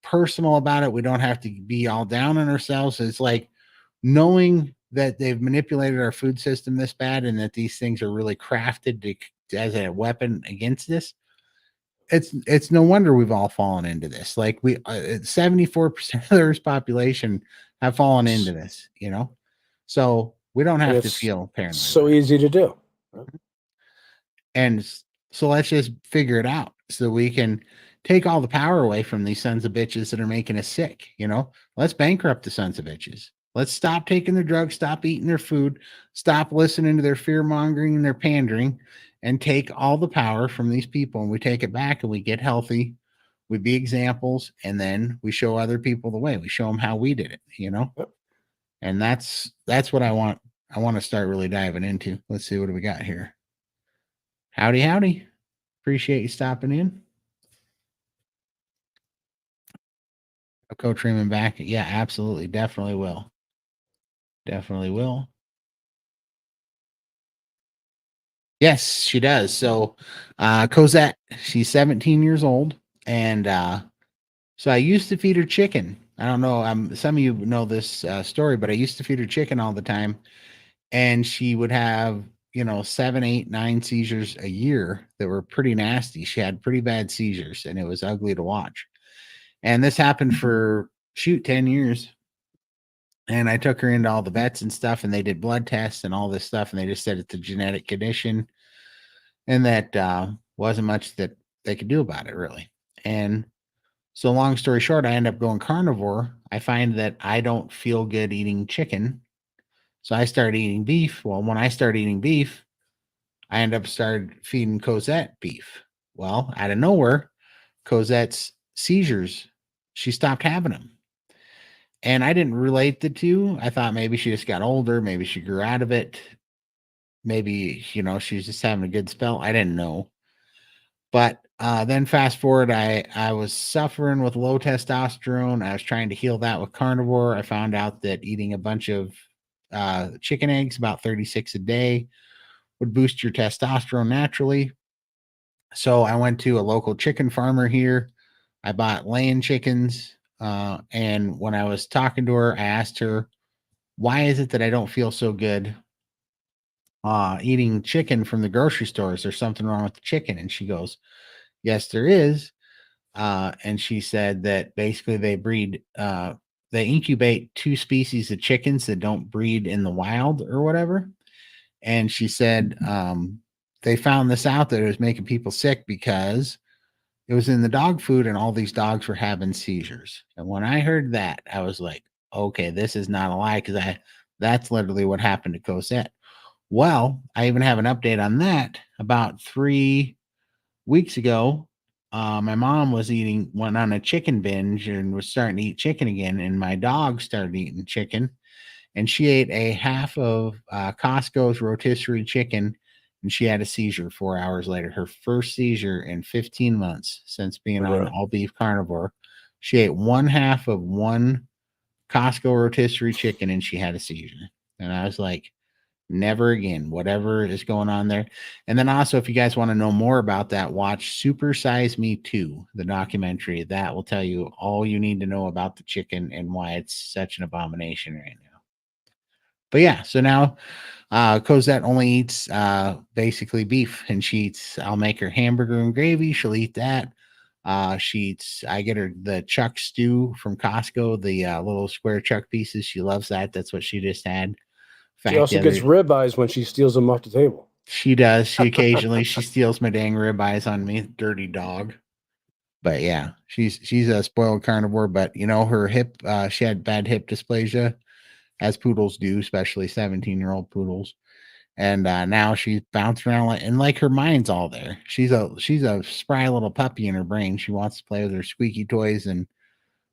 personal about it. We don't have to be all down on ourselves. It's like knowing that they've manipulated our food system this bad and that these things are really crafted as a weapon against us. It's no wonder we've all fallen into this. Like 74% of the Earth's population have fallen into this, so we don't And have to it's feel paranoid so about it. easy to do. And so let's just figure it out so we can take all the power away from these sons of bitches that are making us sick. Let's bankrupt the sons of bitches. Let's stop taking their drugs, stop eating their food, stop listening to their fear mongering and their pandering, and take all the power from these people. And we take it back and we get healthy. We be examples, and then we show other people the way. We show them how we did it. Yep. And that's what I want. I want to start really diving into. Let's see what do we got here. Howdy, howdy. Appreciate you stopping in. Coach Raymond back. Yeah, absolutely. Definitely will. Definitely will. Yes, she does. So, Cosette, she's 17 years old. And so I used to feed her chicken. I don't know. Some of you know this story, but I used to feed her chicken all the time. And she would have, 7, 8, 9 seizures a year that were pretty nasty. She had pretty bad seizures and it was ugly to watch. And this happened for 10 years. And I took her into all the vets and stuff, and they did blood tests and all this stuff, and they just said it's a genetic condition, and that wasn't much that they could do about it, really. And so, long story short, I end up going carnivore. I find that I don't feel good eating chicken, so I started eating beef. Well, when I started eating beef, I started feeding Cosette beef. Well, out of nowhere, Cosette's seizures, she stopped having them. And I didn't relate the two. I thought maybe she just got older, maybe she grew out of it. Maybe, she's just having a good spell. I didn't know. But then fast forward, I was suffering with low testosterone. I was trying to heal that with carnivore. I found out that eating a bunch of chicken eggs, about 36 a day, would boost your testosterone naturally. So I went to a local chicken farmer here. I bought laying chickens. And when I was talking to her, I asked her, why is it that I don't feel so good eating chicken from the grocery store? Is there something wrong with the chicken? And she goes, yes, there is. And she said that basically they incubate 2 species of chickens that don't breed in the wild or whatever. And she said they found this out that it was making people sick because it was in the dog food and all these dogs were having seizures. And when I heard that, I was like, okay, this is not a lie, because that's literally what happened to Cosette. Well, I even have an update on that. About 3 weeks ago, my mom went on a chicken binge and was starting to eat chicken again, and my dog started eating chicken, and she ate a half of Costco's rotisserie chicken, and she had a seizure 4 hours later. Her first seizure in 15 months since being on all beef carnivore. She ate one half of one Costco rotisserie chicken, and she had a seizure. And I was like, never again, whatever is going on there. And then also, if you guys want to know more about that, watch Super Size Me 2, the documentary. That will tell you all you need to know about the chicken and why it's such an abomination right now. But yeah, so now Cosette only eats basically beef, and I'll make her hamburger and gravy. She'll eat that. I get her the chuck stew from Costco, the little square chuck pieces. She loves that. That's what she just had. She also gets ribeyes when she steals them off the table. She does. She steals my dang ribeyes on me, dirty dog. But yeah, she's a spoiled carnivore. But her hip, she had bad hip dysplasia, as poodles do, especially 17-year-old poodles. And now she's bouncing around and like her mind's all there. She's a spry little puppy in her brain. She wants to play with her squeaky toys and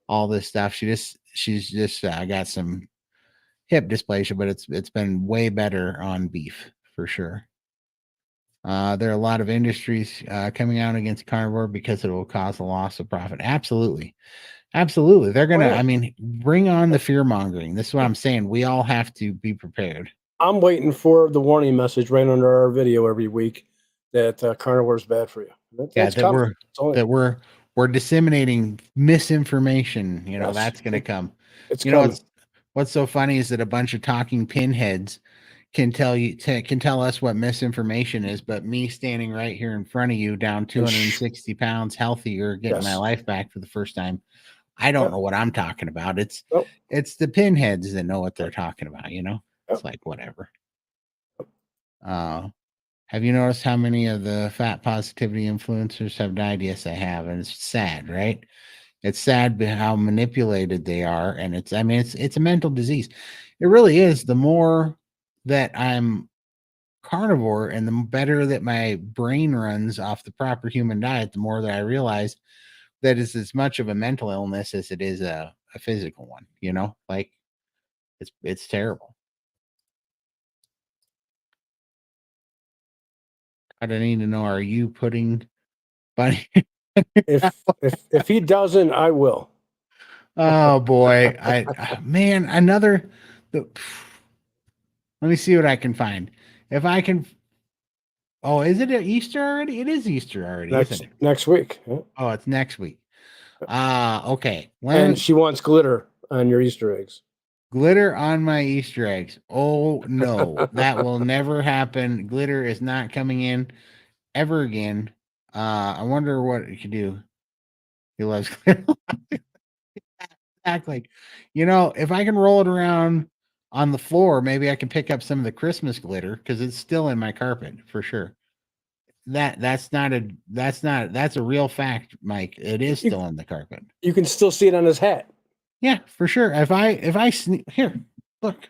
all this stuff. She's just got some hip dysplasia, but it's been way better on beef for sure. There are a lot of industries coming out against carnivore because it will cause a loss of profit. Absolutely. Absolutely. They're going to, bring on the fear mongering. This is what I'm saying. We all have to be prepared. I'm waiting for the warning message right under our video every week that carnivore is bad for you. We're disseminating misinformation. Yes. That's going to come. It's coming. What's so funny is that a bunch of talking pinheads can tell us what misinformation is, but me standing right here in front of you, down 260 pounds, healthier, getting my life back for the first time, I don't know what I'm talking about. It's the pinheads that know what they're talking about. It's like whatever. Have you noticed how many of the fat positivity influencers have died? Yes, I have, and it's sad, right? It's sad how manipulated they are, and it's a mental disease. It really is. The more that I'm carnivore and the better that my brain runs off the proper human diet, the more that I realize that it's as much of a mental illness as it is a physical one. Like it's terrible. I don't need to know, are you putting Bunny? if he doesn't, I will. Oh boy, man, another. The, let me see what I can find. If I can. Oh, is it Easter already? It is Easter already, isn't it? Next week. Yeah. Oh, it's next week. Okay. And she wants glitter on your Easter eggs. Glitter on my Easter eggs. Oh no, that will never happen. Glitter is not coming in ever again. I wonder what it could do. He loves glitter. Act like, if I can roll it around on the floor, maybe I can pick up some of the Christmas glitter because it's still in my carpet for sure. That's a real fact, Mike. It is still in the carpet. You can still see it on his hat. Yeah, for sure. If I here, look.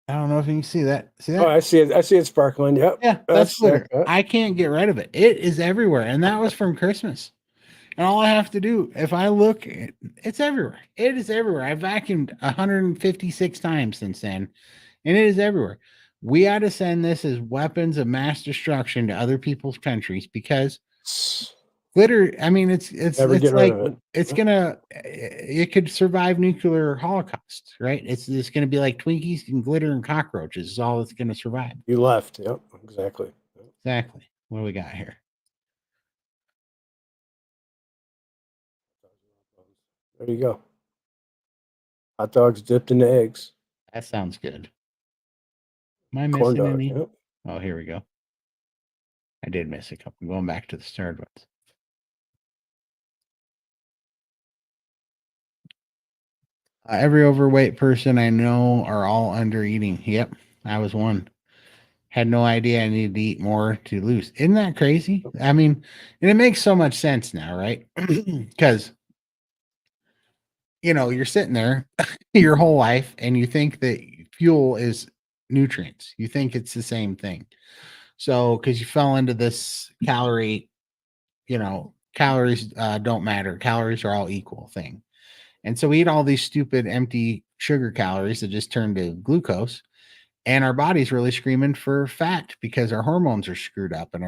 I don't know if you can see that. See that? Oh, I see it. I see it sparkling. Yep. Yeah, that's glitter. I can't get rid of it. It is everywhere, and that was from Christmas. And all I have to do, if I look, it's everywhere. It is everywhere. I vacuumed 156 times since then, and it is everywhere. We ought to send this as weapons of mass destruction to other people's countries because glitter. I mean, it's like it's gonna. It could survive nuclear holocaust, right? It's gonna be like Twinkies and glitter and cockroaches. Is all it's gonna survive. You left. Yep. Exactly. Exactly. What do we got here? There you go. Hot dogs dipped in the eggs. That sounds good. Am I missing any? Yep. Oh, here we go. I did miss a couple. I'm going back to the starred ones. Every overweight person I know are all under eating. Yep, I was one. Had no idea I needed to eat more to lose. Isn't that crazy? I mean, and it makes so much sense now, right? Because you're sitting there your whole life and you think that fuel is nutrients. You think it's the same thing. So, because you fell into this calories don't matter. Calories are all equal thing. And so we eat all these stupid empty sugar calories that just turn to glucose. And our body's really screaming for fat because our hormones are screwed up and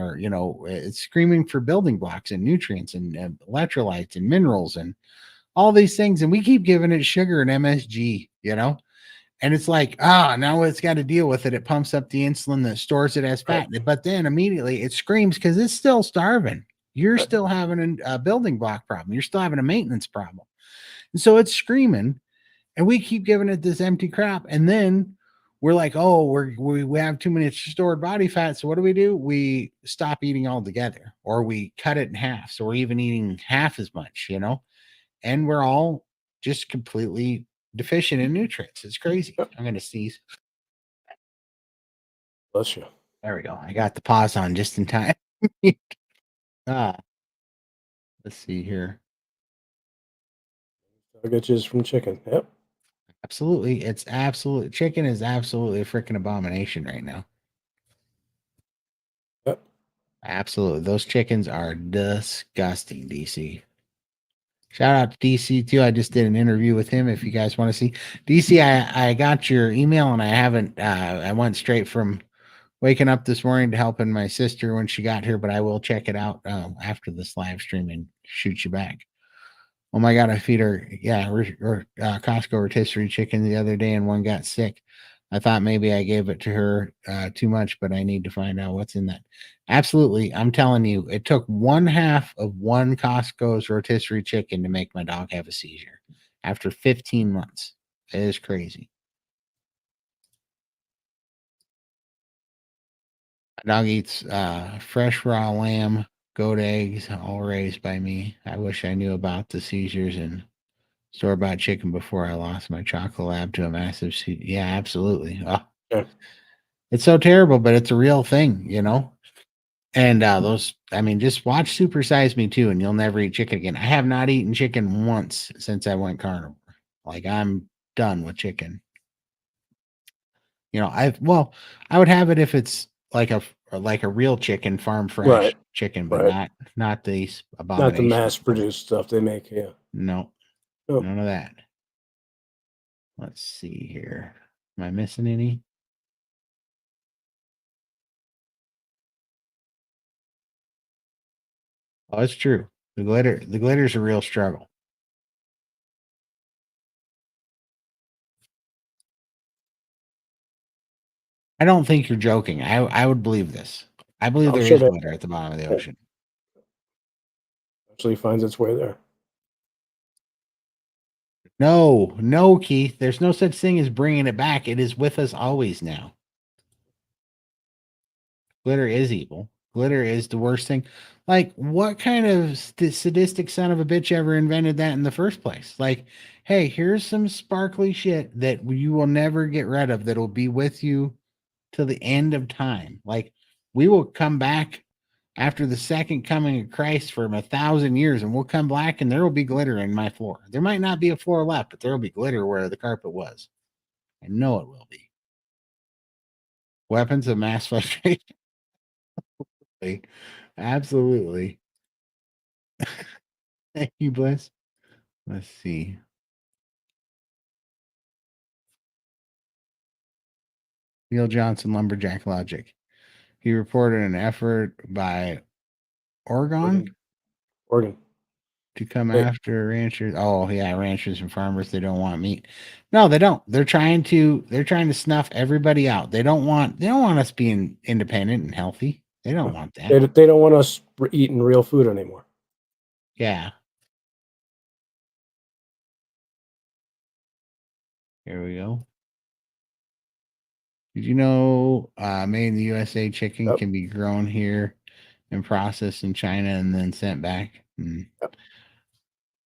it's screaming for building blocks and nutrients and electrolytes and minerals and all these things. And we keep giving it sugar and MSG, and it's like, now it's got to deal with it. It pumps up the insulin that stores it as fat. Right. But then immediately it screams because it's still starving. You're still having a building block problem. You're still having a maintenance problem. And so it's screaming and we keep giving it this empty crap. And then we're like, we have too many stored body fat. So what do? We stop eating altogether or we cut it in half. So we're even eating half as much, and we're all just completely deficient in nutrients. It's crazy. I'm going to sneeze. Bless you. There we go. I got the pause on just in time. Let's see here. I'll get you from chicken. Yep. Absolutely. Chicken is absolutely a freaking abomination right now. Yep. Absolutely. Those chickens are disgusting, DC. Shout out to DC too. I just did an interview with him. If you guys want to see DC, I got your email and I haven't, I went straight from waking up this morning to helping my sister when she got here, but I will check it out after this live stream and shoot you back. Oh my God, I feed her, Costco rotisserie chicken the other day and one got sick. I thought maybe I gave it to her too much, but I need to find out what's in that. Absolutely. I'm telling you, it took 1/2 of one Costco's rotisserie chicken to make my dog have a seizure after 15 months. It is crazy. My dog eats fresh raw lamb, goat eggs, all raised by me. I wish I knew about the seizures and store-bought chicken before I lost my chocolate lab to a massive seizure. Yeah, absolutely. Oh, yeah. It's so terrible, but it's a real thing, And just watch Super Size Me too, and you'll never eat chicken again. I have not eaten chicken once since I went carnivore. Like I'm done with chicken. I would have it if it's like a real chicken, farm fresh chicken, but not these abominations. Not the mass produced stuff they make. Yeah. No, none of that. Let's see here. Am I missing any? Oh, it's true. The glitter's a real struggle. I don't think you're joking. I would believe this. I believe there is glitter at the bottom of the ocean. Actually finds its way there. No, Keith. There's no such thing as bringing it back. It is with us always now. Glitter is evil. Glitter is the worst thing. Like, what kind of sadistic son of a bitch ever invented that in the first place? Like, hey, here's some sparkly shit that you will never get rid of, that'll be with you till the end of time. Like, we will come back after the second coming of Christ for 1,000 years, and we'll come back and there will be glitter in my floor. There might not be a floor left, but there will be glitter where the carpet was. I know it will be. Weapons of mass frustration. Absolutely. Thank you, Bliss. Let's see. Neil Johnson, Lumberjack Logic. He reported an effort by Oregon to come after ranchers. Oh, yeah, ranchers and farmers. They don't want meat. No, they don't. They're trying to snuff everybody out. They don't want us being independent and healthy. They don't want that. They don't want us eating real food anymore. Yeah. Here we go. Did you know made in the USA chicken can be grown here and processed in China and then sent back?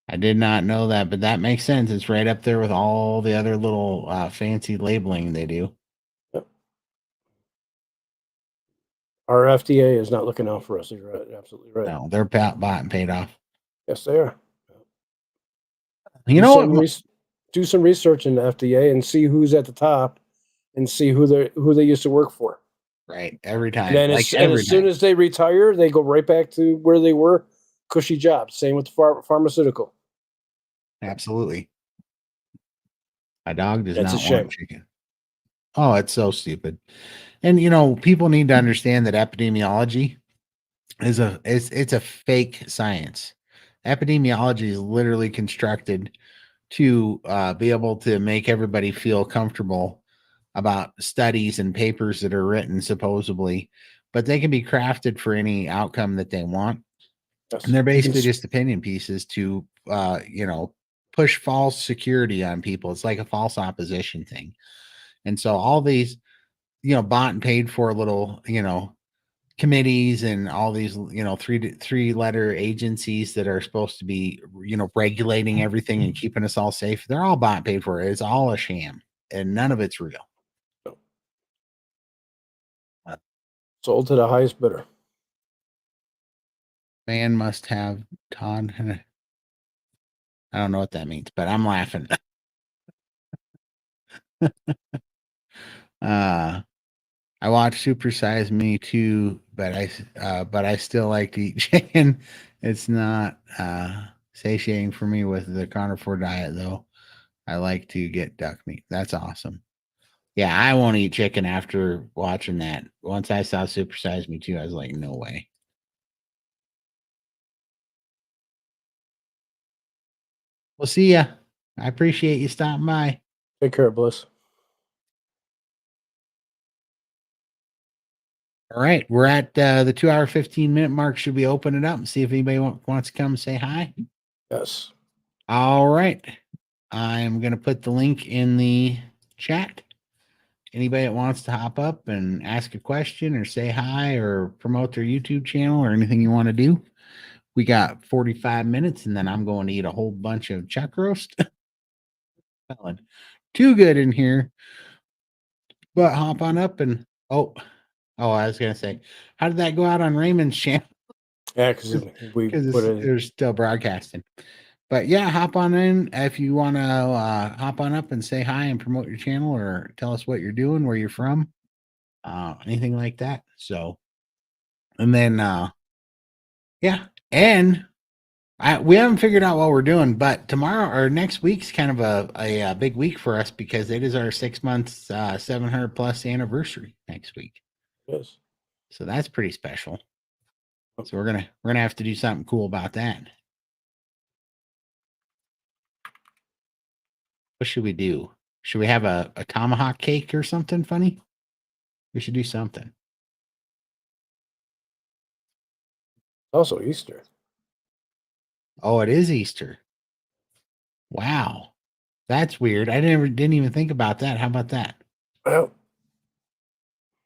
I did not know that, but that makes sense. It's right up there with all the other little fancy labeling they do. Yep. Our FDA is not looking out for us. You're right. Absolutely right. No, they're bought and paid off. Yes, they are. You know what? Do some research in the FDA and see who's at the top and see who they used to work for. Right. Every time. And then as soon as they retire, they go right back to where they were, cushy jobs. Same with the pharmaceutical. Absolutely. My dog does not want chicken. Oh, it's so stupid. And people need to understand that epidemiology is it's a fake science. Epidemiology is literally constructed to be able to make everybody feel comfortable about studies and papers that are written supposedly, but they can be crafted for any outcome that they want. Yes. And they're basically just opinion pieces to, push false security on people. It's like a false opposition thing. And so all these, bought and paid for little, committees and all these, three letter agencies that are supposed to be, regulating everything and keeping us all safe. They're all bought and paid for. It's all a sham and none of it's real. Sold to the highest bidder. Man must have Todd. I don't know what that means, but I'm laughing. I watched Super Size Me too, but I still like to eat chicken. It's not satiating for me with the carnivore diet though. I like to get duck meat. That's awesome. Yeah, I won't eat chicken after watching that. Once I saw Super Size Me too, I was like, no way. We'll see ya. I appreciate you stopping by. Take care, Bliss. All right, we're at the 2 hour 15-minute mark. Should we open it up and see if anybody wants to come say hi? Yes. All right. I'm going to put the link in the chat. Anybody that wants to hop up and ask a question or say hi or promote their YouTube channel or anything you want to do, we got 45 minutes and then I'm going to eat a whole bunch of chuck roast. Too good in here. But hop on up and I was going to say, how did that go out on Raymond's channel? Yeah, because they're still broadcasting. But yeah, hop on in if you want to hop on up and say hi and promote your channel or tell us what you're doing, where you're from, anything like that. So, and then, yeah, and we haven't figured out what we're doing, but tomorrow or next week's kind of a big week for us because it is our 6 months, 700 plus anniversary next week. Yes. So that's pretty special. So we're gonna have to do something cool about that. What should we do? Should we have a tomahawk cake or something funny? We should do something. Also Easter. Oh, it is Easter. Wow. That's weird. I didn't even think about that. How about that? Well,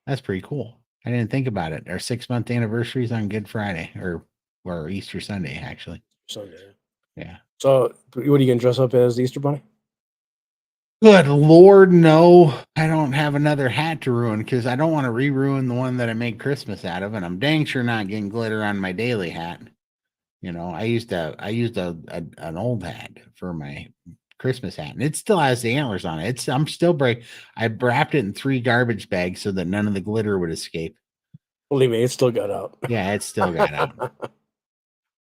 That's pretty cool. I didn't think about it. Our 6-month anniversary is on Good Friday or Easter Sunday, actually. Sunday. Yeah. So, what are you gonna dress up as the Easter Bunny? Good Lord, no. I don't have another hat to ruin because I don't want to re-ruin the one that I made Christmas out of, and I'm dang sure not getting glitter on my daily hat. You know, I used an old hat for my Christmas hat, and it still has the antlers on it. I wrapped it in 3 garbage bags so that none of the glitter would escape. Believe me, it still got out. Yeah, it still got out.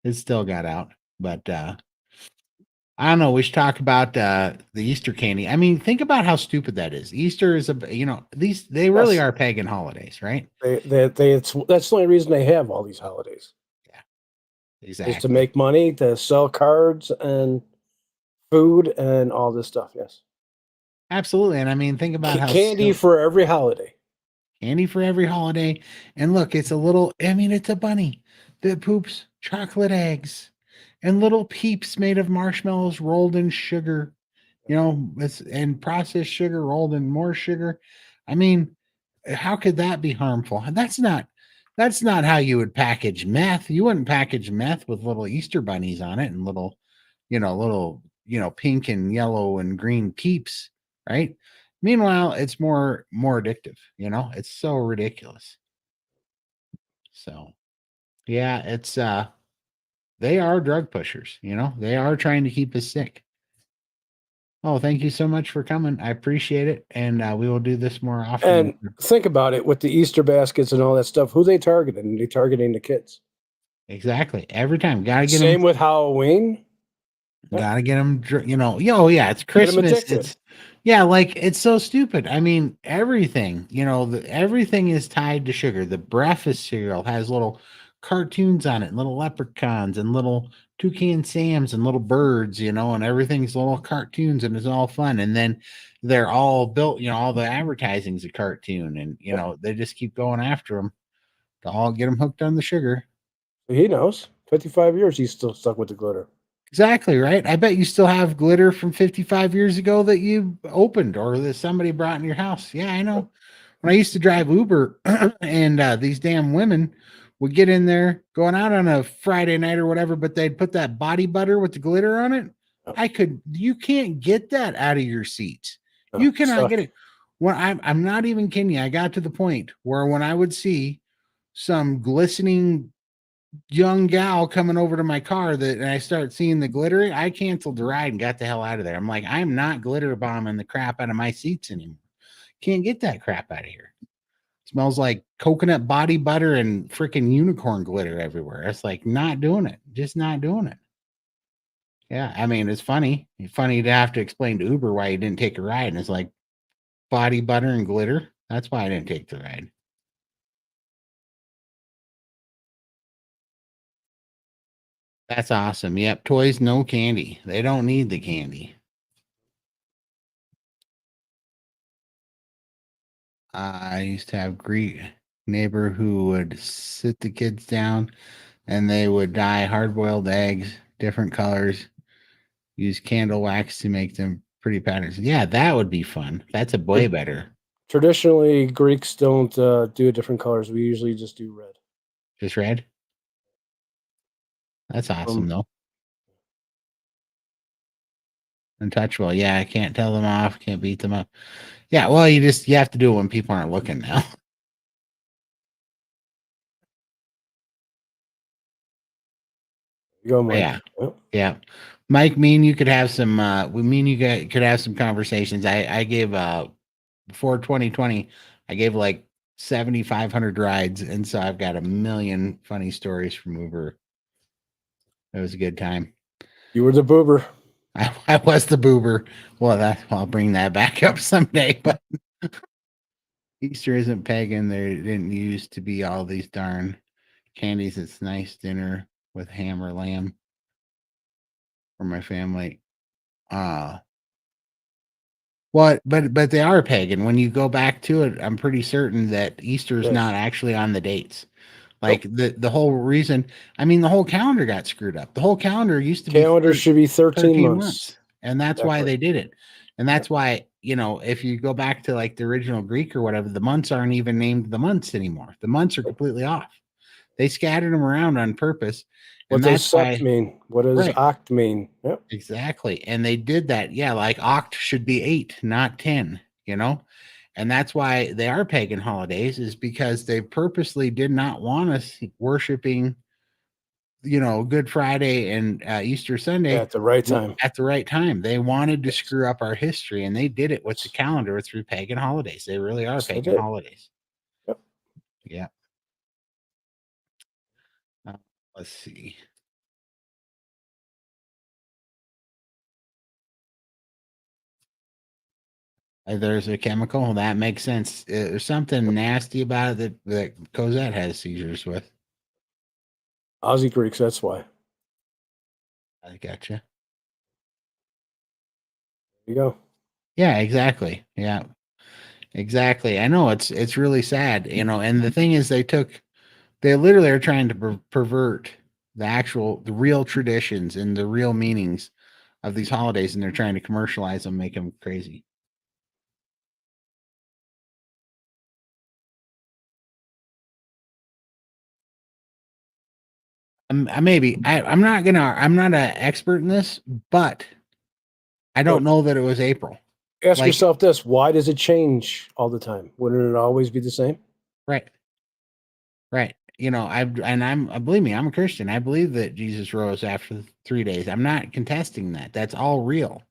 It still got out. But I don't know. We should talk about the Easter candy. I mean, think about how stupid that is. Easter is they really Yes. are pagan holidays, right? That's the only reason they have all these holidays. Yeah, Is to exactly. make money, to sell cards and food and all this stuff. Yes. Absolutely. And I mean, think about how Candy for every holiday. candy for every holiday. And look, it's a bunny that poops chocolate eggs and little peeps made of marshmallows rolled in sugar, and processed sugar rolled in more sugar. I mean, how could that be harmful? That's not how you would package meth. You wouldn't package meth with little Easter bunnies on it and little pink and yellow and green peeps, right? Meanwhile, it's more addictive, it's so ridiculous. So yeah, it's they are drug pushers, they are trying to keep us sick. Oh, thank you so much for coming. I appreciate it. And we will do this more often. And think about it with the Easter baskets and all that stuff. Who they targeting? They targeting the kids. Exactly. Every time. Gotta get them. Same with Halloween. Gotta get them, yeah, it's Get them Christmas. addicted. It's so stupid. I mean, everything, everything is tied to sugar. The breakfast cereal has little cartoons on it, little leprechauns and little toucan Sams and little birds, and everything's little cartoons and it's all fun. And then they're all built, all the advertising's a cartoon and, they just keep going after them to all get them hooked on the sugar. He knows. 55 years, he's still stuck with the glitter. Exactly, right? I bet you still have glitter from 55 years ago that you opened or that somebody brought in your house. Yeah, I know. When I used to drive Uber and these damn women would get in there going out on a Friday night or whatever, but they'd put that body butter with the glitter on it. You can't get that out of your seats. You cannot get it. When I'm not even kidding you. I got to the point where when I would see some glistening young gal coming over to my car and I start seeing the glitter, I canceled the ride and got the hell out of there. I'm like, I'm not glitter bombing the crap out of my seats anymore. Can't get that crap out of here. Smells like coconut body butter and freaking unicorn glitter everywhere. It's like not doing it. Just not doing it. Yeah, I mean, it's funny. It's funny to have to explain to Uber why you didn't take a ride. And it's like body butter and glitter. That's why I didn't take the ride. That's awesome. Yep. Toys, no candy. They don't need the candy. I used to have a great neighbor who would sit the kids down and they would dye hard boiled eggs, different colors, use candle wax to make them pretty patterns. Yeah, that would be fun. That's a way better. Traditionally, Greeks don't do different colors. We usually just do red. Just red? That's awesome, though. Untouchable. Yeah, I can't tell them off. Can't beat them up. Yeah, well, you have to do it when people aren't looking now. You go, Mike. Yeah. Yeah. Mike, me and you could have some could have some conversations. I gave before 2020, I gave like 7,500 rides, and so I've got a million funny stories from Uber. It was a good time. You were the boober. I was the boober. Well, I'll bring that back up someday. But Easter isn't pagan. There didn't used to be all these darn candies. It's nice dinner with ham or lamb for my family. Well, but they are pagan. When you go back to it, I'm pretty certain that Easter is Yes. not actually on the dates. Like Nope. the whole reason, I mean, the whole calendar got screwed up. The whole calendar used to be Calendar should be 13 months. and that's why Exactly. they did it. And that's why, you know, if you go back to like the original Greek or whatever, the months aren't even named the months anymore. The months are completely off. They scattered them around on purpose, What and does that's sept why. mean? What does Right. oct mean? Yep. Exactly. And they did that. Yeah, like oct should be 8, not 10, you know? And that's why they are pagan holidays, is because they purposely did not want us worshiping, you know, Good Friday and Easter Sunday At the right time. at the right time. They wanted to Yes. screw up our history, and they did it with the calendar through pagan holidays. They really are Yes, they pagan did. holidays. Yep. Yeah. Uh, let's see. There's a chemical that makes sense. There's something nasty about it that Cosette has seizures with. Aussie Greeks, that's why. I gotcha. There you go. Yeah, exactly. Yeah, exactly. I know it's really sad, you know. And the thing is, they literally are trying to pervert the real traditions and the real meanings of these holidays, and they're trying to commercialize them, make them crazy. I'm not I'm not an expert in this, but I don't Look, know that it was April. ask Like, yourself this: why does it change all the time? Wouldn't it always be the same? right. Right. You know, believe me, I'm a Christian. I believe that Jesus rose after 3 days. I'm not contesting that. That's all real.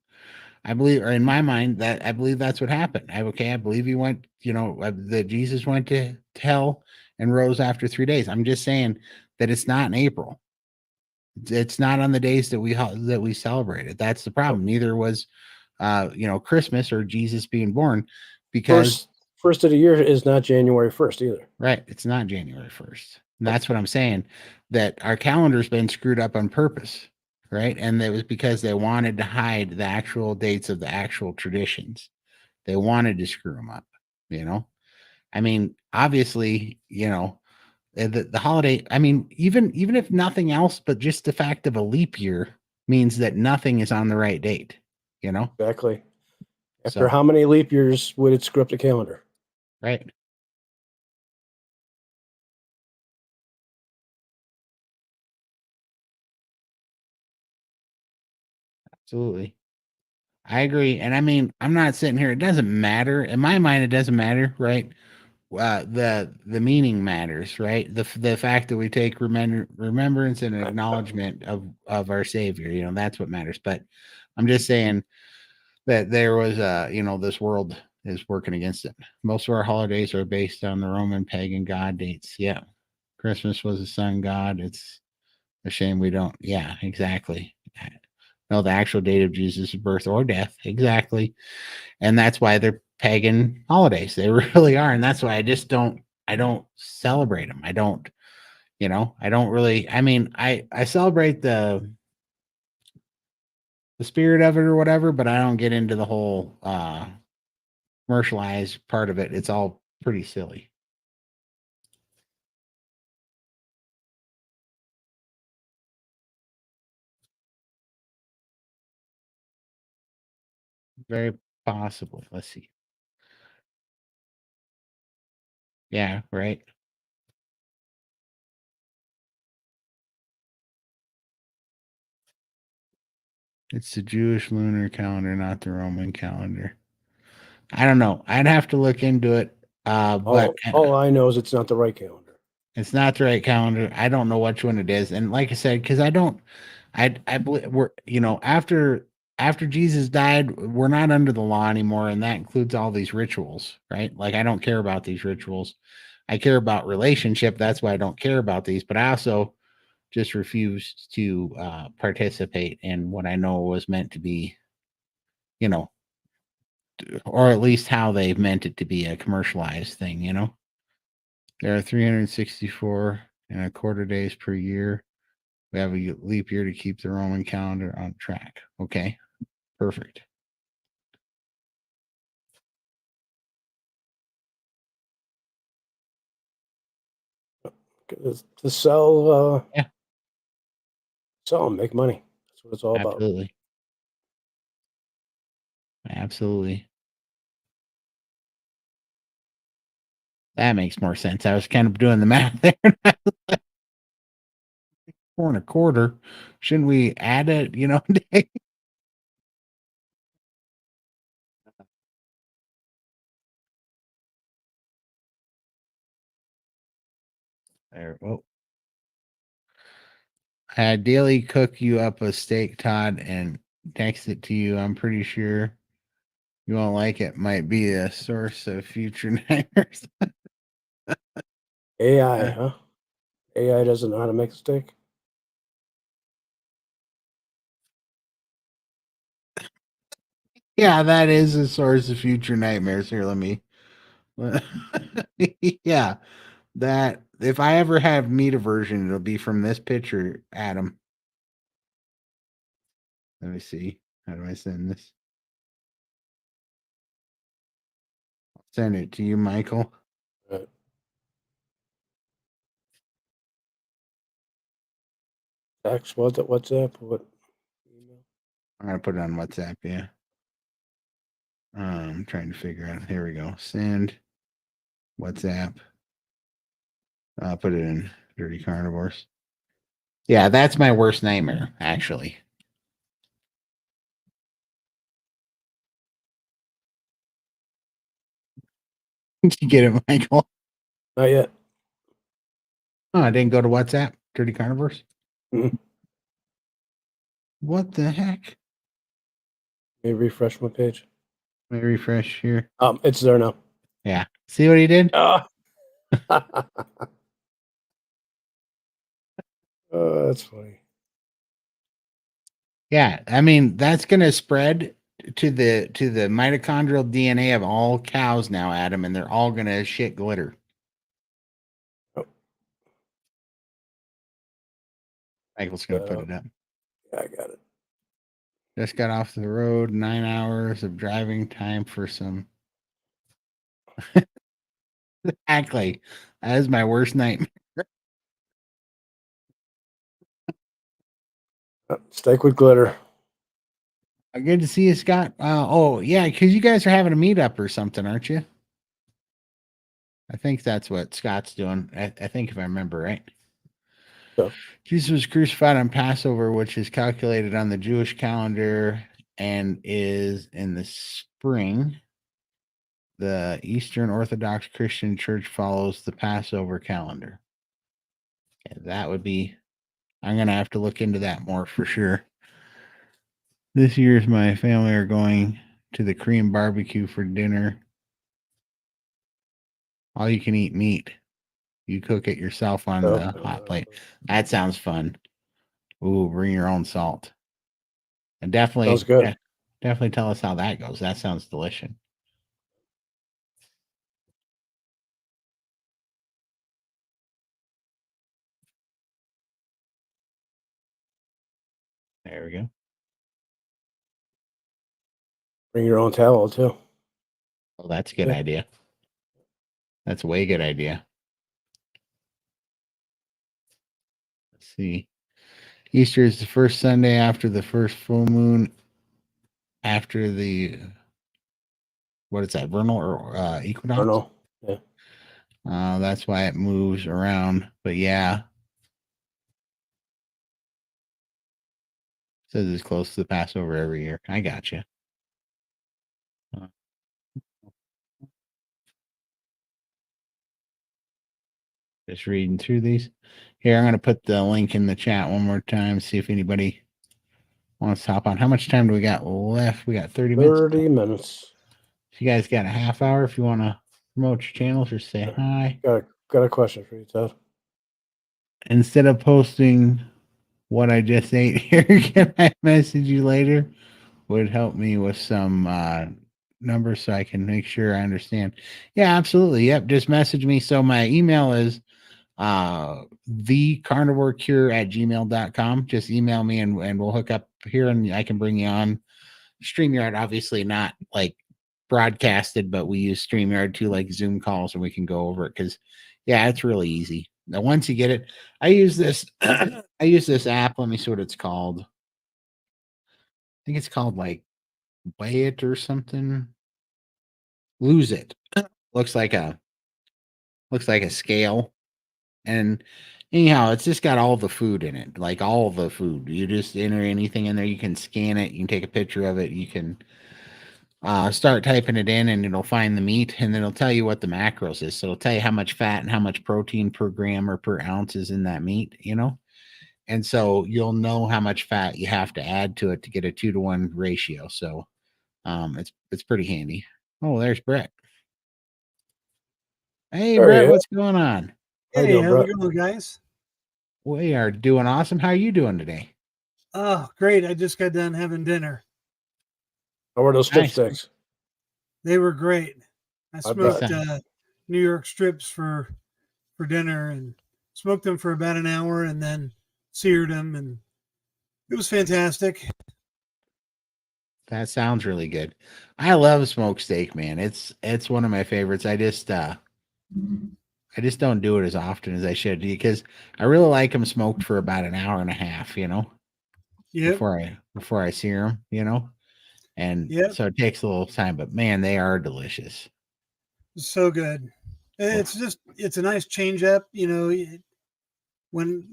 I believe, or in my mind, that I believe that's what happened. I believe he went, you know, that Jesus went to hell and rose after 3 days. I'm just saying that it's not in April. It's not on the days that that we celebrated. That's the Nope. problem. Neither was, you know, Christmas or Jesus being born, because First of the year is not January 1st either. right. It's not January 1st. And that's what I'm saying, that our calendar's been screwed up on purpose, right? And it was because they wanted to hide the actual dates of the actual traditions. They wanted to screw them up, you know? I mean, obviously, you know, the holiday, I mean, even if nothing else, but just the fact of a leap year means that nothing is on the right date, you know? Exactly. After So, how many leap years would it screw up the calendar? right. Absolutely. I agree. And I mean, I'm not sitting here. It doesn't matter. In my mind, it doesn't matter, right? The meaning matters, right? The fact that we take remembrance and acknowledgement of our Savior, you know, that's what matters. But I'm just saying that there was you know, this world is working against it. Most of our holidays are based on the Roman pagan god dates. Yeah. Christmas was a sun god. It's a shame we don't. Yeah, exactly. Know the actual date of Jesus' birth or death. Exactly. And that's why they're pagan holidays. They really are. And that's why I don't celebrate them. I don't, you know, I don't really, I mean, I celebrate the spirit of it or whatever, but I don't get into the whole commercialized part of it. It's all pretty silly. Very possibly. Let's see. Yeah, right. It's the Jewish lunar calendar, not the Roman calendar. I don't know. I'd have to look into it. But All I know is it's not the right calendar. it's not the right calendar. I don't know which one it is. And like I said, because I don't, I believe we're, you know, after Jesus died, we're not under the law anymore, and that includes all these rituals, right? Like I don't care about these rituals. I care about relationship. That's why I don't care about these. But I also just refuse to participate in what I know was meant to be, you know, or at least how they've meant it to be a commercialized thing, you know. There are 364 and a quarter days per year. We have a leap year to keep the Roman calendar on track. Okay, perfect. to sell, Yeah. sell and make money. That's what it's all about. Absolutely. Absolutely. That makes more sense. I was kind of doing the math there. $4.25. Shouldn't we add it, day? There. Well, I daily cook you up a steak, Todd, and text it to you. I'm pretty sure you won't like it. Might be a source of future nightmares. AI, huh? AI doesn't know how to make a steak. Yeah, that is a source of future nightmares. Here, let me. Yeah, that if I ever have meat aversion, it'll be from this picture, Adam. Let me see. How do I send this? I'll send it to you, Michael. Right. Text, WhatsApp, what? Email? I'm gonna put it on WhatsApp. Yeah. I'm trying to figure out. Here we go. Send WhatsApp. I'll put it in Dirty Carnivores. Yeah, that's my worst nightmare, actually. Did you get it, Michael? Not yet. Oh, I didn't go to WhatsApp. Dirty Carnivores. Mhm. What the heck? Maybe refresh my page. Let me refresh here. It's there now. Yeah. See what he did? Oh, that's funny. Yeah. I mean, that's gonna spread to the mitochondrial DNA of all cows now, Adam, and they're all gonna shit glitter. Oh, Michael's gonna put it up. yeah, I got it. Just got off the road, 9 hours of driving time for some. Exactly. That is my worst nightmare. Steak with glitter. Good to see you, Scott. Oh, yeah, because you guys are having a meetup or something, aren't you? I think that's what Scott's doing. I think if I remember right. So, Jesus was crucified on Passover, which is calculated on the Jewish calendar and is in the spring. The Eastern Orthodox Christian Church follows the Passover calendar. And that would be, I'm going to have to look into that more for sure. This year's my family are going to the Korean barbecue for dinner. All you can eat meat. You cook it yourself on the hot plate. That sounds fun. Ooh, bring your own salt. And definitely, sounds good. Definitely tell us how that goes. That sounds delicious. There we go. Bring your own towel too. Oh, that's a good idea. That's a way good idea. Let's see. Easter is the first Sunday after the first full moon after the, what is that, vernal or equinox? Vernal. Yeah. That's why it moves around. But yeah. Says it's close to the Passover every year. I got you. Just reading through these. Here, I'm going to put the link in the chat one more time. See if anybody wants to hop on. How much time do we got left? We got 30 minutes. 30 minutes. If you guys got a half hour, if you want to promote your channels or say hi. Got a question for you, Todd. Instead of posting what I just ate here, can I message you later? Would help me with some numbers so I can make sure I understand. Yeah, absolutely. Yep. Just message me. So my email is thecarnivorecure@gmail.com. Just email me and we'll hook up here and I can bring you on StreamYard. Obviously not like broadcasted, but we use StreamYard to like Zoom calls and we can go over it because yeah, it's really easy. Now, once you get it, I use this. I use this app. Let me see what it's called. I think it's called like Weigh It or something. Lose It. looks like a scale. And anyhow, it's just got all the food in it, like all the food. You just enter anything in there. You can scan it. You can take a picture of it. You can start typing it in, and it'll find the meat, and then it'll tell you what the macros is. So it'll tell you how much fat and how much protein per gram or per ounce is in that meat, And so you'll know how much fat you have to add to it to get a 2-to-1 ratio. So it's pretty handy. Oh, there's Brett. Hey, Brett, what's going on? Hey, how's it going, guys? We are doing awesome. How are you doing today? Oh, great. I just got done having dinner. How were those strip sticks? They were great. I smoked New York strips for dinner and smoked them for about an hour and then seared them, and it was fantastic. That sounds really good. I love smoked steak, man. It's one of my favorites. I just don't do it as often as I should because I really like them smoked for about an hour and a half, before I sear them, and so it takes a little time, but man, they are delicious. So good. It's a nice change up, when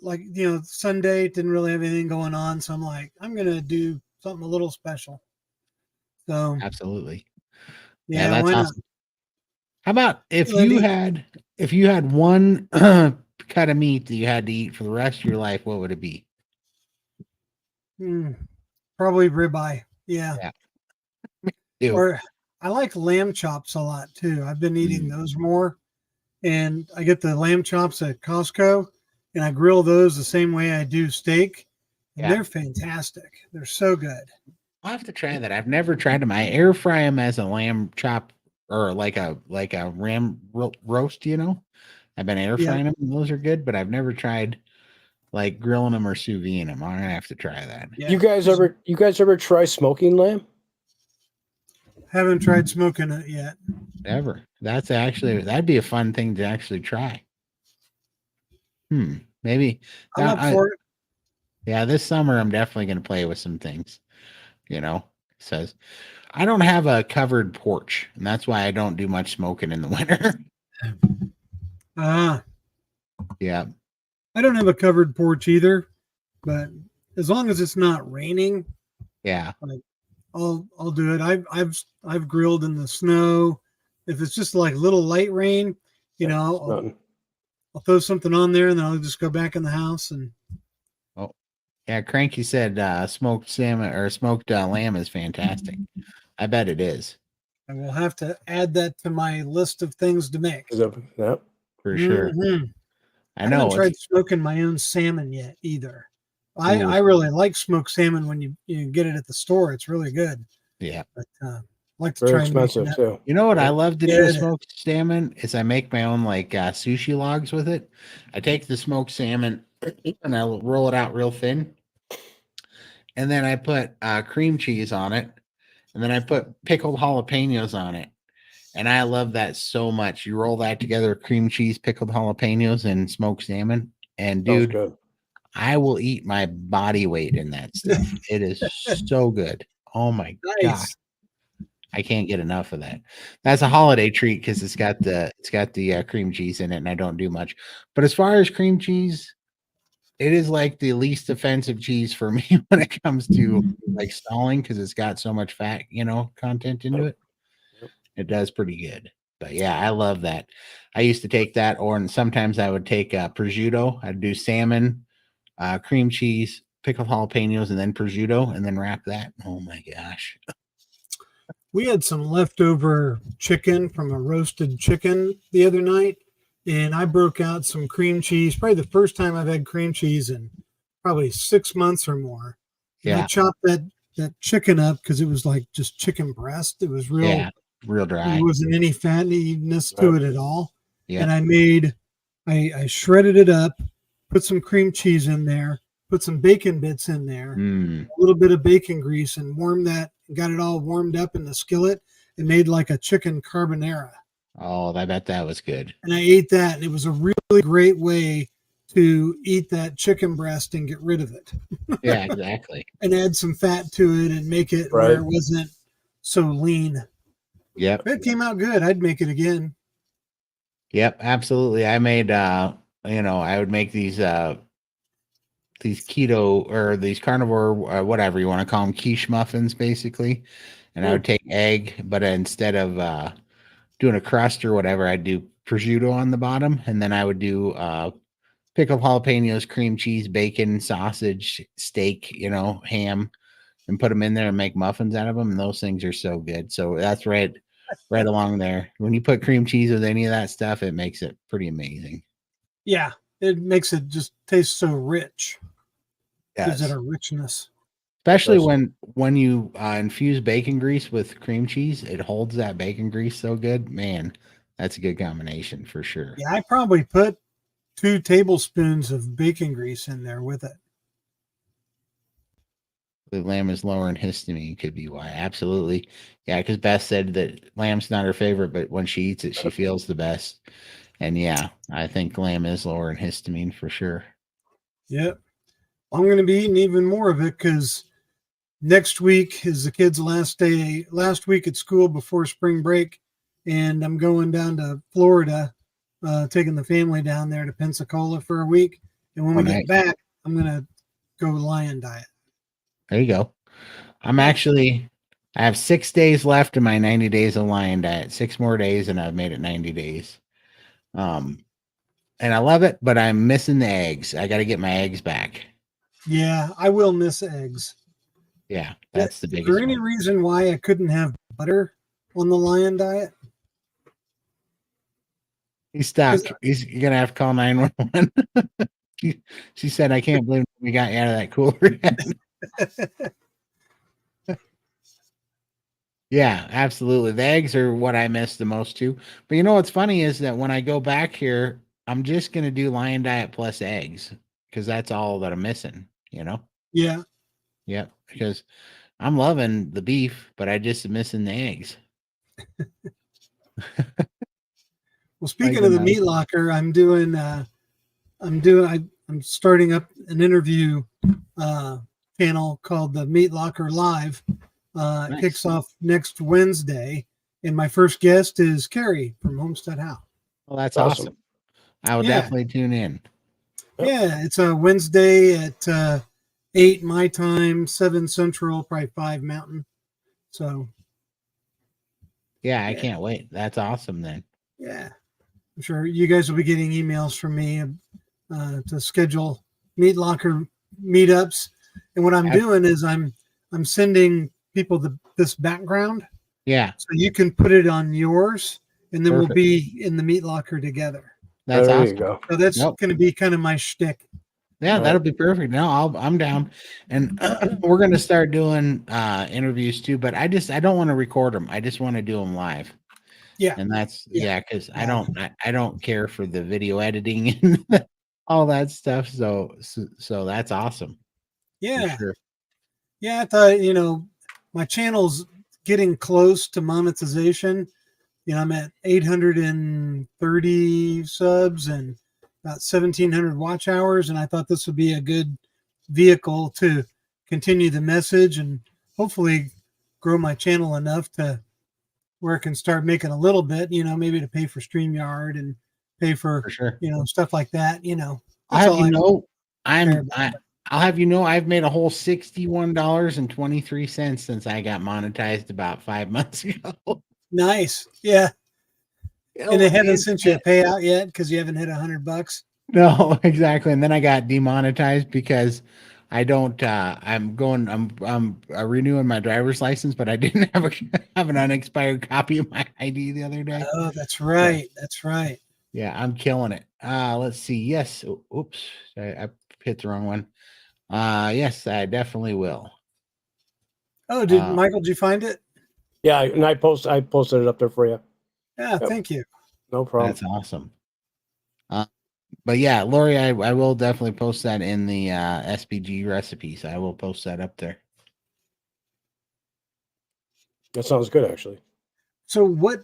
Sunday didn't really have anything going on. So I'm like, I'm going to do something a little special. So absolutely. Yeah, that's why awesome. Not? How about if Lindy, you had one cut of meat that you had to eat for the rest of your life, what would it be? Probably ribeye. Yeah. Or I like lamb chops a lot too. I've been eating those more, and I get the lamb chops at Costco, and I grill those the same way I do steak, and they're fantastic. They're so good. I'll have to try that. I've never tried them. I air fry them as a lamb chop or like a ram roast. I've been air frying them, and those are good. But I've never tried like grilling them or sous vide them. I'm gonna have to try that. Yeah. You guys ever try smoking lamb? Haven't tried smoking it yet. Ever. That'd be a fun thing to actually try. Maybe. I'm up for it. Yeah, this summer I'm definitely going to play with some things. Says I don't have a covered porch, and that's why I don't do much smoking in the winter. Yeah. I don't have a covered porch either, but as long as it's not raining, I'll do it. I've grilled in the snow. If it's just like little light rain, I'll throw something on there, and then I'll just go back in the house. And Cranky said smoked salmon or smoked lamb is fantastic. I bet it is. I will have to add that to my list of things to make. For sure. I haven't tried smoking my own salmon yet either. I really like smoked salmon when you get it at the store. It's really good. Yeah. But like to very try expensive too. You know what I love to do with smoked salmon is I make my own like sushi logs with it. I take the smoked salmon and I roll it out real thin. And then I put cream cheese on it. And then I put pickled jalapenos on it. And I love that so much. You roll that together, cream cheese, pickled jalapenos, and smoked salmon. And dude, I will eat my body weight in that stuff. It is so good. Oh my God. I can't get enough of that. That's a holiday treat because it's got the cream cheese in it, and I don't do much. But as far as cream cheese, it is like the least offensive cheese for me when it comes to like stalling because it's got so much fat, content into it. It does pretty good. But yeah, I love that. I used to take that, or sometimes I would take prosciutto. I'd do salmon, cream cheese, pickled jalapenos, and then prosciutto, and then wrap that. Oh my gosh. We had some leftover chicken from a roasted chicken the other night, and I broke out some cream cheese. Probably the first time I've had cream cheese in probably 6 months or more. And I chopped that chicken up because it was like just chicken breast. It was real dry. There wasn't any fattiness to it at all. Yeah. And I shredded it up, put some cream cheese in there, put some bacon bits in there, a little bit of bacon grease, and warmed that. Got it all warmed up in the skillet and made like a chicken carbonara. Oh, I bet that was good. And I ate that, and it was a really great way to eat that chicken breast and get rid of it. Yeah, exactly. And add some fat to it and make it Right. where it wasn't so lean. Yep. It came out good. I'd make it again. Yep, absolutely. I made I would make these keto or these carnivore whatever you want to call them, quiche muffins basically. And I would take egg, but instead of doing a crust or whatever, I'd do prosciutto on the bottom, and then I would do pickled jalapenos, cream cheese, bacon, sausage, steak, ham, and put them in there and make muffins out of them. And those things are so good. So that's right along there. When you put cream cheese with any of that stuff, it makes it pretty amazing. Yeah, it makes it just taste so rich. Gives it Yes. a richness. Especially when you infuse bacon grease with cream cheese, it holds that bacon grease so good. Man, that's a good combination for sure. Yeah, I probably put 2 tablespoons of bacon grease in there with it. The lamb is lower in histamine could be why. Absolutely. Yeah, because Beth said that lamb's not her favorite, but when she eats it, she feels the best. And yeah, I think lamb is lower in histamine for sure. Yep. I'm going to be eating even more of it because next week is the kids' last week at school before spring break. And I'm going down to Florida, taking the family down there to Pensacola for a week. And when we get back, I'm going to go lion diet. There you go. I have 6 days left in my 90 days of lion diet, 6 more days, and I've made it 90 days. And I love it, but I'm missing the eggs. I got to get my eggs back. Yeah, I will miss eggs. Yeah, that's the biggest. Is there any reason why I couldn't have butter on the lion diet? He's stuck. You're going to have to call 911. She said, I can't believe we got you out of that cooler. Yeah, absolutely. The eggs are what I miss the most too. But you know what's funny is that when I go back here, I'm just going to do lion diet plus eggs because that's all that I'm missing, Yeah. Yep. Because I'm loving the beef, but I just am missing the eggs. Well, speaking of the meat locker, I'm starting up an interview channel called the Meat Locker Live. Nice. It kicks off next Wednesday, and my first guest is Carrie from Homestead House. Well, that's awesome. I will definitely tune in. Yeah, it's a Wednesday at 8 my time, 7 Central, probably 5 Mountain. So, yeah, I can't wait. That's awesome then. Yeah. I'm sure you guys will be getting emails from me to schedule meat locker meetups. And what I'm doing is I'm sending people this background. Yeah. So you can put it on yours, and then we'll be in the meat locker together. That's there awesome. You go. So that's going to be kind of my shtick. Yeah, that'll be perfect. No, I'm down, and we're going to start doing interviews too. But I don't want to record them. I just want to do them live. Yeah, and that's because I don't care for the video editing and all that stuff. So that's awesome. Yeah, sure. Yeah. I thought my channel's getting close to monetization. I'm at 830 subs and about 1,700 watch hours, and I thought this would be a good vehicle to continue the message and hopefully grow my channel enough to where it can start making a little bit, maybe to pay for StreamYard and pay for sure. Stuff like that. I'll have you know I've made a whole $61.23 since I got monetized about 5 months ago. Nice. Yeah. And they haven't sent you a payout yet because you haven't hit $100. No, exactly. And then I got demonetized because I don't. I'm renewing my driver's license, but I didn't have an unexpired copy of my ID the other day. Oh, that's right. That's right. Yeah, I'm killing it. Let's see. Yes. Oops, I hit the wrong one. Yes, I definitely will. Oh, Michael? Did you find it? Yeah, and I posted it up there for you. Yeah, thank you. No problem. That's awesome. But yeah, Lori, I will definitely post that in the SPG recipes. I will post that up there. That sounds good, actually. So what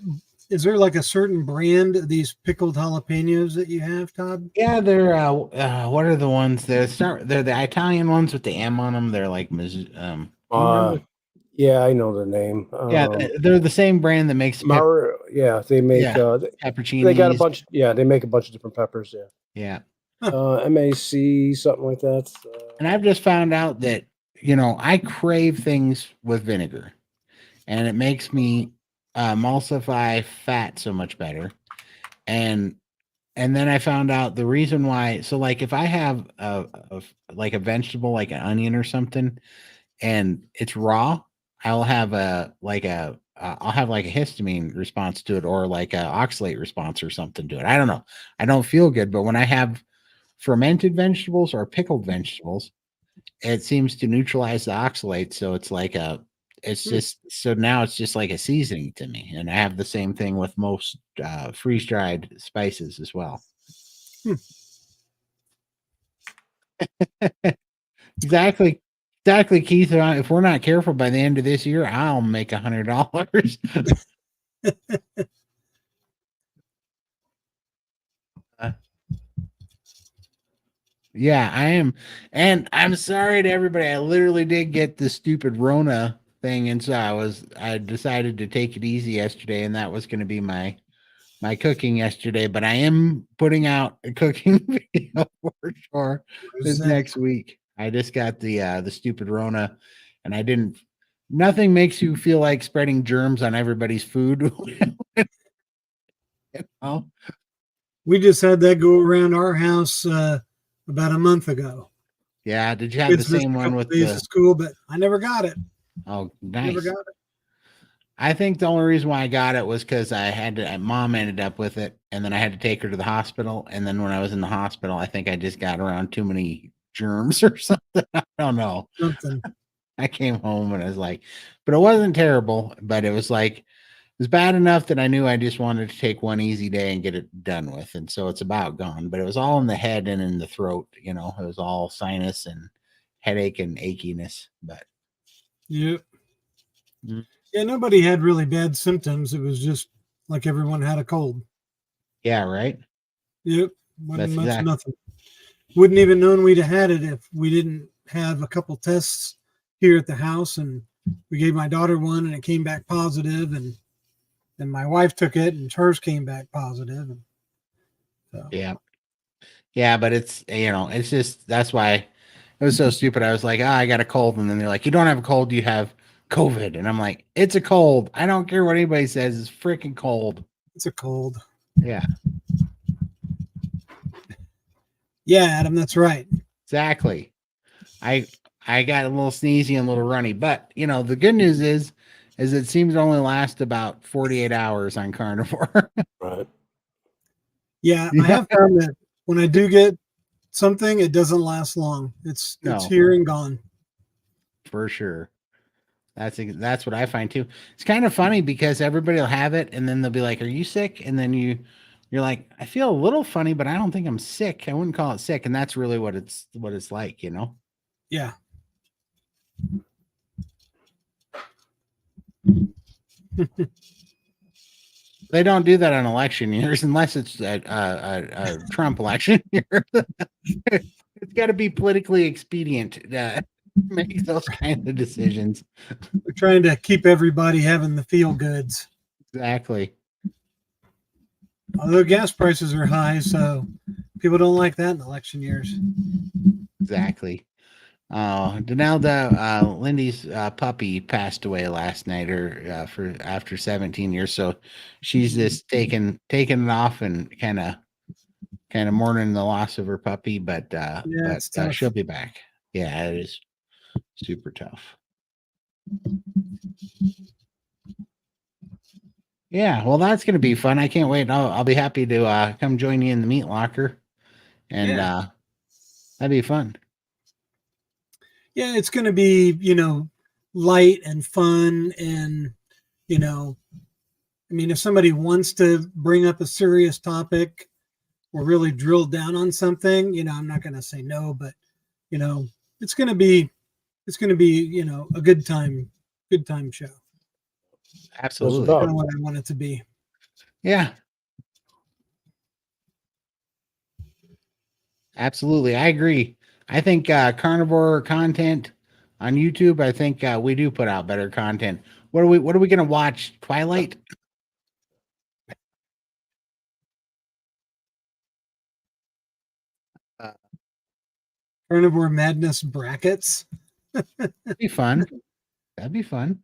Is there like a certain brand of these pickled jalapenos that you have, Todd? Yeah, they're what are the ones that start? They're the Italian ones with the M on them. They're like do you remember? Yeah, I know the name. Yeah, they're the same brand that makes Yeah, they make pepperoncinis. they got a bunch. Yeah, they make a bunch of different peppers. Yeah. Yeah. MAC, something like that. And I've just found out that, I crave things with vinegar, and it makes me emulsify fat so much better. And then I found out the reason why. So like if I have like a vegetable, like an onion or something, and it's raw, I'll have I'll have like a histamine response to it, or like a oxalate response or something to it. I don't know. I don't feel good, but when I have fermented vegetables or pickled vegetables, it seems to neutralize the oxalate. So it's like now it's just like a seasoning to me. And I have the same thing with most freeze-dried spices as well. Exactly, Keith. If we're not careful, by the end of this year, I'll make $100. Yeah, I am. And I'm sorry to everybody. I literally did get the stupid Rona thing. And so I decided to take it easy yesterday. And that was going to be my cooking yesterday. But I am putting out a cooking video for sure this next week. I just got the stupid Rona, and nothing makes you feel like spreading germs on everybody's food. We just had that go around our house about a month ago. Yeah, did you have the same one with the school? But I never got it. Oh, nice. Never got it. I think the only reason why I got it was because mom ended up with it, and then I had to take her to the hospital. And then when I was in the hospital, I think I just got around too many germs or something. I don't know. I came home and I was like, but it wasn't terrible, but it was bad enough that I knew I just wanted to take one easy day and get it done with. And so it's about gone, but it was all in the head and in the throat. It was all sinus and headache and achiness, but. Yep. Yeah, nobody had really bad symptoms. It was just like everyone had a cold. Yeah, right? Yep. Nothing. Wouldn't even known we'd have had it if we didn't have a couple tests here at the house. And we gave my daughter one and it came back positive. And then my wife took it and hers came back positive. And so. Yeah. Yeah, but it's, it's just, that's why it was so stupid. I was like, I got a cold. And then they're like, you don't have a cold, you have COVID. And I'm like, it's a cold. I don't care what anybody says. It's freaking cold. It's a cold. Yeah. Yeah, Adam, that's right. Exactly. I got a little sneezy and a little runny, but the good news is it seems to only last about 48 hours on carnivore. Right. Yeah, I have found that when I do get something, it doesn't last long. It's here and gone. For sure. That's what I find too. It's kind of funny because everybody will have it and then they'll be like, "Are you sick?" And then you're like, "I feel a little funny, but I don't think I'm sick. I wouldn't call it sick." And that's really what it's like, Yeah. They don't do that on election years unless it's a Trump election year. It's got to be politically expedient to make those kind of decisions. We're trying to keep everybody having the feel goods. Exactly. Although gas prices are high, so people don't like that in election years. Exactly. Donalda, Lindy's puppy passed away last night, after 17 years. So she's just taking it off and kind of mourning the loss of her puppy, but she'll be back. Yeah, it is super tough. Yeah, well, that's going to be fun. I can't wait. I'll be happy to come join you in the meat locker, and that'd be fun. Yeah, it's going to be, light and fun. And, if somebody wants to bring up a serious topic or really drill down on something, I'm not going to say no, but, it's going to be, a good time show. Absolutely. That's kind of what I want it to be. Yeah. Absolutely. I agree. I think carnivore content on YouTube, I think we do put out better content. What are we going to watch? Twilight? Carnivore Madness brackets. That'd be fun. That'd be fun.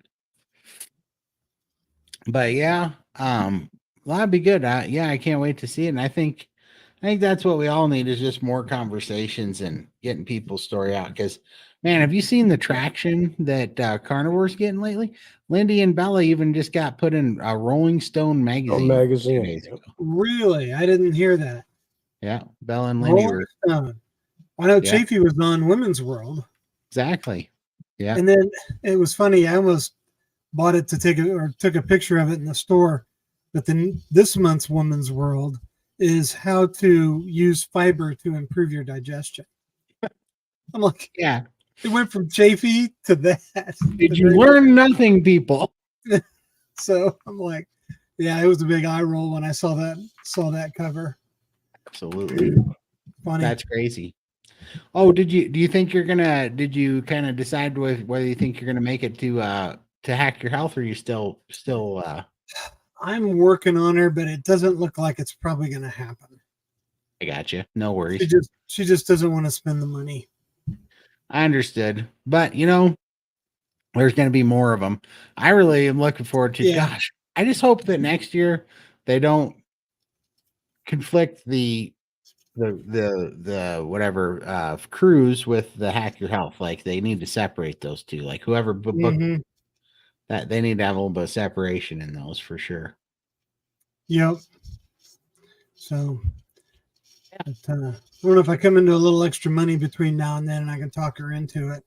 But yeah, well, that'd be good. Yeah, I can't wait to see it. And I think that's what we all need is just more conversations and getting people's story out. Because, man, have you seen the traction that carnivores getting lately? Lindy and Bella even just got put in a Rolling Stone magazine. 2 magazine. days ago. Really? I didn't hear that. Yeah, Bella and Lindy were Stone. I know Yeah. Chafee was on Women's World. exactly. Yeah, And then it was funny. I almost bought it to took a picture of it in the store. But then this month's Women's World is how to use fiber to improve your digestion. I'm like, yeah. it went from Chafee to that. Did you learn nothing, people? So I'm like, yeah, it was a big eye roll when I saw that cover. Absolutely. Funny. That's crazy. Oh, do you think did you kind of decide whether you think you're gonna make it to Hack Your Health, or you still I'm working on her, but it doesn't look like it's probably going to happen. I got you. No worries. She just doesn't want to spend the money. I understood. But there's gonna be more of them. I really am looking forward to gosh. I just hope that next year they don't conflict the whatever cruise with the Hack Your Health. Like they need to separate those two. Like whoever booked that, they need to have a little bit of separation in those for sure. Yep. So but, I don't know if I come into a little extra money between now and then and I can talk her into it.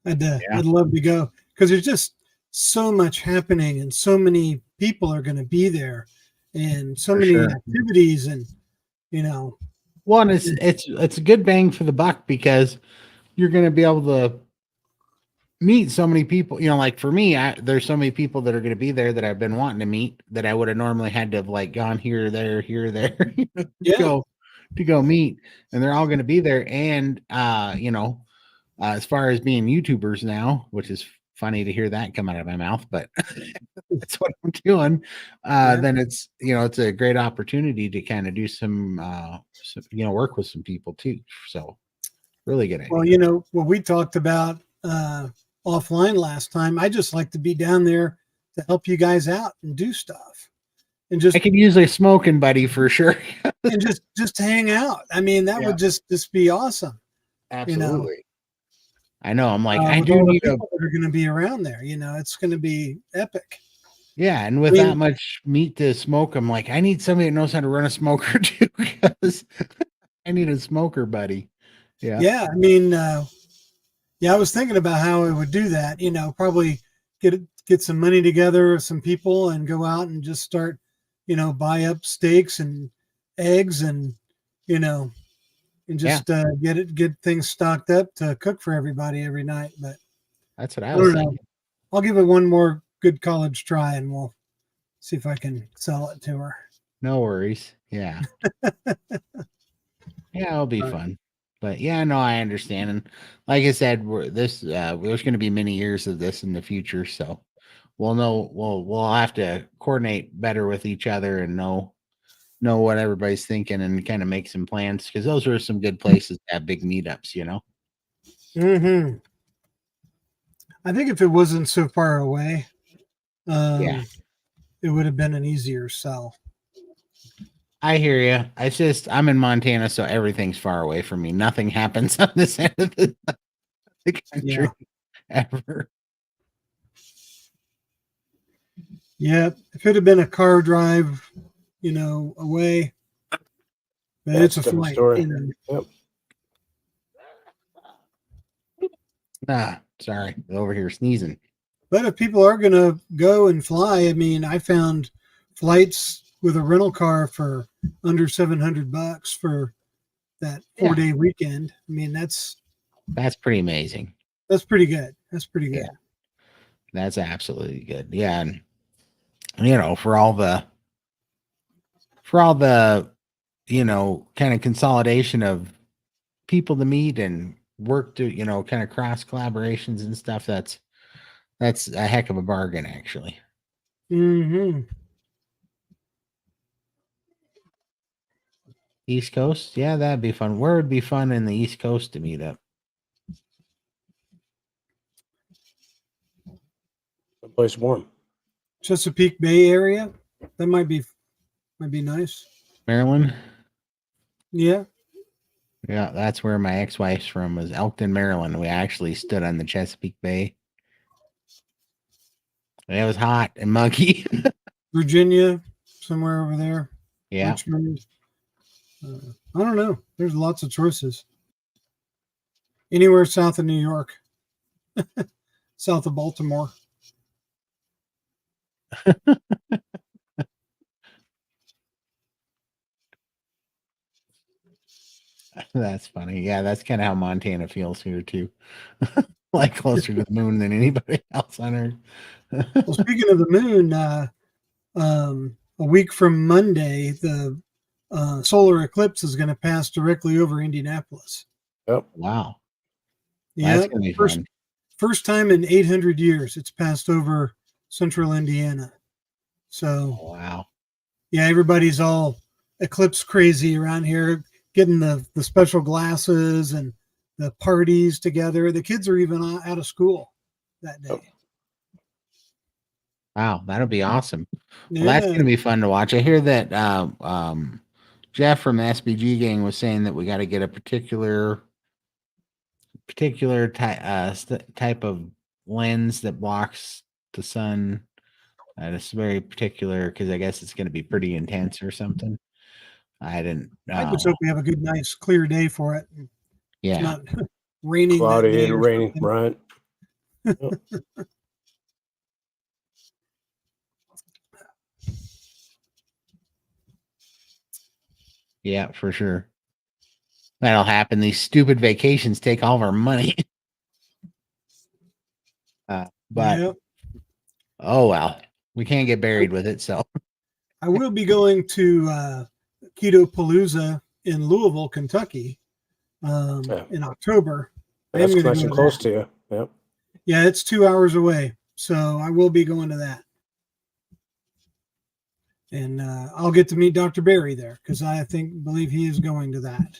I'd love to go because there's just so much happening and so many people are going to be there and so many activities and Well, and it's a good bang for the buck because you're going to be able to meet so many people. Like for me, there's so many people that are going to be there that I've been wanting to meet that I would have normally had to have like gone here, there, to go meet, and they're all going to be there. And as far as being YouTubers now, which is funny to hear that come out of my mouth, but that's what I'm doing. Then it's a great opportunity to kind of do some work with some people too. So really good idea. Well, what we talked about offline last time, I just like to be down there to help you guys out and do stuff. And just I could use a smoking buddy for sure. and just hang out. I mean, that would just be awesome. Absolutely. I know. I'm like, I with do all the need people that are going to be around there. It's going to be epic. Yeah, and with that much meat to smoke, I'm like, I need somebody that knows how to run a smoker too, because I need a smoker buddy. Yeah. Yeah, I mean, I was thinking about how I would do that. Probably get some money together, some people, and go out and just start, buy up steaks and eggs, and and just get things stocked up to cook for everybody every night. But that's what I was thinking. I'll give it one more good college try, and we'll see if I can sell it to her. No worries. Yeah. Yeah, it'll be fun. But yeah, no, I understand. And like I said, there's going to be many years of this in the future. So we'll have to coordinate better with each other and know what everybody's thinking and kind of make some plans, because those are some good places to have big meetups, Mm-hmm. I think if it wasn't so far away, it would have been an easier sell. I hear you. It's just I'm in Montana, so everything's far away from me. Nothing happens on this end of the country ever. Yeah, if it had been a car drive, away, but it's a flight. Story. Yep. Sorry, over here sneezing. But if people are going to go and fly, I mean, I found flights with a rental car for under $700 for that 4-day weekend. I mean, that's pretty amazing. That's pretty good. That's pretty good. Yeah. That's absolutely good. Yeah. And, for all the for all the, kind of consolidation of people to meet and work to, kind of cross collaborations and stuff, that's a heck of a bargain, actually. Mm-hmm. East Coast, yeah, that'd be fun. Where would be fun in the East Coast to meet up? A place warm. Chesapeake Bay area. That might be nice. Maryland. Yeah. Yeah, that's where my ex-wife's from, was Elkton, Maryland. We actually stood on the Chesapeake Bay. It was hot and muggy. Virginia, somewhere over there. Yeah. Richmond. I don't know. There's lots of choices. Anywhere south of New York. South of Baltimore. That's funny. Yeah, that's kind of how Montana feels here too. Like closer to the moon than anybody else on Earth. Well, speaking of the moon, a week from Monday, the solar eclipse is going to pass directly over Indianapolis. Yep. Wow. Yeah, that's gonna be fun. First time in 800 years it's passed over central Indiana. So, wow. Yeah, everybody's all eclipse crazy around here, getting the special glasses and the parties together. The kids are even out of school that day. Wow, that'll be awesome. Yeah. Well, that's gonna be fun to watch. I hear that Jeff from the SBG gang was saying that we got to get a particular type of lens that blocks the sun. It's very particular, because I guess it's going to be pretty intense or something. I didn't know. I just hope we have a good, nice, clear day for it. Yeah. It's not raining. Cloudy and raining, right? Yep. Yeah, for sure. That'll happen. These stupid vacations take all of our money. But Yep. Oh well, we can't get buried with it. So I will be going to Keto Palooza in Louisville, Kentucky, in October. That's nice and close to you. Yep. Yeah, it's 2 hours away, so I will be going to that. And I'll get to meet Dr. Barry there, because I believe he is going to that.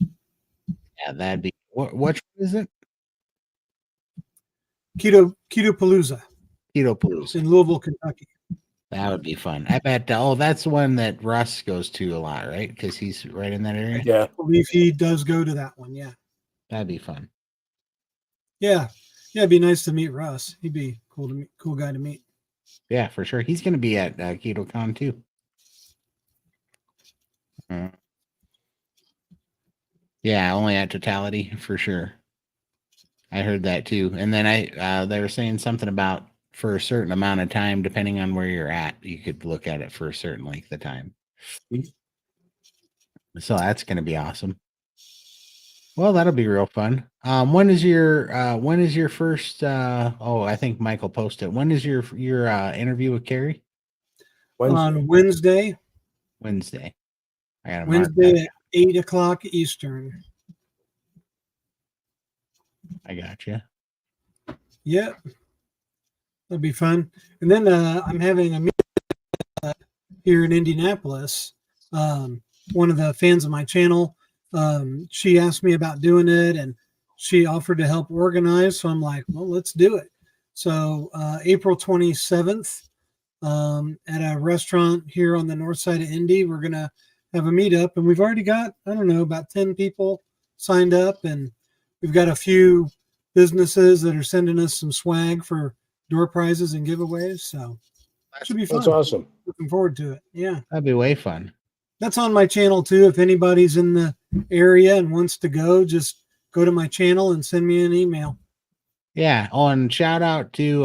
Yeah, that'd be what is it? Keto Palooza. Keto Palooza in Louisville, Kentucky. That would be fun. I bet. Oh, that's the one that Russ goes to a lot, right? Because he's right in that area. Yeah, I believe he does go to that one. Yeah, that'd be fun. Yeah, it'd be nice to meet Russ. He'd be cool guy to meet. Yeah, for sure. He's going to be at KetoCon too. Yeah, only at Totality for sure. I heard that too. And then they were saying something about for a certain amount of time, depending on where you're at, you could look at it for a certain length of time. So that's going to be awesome. Well, that'll be real fun. When is your first? I think Michael posted. When is your interview with Carrie? On Wednesday. Wednesday. I got Wednesday at 8:00 Eastern. I got you. Yep. That'll be fun. And then I'm having a meeting here in Indianapolis. One of the fans of my channel, she asked me about doing it, and she offered to help organize. So I'm like, well, let's do it. So April 27th at a restaurant here on the north side of Indy, we're going to have a meetup. And we've already got, about 10 people signed up. And we've got a few businesses that are sending us some swag for door prizes and giveaways. So that should be fun. That's awesome. Looking forward to it. Yeah. That'd be way fun. That's on my channel too. If anybody's in the area and wants to go, just go to my channel and send me an email. Yeah. Oh, and shout out to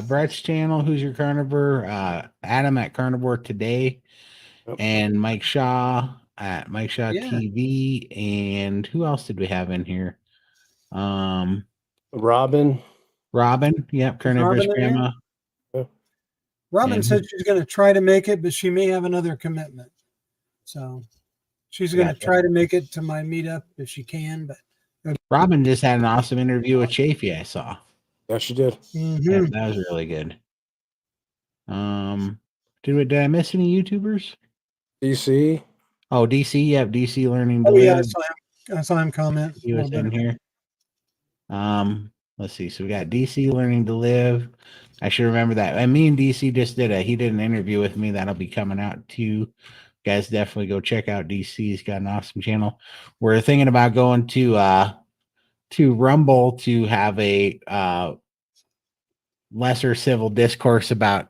Brett's channel, Who's Your Carnivore, Adam at Carnivore Today, and Mike Shaw at Mike Shaw TV. And who else did we have in here? Robin. Yep. Carnivore's grandma. Yeah. Robin And- said she's going to try to make it, but she may have another commitment. So she's going to Gotcha. try to make it to my meetup if she can. But Robin just had an awesome interview with Chafee, I saw. Yeah, she did. Yeah, that was really good. Did I miss any YouTubers? DC. Oh, DC, yep, DC Learning to oh Live. yeah, I saw him comment. He a was little in bit. here. Let's see. So we got DC Learning to Live. I should remember that. And me and DC just did an interview with me that'll be coming out too. Guys, definitely go check out DC. He's got an awesome channel. We're thinking about going to Rumble to have a lesser civil discourse about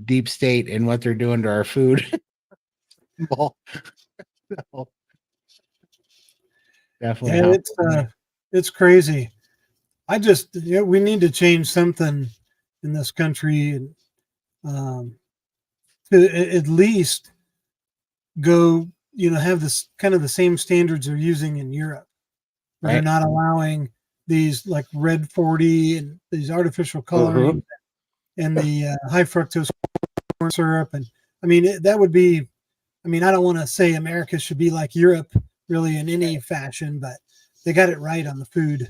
deep state and what they're doing to our food. So, definitely. Yeah, it's crazy. We need to change something in this country, to at least go, have this kind of the same standards they're using in Europe, where they're Right. not allowing these like red 40 and these artificial coloring and the high fructose corn syrup. And I mean, that would be, I don't want to say America should be like Europe really in any fashion, but they got it right on the food.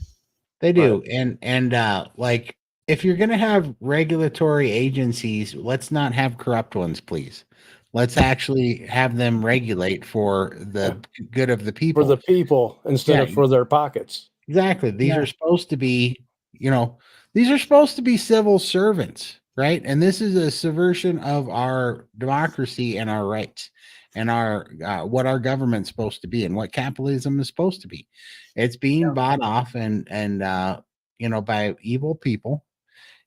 They do. And like, if you're going to have regulatory agencies, let's not have corrupt ones, please. Let's actually have them regulate for the good of the people. For the people instead of for their pockets. Exactly. These are supposed to be, these are supposed to be civil servants, right? And this is a subversion of our democracy and our rights and our what our government's supposed to be and what capitalism is supposed to be. It's being bought off and by evil people.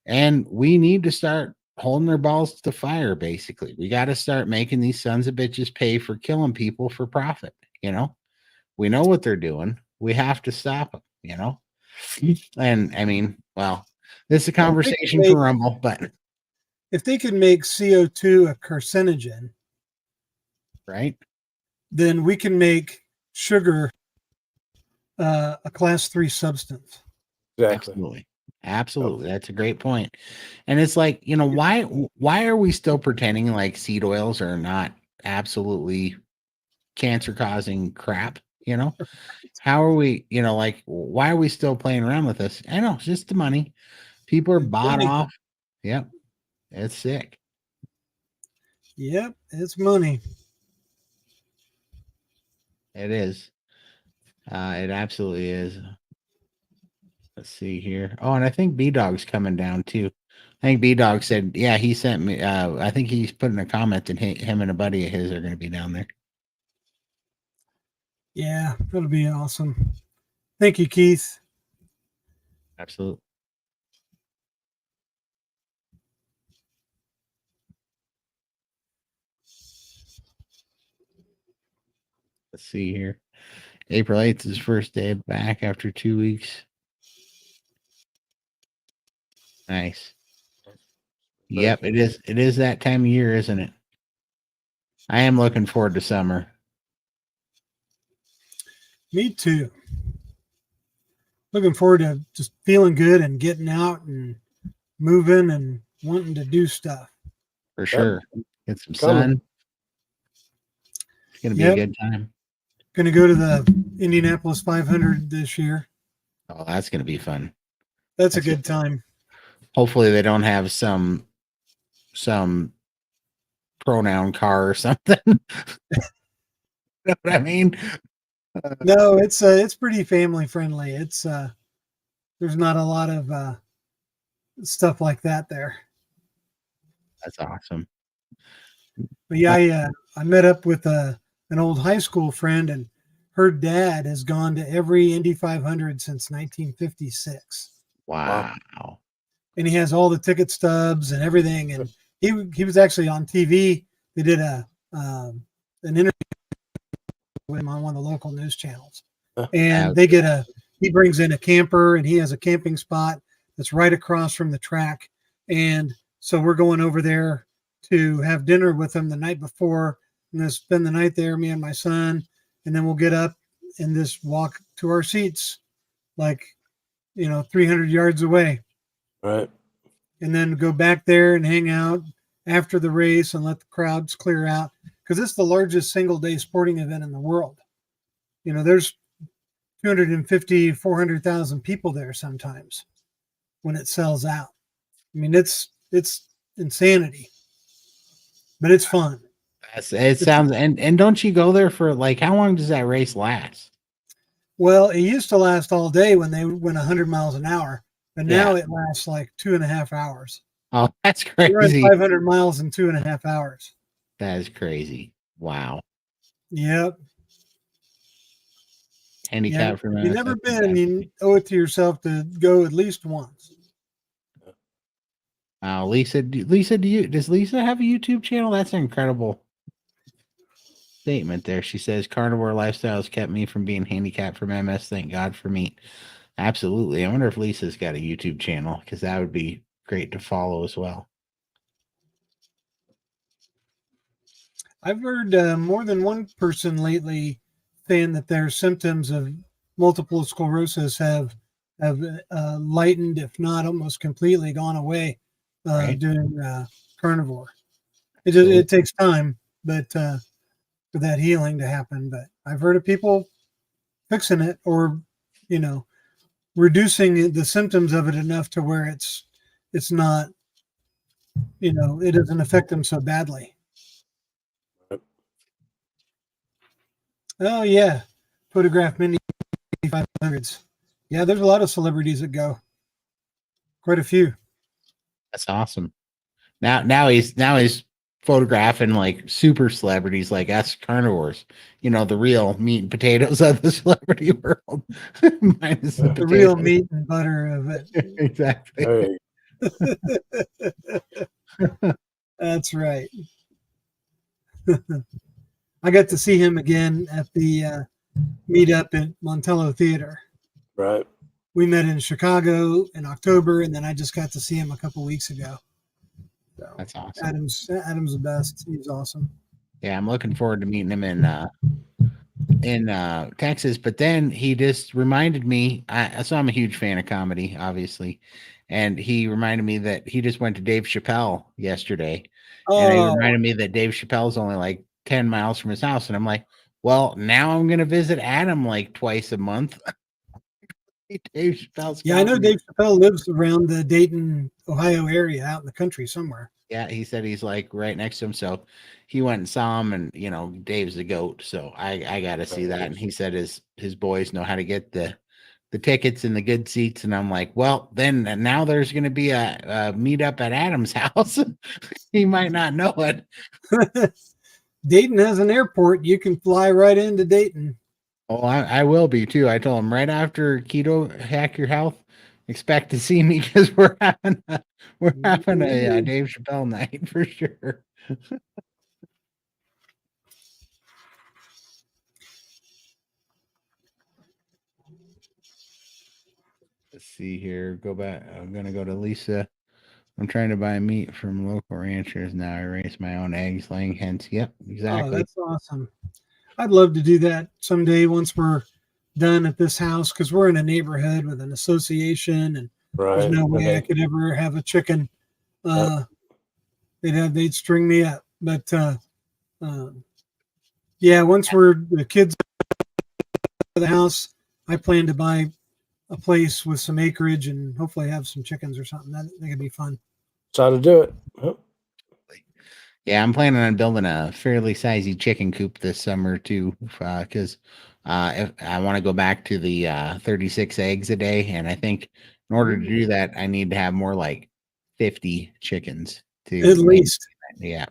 And we need to start holding their balls to the fire, basically. We got to start making these sons of bitches pay for killing people for profit. We know what they're doing. We have to stop them, And I mean, well, this is a conversation for Rumble, but if they could make CO2 a carcinogen, right, then we can make sugar a class 3 substance. Exactly. Absolutely. That's a great point. And it's like, why are we still pretending like seed oils are not absolutely cancer causing crap? How are we, why are we still playing around with this? I know, it's just the money. People are bought off. Yep. It's sick. Yep. It's money. It is. It absolutely is. Let's see here. Oh, and I think B-Dog's coming down too. I think B-Dog said, yeah, he sent me, I think he's putting a comment that him and a buddy of his are going to be down there. Yeah, that'll be awesome. Thank you, Keith. Absolutely. Let's see here. April 8th is first day back after 2 weeks. Nice. Yep, it is. It is that time of year, isn't it? I am looking forward to summer. Me too. Looking forward to just feeling good and getting out and moving and wanting to do stuff. For sure. Get some sun. It's going to be a good time. Going to go to the Indianapolis 500 this year. Oh, that's going to be fun. That's a good time. Hopefully they don't have some pronoun car or something. You know what I mean? No, it's pretty family friendly. It's there's not a lot of stuff like that there. That's awesome. But yeah, I met up with an old high school friend, and her dad has gone to every Indy 500 since 1956. Wow. And he has all the ticket stubs and everything. And he was actually on TV. They did an interview with him on one of the local news channels. And he brings in a camper, and he has a camping spot that's right across from the track. And so we're going over there to have dinner with him the night before, and then spend the night there, me and my son. And then we'll get up and just walk to our seats, 300 yards away. Right. And then go back there and hang out, after the race and let the crowds clear out, because it's the largest single day sporting event in the world. You know, there's 250, 400,000 people there sometimes when it sells out. I mean, it's insanity, but it's fun. It sounds, and don't you go there for like, how long does that race last? Well, it used to last all day when they went 100 miles an hour, but now it lasts like 2.5 hours. Oh, that's You run crazy. 500 miles in 2.5 hours. That is crazy. Wow. Yep. Handicap for You've never been, you owe it to yourself to go at least once. Lisa, does Lisa have a YouTube channel? That's an incredible statement there. She says, carnivore lifestyles kept me from being handicapped from MS. Thank God for meat. Absolutely. I wonder if Lisa's got a YouTube channel, because that would be great to follow as well. I've heard more than one person lately saying that their symptoms of multiple sclerosis have lightened, if not almost completely gone away, doing carnivore. It takes time, but for that healing to happen. But I've heard of people fixing it, or reducing the symptoms of it enough to where it's not, it doesn't affect them so badly. Oh yeah, photograph Mindy 500s. Yeah, there's a lot of celebrities that go. Quite a few. That's awesome. Now he's photographing like super celebrities like us carnivores. The real meat and potatoes of the celebrity world. Minus the real meat and butter of it. Exactly. That's right. I got to see him again at the meetup at Montello Theater. Right. We met in Chicago in October, and then I just got to see him a couple weeks ago. So that's awesome. Adam's the best. He's awesome. Yeah, I'm looking forward to meeting him in Texas. But then he just reminded me. So I'm a huge fan of comedy, obviously, and he reminded me that he just went to Dave Chappelle yesterday, and he reminded me that Dave Chappelle's only like 10 miles from his house, and I'm like, well, now I'm gonna visit Adam like twice a month. Dave Chappelle's comedy. I know Dave Chappelle lives around the Dayton, Ohio area, out in the country somewhere. Yeah, he said he's like right next to him, so he went and saw him, and Dave's the GOAT, so I got to see that. And he said his boys know how to get the tickets and the good seats, and I'm like, well, then now there's going to be a meetup at Adam's house. He might not know it. Dayton has an airport. You can fly right into Dayton. Oh, I will be too. I told him right after Keto Hack Your Health, expect to see me, because we're having a Dave Chappelle night for sure. Let's see here. Go back. I'm gonna go to Lisa. I'm trying to buy meat from local ranchers now. I raise my own eggs, laying hens. Yep, exactly. Oh, that's awesome. I'd love to do that someday once we're done at this house, because we're in a neighborhood with an association, and there's no way I could ever have a chicken. They'd string me up. But yeah, once the kids of the house, I plan to buy a place with some acreage and hopefully have some chickens or something. That could be fun. That's how to do it. Huh? Yeah, I'm planning on building a fairly sizey chicken coop this summer too, because if I want to go back to the 36 eggs a day, and I think in order to do that, I need to have more like 50 chickens to at least. Yeah.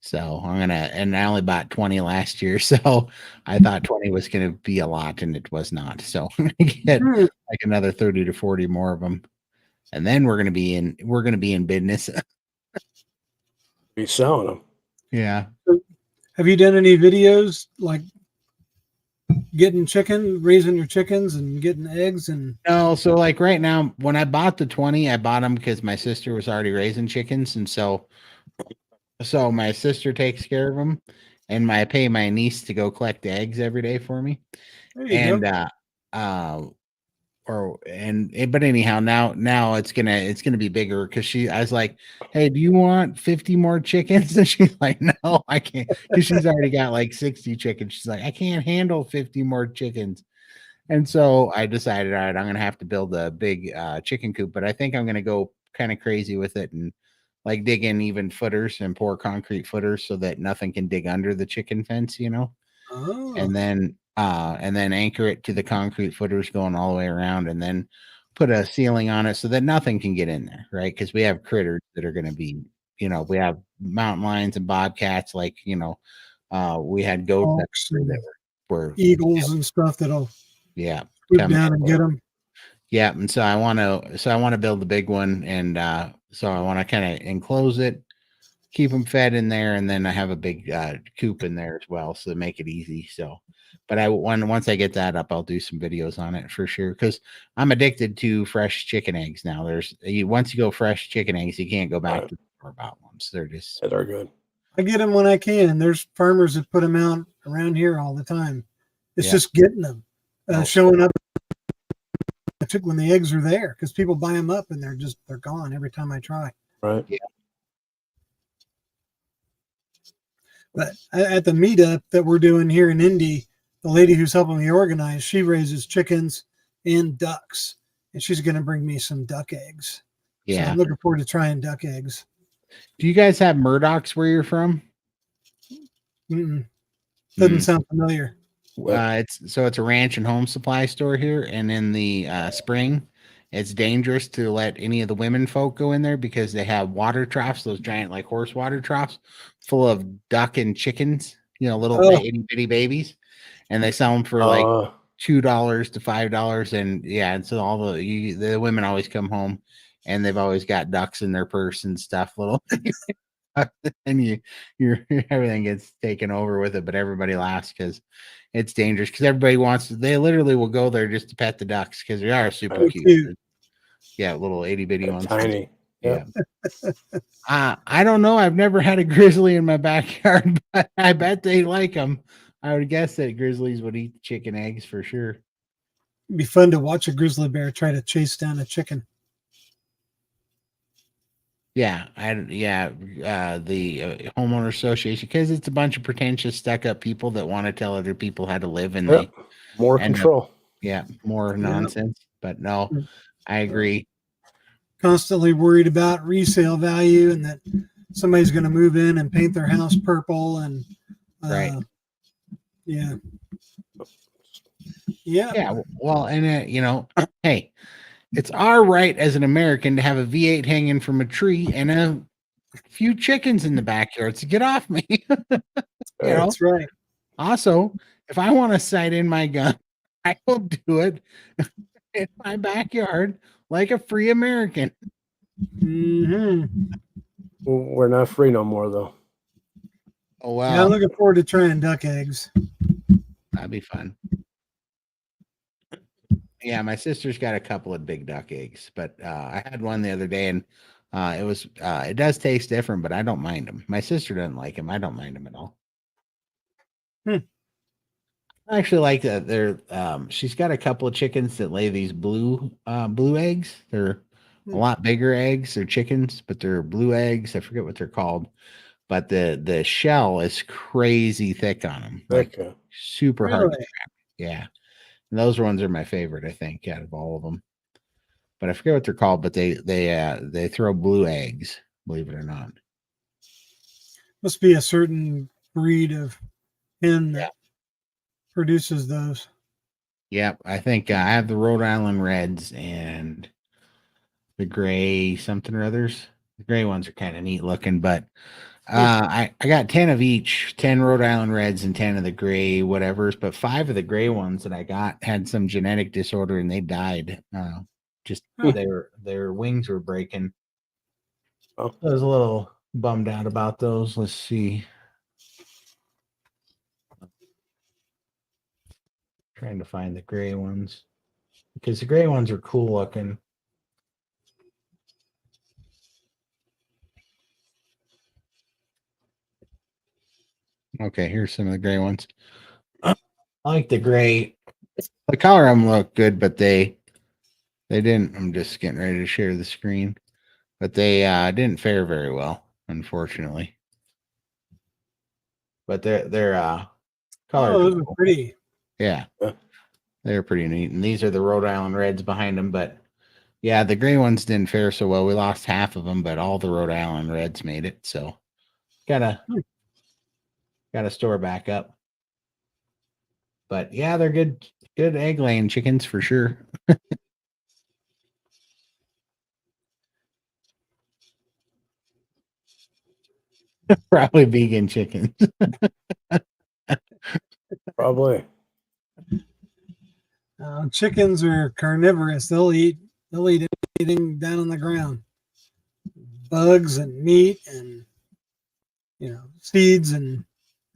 So and I only bought 20 last year, so I thought 20 was gonna be a lot, and it was not. So I'm gonna get like another 30 to 40 more of them, and then we're gonna be in business. Be selling them. Yeah. Have you done any videos like raising your chickens and getting eggs? And no, so like right now, when I bought the 20, I bought them because my sister was already raising chickens, and so my sister takes care of them, and I pay my niece to go collect eggs every day for me. And or but anyhow, now it's gonna be bigger because I was like, hey, do you want 50 more chickens? And she's like, no, I can't, because she's already got like 60 chickens. She's like, I can't handle 50 more chickens. And so I decided, all right, I'm gonna have to build a big chicken coop, but I think I'm gonna go kind of crazy with it and like dig in even footers and pour concrete footers so that nothing can dig under the chicken fence, Oh, and then anchor it to the concrete footers going all the way around, and then put a ceiling on it so that nothing can get in there, right? Because we have critters that are going to be, we have mountain lions and bobcats, like we had goats that hawks and were eagles and stuff that'll yeah swoop come down and get them. yeah, and so I want to build the big one, and so I want to kind of enclose it, keep them fed in there, and then I have a big coop in there as well, so to make it easy. So, but once I get that up, I'll do some videos on it for sure, because I'm addicted to fresh chicken eggs now. Once you go fresh chicken eggs, you can't go back to the store-bought ones. They're good. I get them when I can. There's farmers that put them out around here all the time. It's just getting them, showing up when the eggs are there, because people buy them up and they're gone every time I try. Right. Yeah. But at the meetup that we're doing here in Indy, the lady who's helping me organize, she raises chickens and ducks, and she's going to bring me some duck eggs. Yeah. So I'm looking forward to trying duck eggs. Do you guys have Murdochs where you're from? Doesn't sound familiar. It's a ranch and home supply store here, and in the spring, it's dangerous to let any of the women folk go in there because they have water troughs, those giant like horse water troughs, full of duck and chickens, little itty bitty babies, and they sell them for like $2 to $5, and so all the women always come home, and they've always got ducks in their purse and stuff, little. And you're everything gets taken over with it, but everybody laughs because it's dangerous, because they literally will go there just to pet the ducks because they are super cute. Yeah, little itty bitty ones. Tiny. Yeah. I don't know. I've never had a grizzly in my backyard, but I bet they like them. I would guess that grizzlies would eat chicken eggs for sure. It'd be fun to watch a grizzly bear try to chase down a chicken. Yeah, the homeowner association, because it's a bunch of pretentious, stuck-up people that want to tell other people how to live, and they more control. More nonsense. But no, I agree. Constantly worried about resale value and that somebody's going to move in and paint their house purple, and right. Yeah. Well, and hey, it's our right as an American to have a V8 hanging from a tree and a few chickens in the backyard. So get off me. That's right. Also, if I want to sight in my gun, I will do it in my backyard like a free American. Mm-hmm. We're not free no more, though. Oh, wow. Yeah, I'm looking forward to trying duck eggs. That'd be fun. Yeah, my sister's got a couple of big duck eggs, but I had one the other day, and it does taste different, but I don't mind them. My sister doesn't like them. I don't mind them at all. I actually like that. She's got a couple of chickens that lay these blue eggs. They're a lot bigger eggs. They're chickens, but they're blue eggs. I forget what they're called, but the shell is crazy thick on them, like super hard to crack. Yeah. And those ones are my favorite, I think, out of all of them. But I forget what they're called, but they throw blue eggs, believe it or not. Must be a certain breed of hen that produces those. Yep, I think I have the Rhode Island Reds and the gray something or others. The gray ones are kind of neat looking, but I got 10 of each, 10 Rhode Island Reds and 10 of the gray whatevers, but 5 of the gray ones that I got had some genetic disorder and they died. Their wings were breaking. I was a little bummed out about those. Let's see. Trying to find the gray ones, because the gray ones are cool looking. Okay, here's some of the gray ones. I like the gray. The color of them look good, but they They didn't. I'm just getting ready to share the screen, but they didn't fare very well, unfortunately. But they're colors. Oh, those are pretty. Yeah, they're pretty neat. And these are the Rhode Island Reds behind them. But yeah, the gray ones didn't fare so well. We lost half of them, but all the Rhode Island Reds made it. So gotta store back up. But yeah, they're good egg laying chickens for sure. Probably vegan chickens. Probably. Chickens are carnivorous. They'll eat anything down on the ground, bugs and meat and seeds, and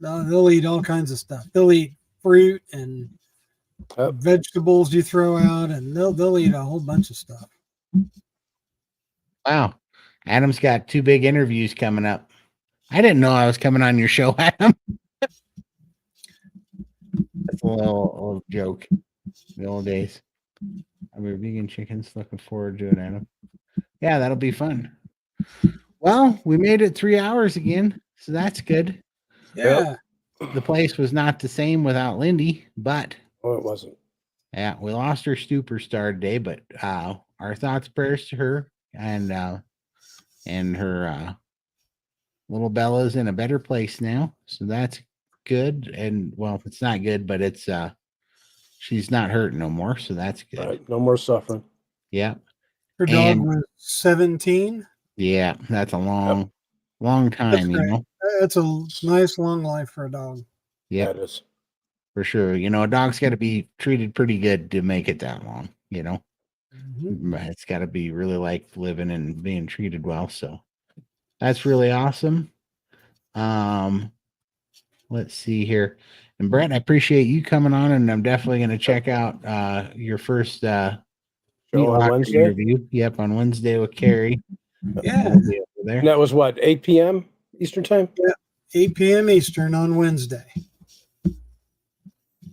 they'll eat all kinds of stuff. They'll eat fruit and vegetables you throw out, and they'll eat a whole bunch of stuff. Wow, Adam's got 2 big interviews coming up. I didn't know I was coming on your show, Adam. That's a little joke. The old days. I mean, vegan chickens. Looking forward to it, Adam. Yeah, that'll be fun. Well, we made it 3 hours again, so that's good. Yeah. The place was not the same without Lindy, but it wasn't. Yeah, we lost her superstar today, but our thoughts, prayers to her, and her little Bella's in a better place now, so that's good. And well, it's not good, but it's she's not hurting no more, so that's good. Right. No more suffering. Yeah. Her dog was 17. Yeah, that's a long time, you know. That's a nice long life for a dog. Yeah, that is for sure. You know, a dog's got to be treated pretty good to make it that long. You know, it's got to be really like living and being treated well. So that's really awesome. Let's see here. And Brett, I appreciate you coming on, and I'm definitely going to check out your first show on Wednesday interview. Yep, on Wednesday with Carrie. Yeah. There. And that was what, 8 p.m. Eastern time? Yeah, 8 p.m. Eastern on Wednesday.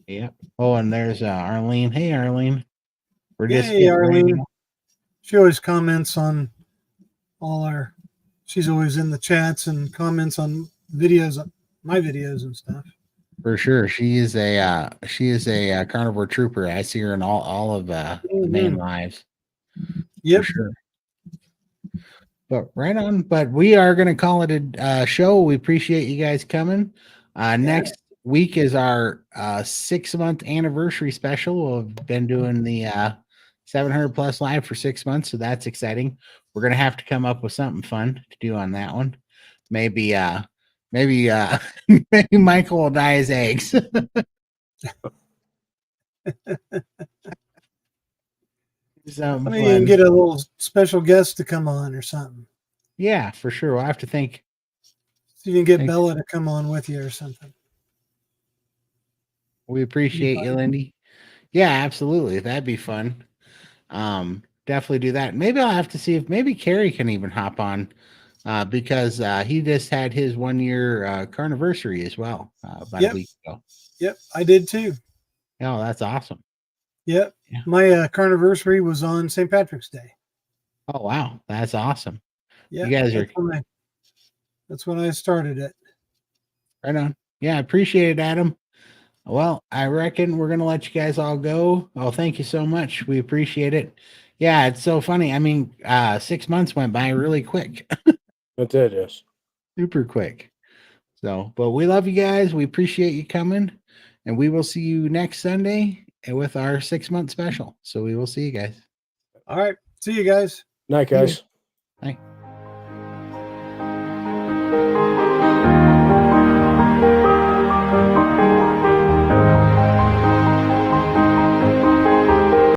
Yeah. Oh, and there's Arlene. Hey, Arlene. We're just Arlene. She always comments on all our. She's always in the chats and comments on videos, my videos and stuff. For sure, she is a carnivore trooper. I see her in all of the main lives. Yep. For sure. But right on. But we are going to call it a show. We appreciate you guys coming. Next week is our 6-month anniversary special. We've been doing the 700 plus live for 6 months, so that's exciting. We're going to have to come up with something fun to do on that one. Maybe maybe Michael will dye his eggs. Maybe you can get a little special guest to come on or something. Yeah, for sure. We'll have to think. So you can get Bella to come on with you or something. We appreciate you, Lindy. Yeah, absolutely. That'd be fun. Definitely do that. Maybe I'll have to see if maybe Carrie can even hop on because he just had his 1-year carniversary as well about a week ago. Yep, I did too. Oh, that's awesome. Yep. Yeah. My carniversary was on St. Patrick's Day. Oh, wow. That's awesome. Yeah, you guys that's when I started it. Right on. Yeah, I appreciate it, Adam. Well, I reckon we're going to let you guys all go. Oh, thank you so much. We appreciate it. Yeah, it's so funny. I mean, 6 months went by really quick. It did, yes. Super quick. So, but we love you guys. We appreciate you coming. And we will see you next Sunday with our 6-month special. So we will see you guys. All right. See you guys. Night, guys. Night.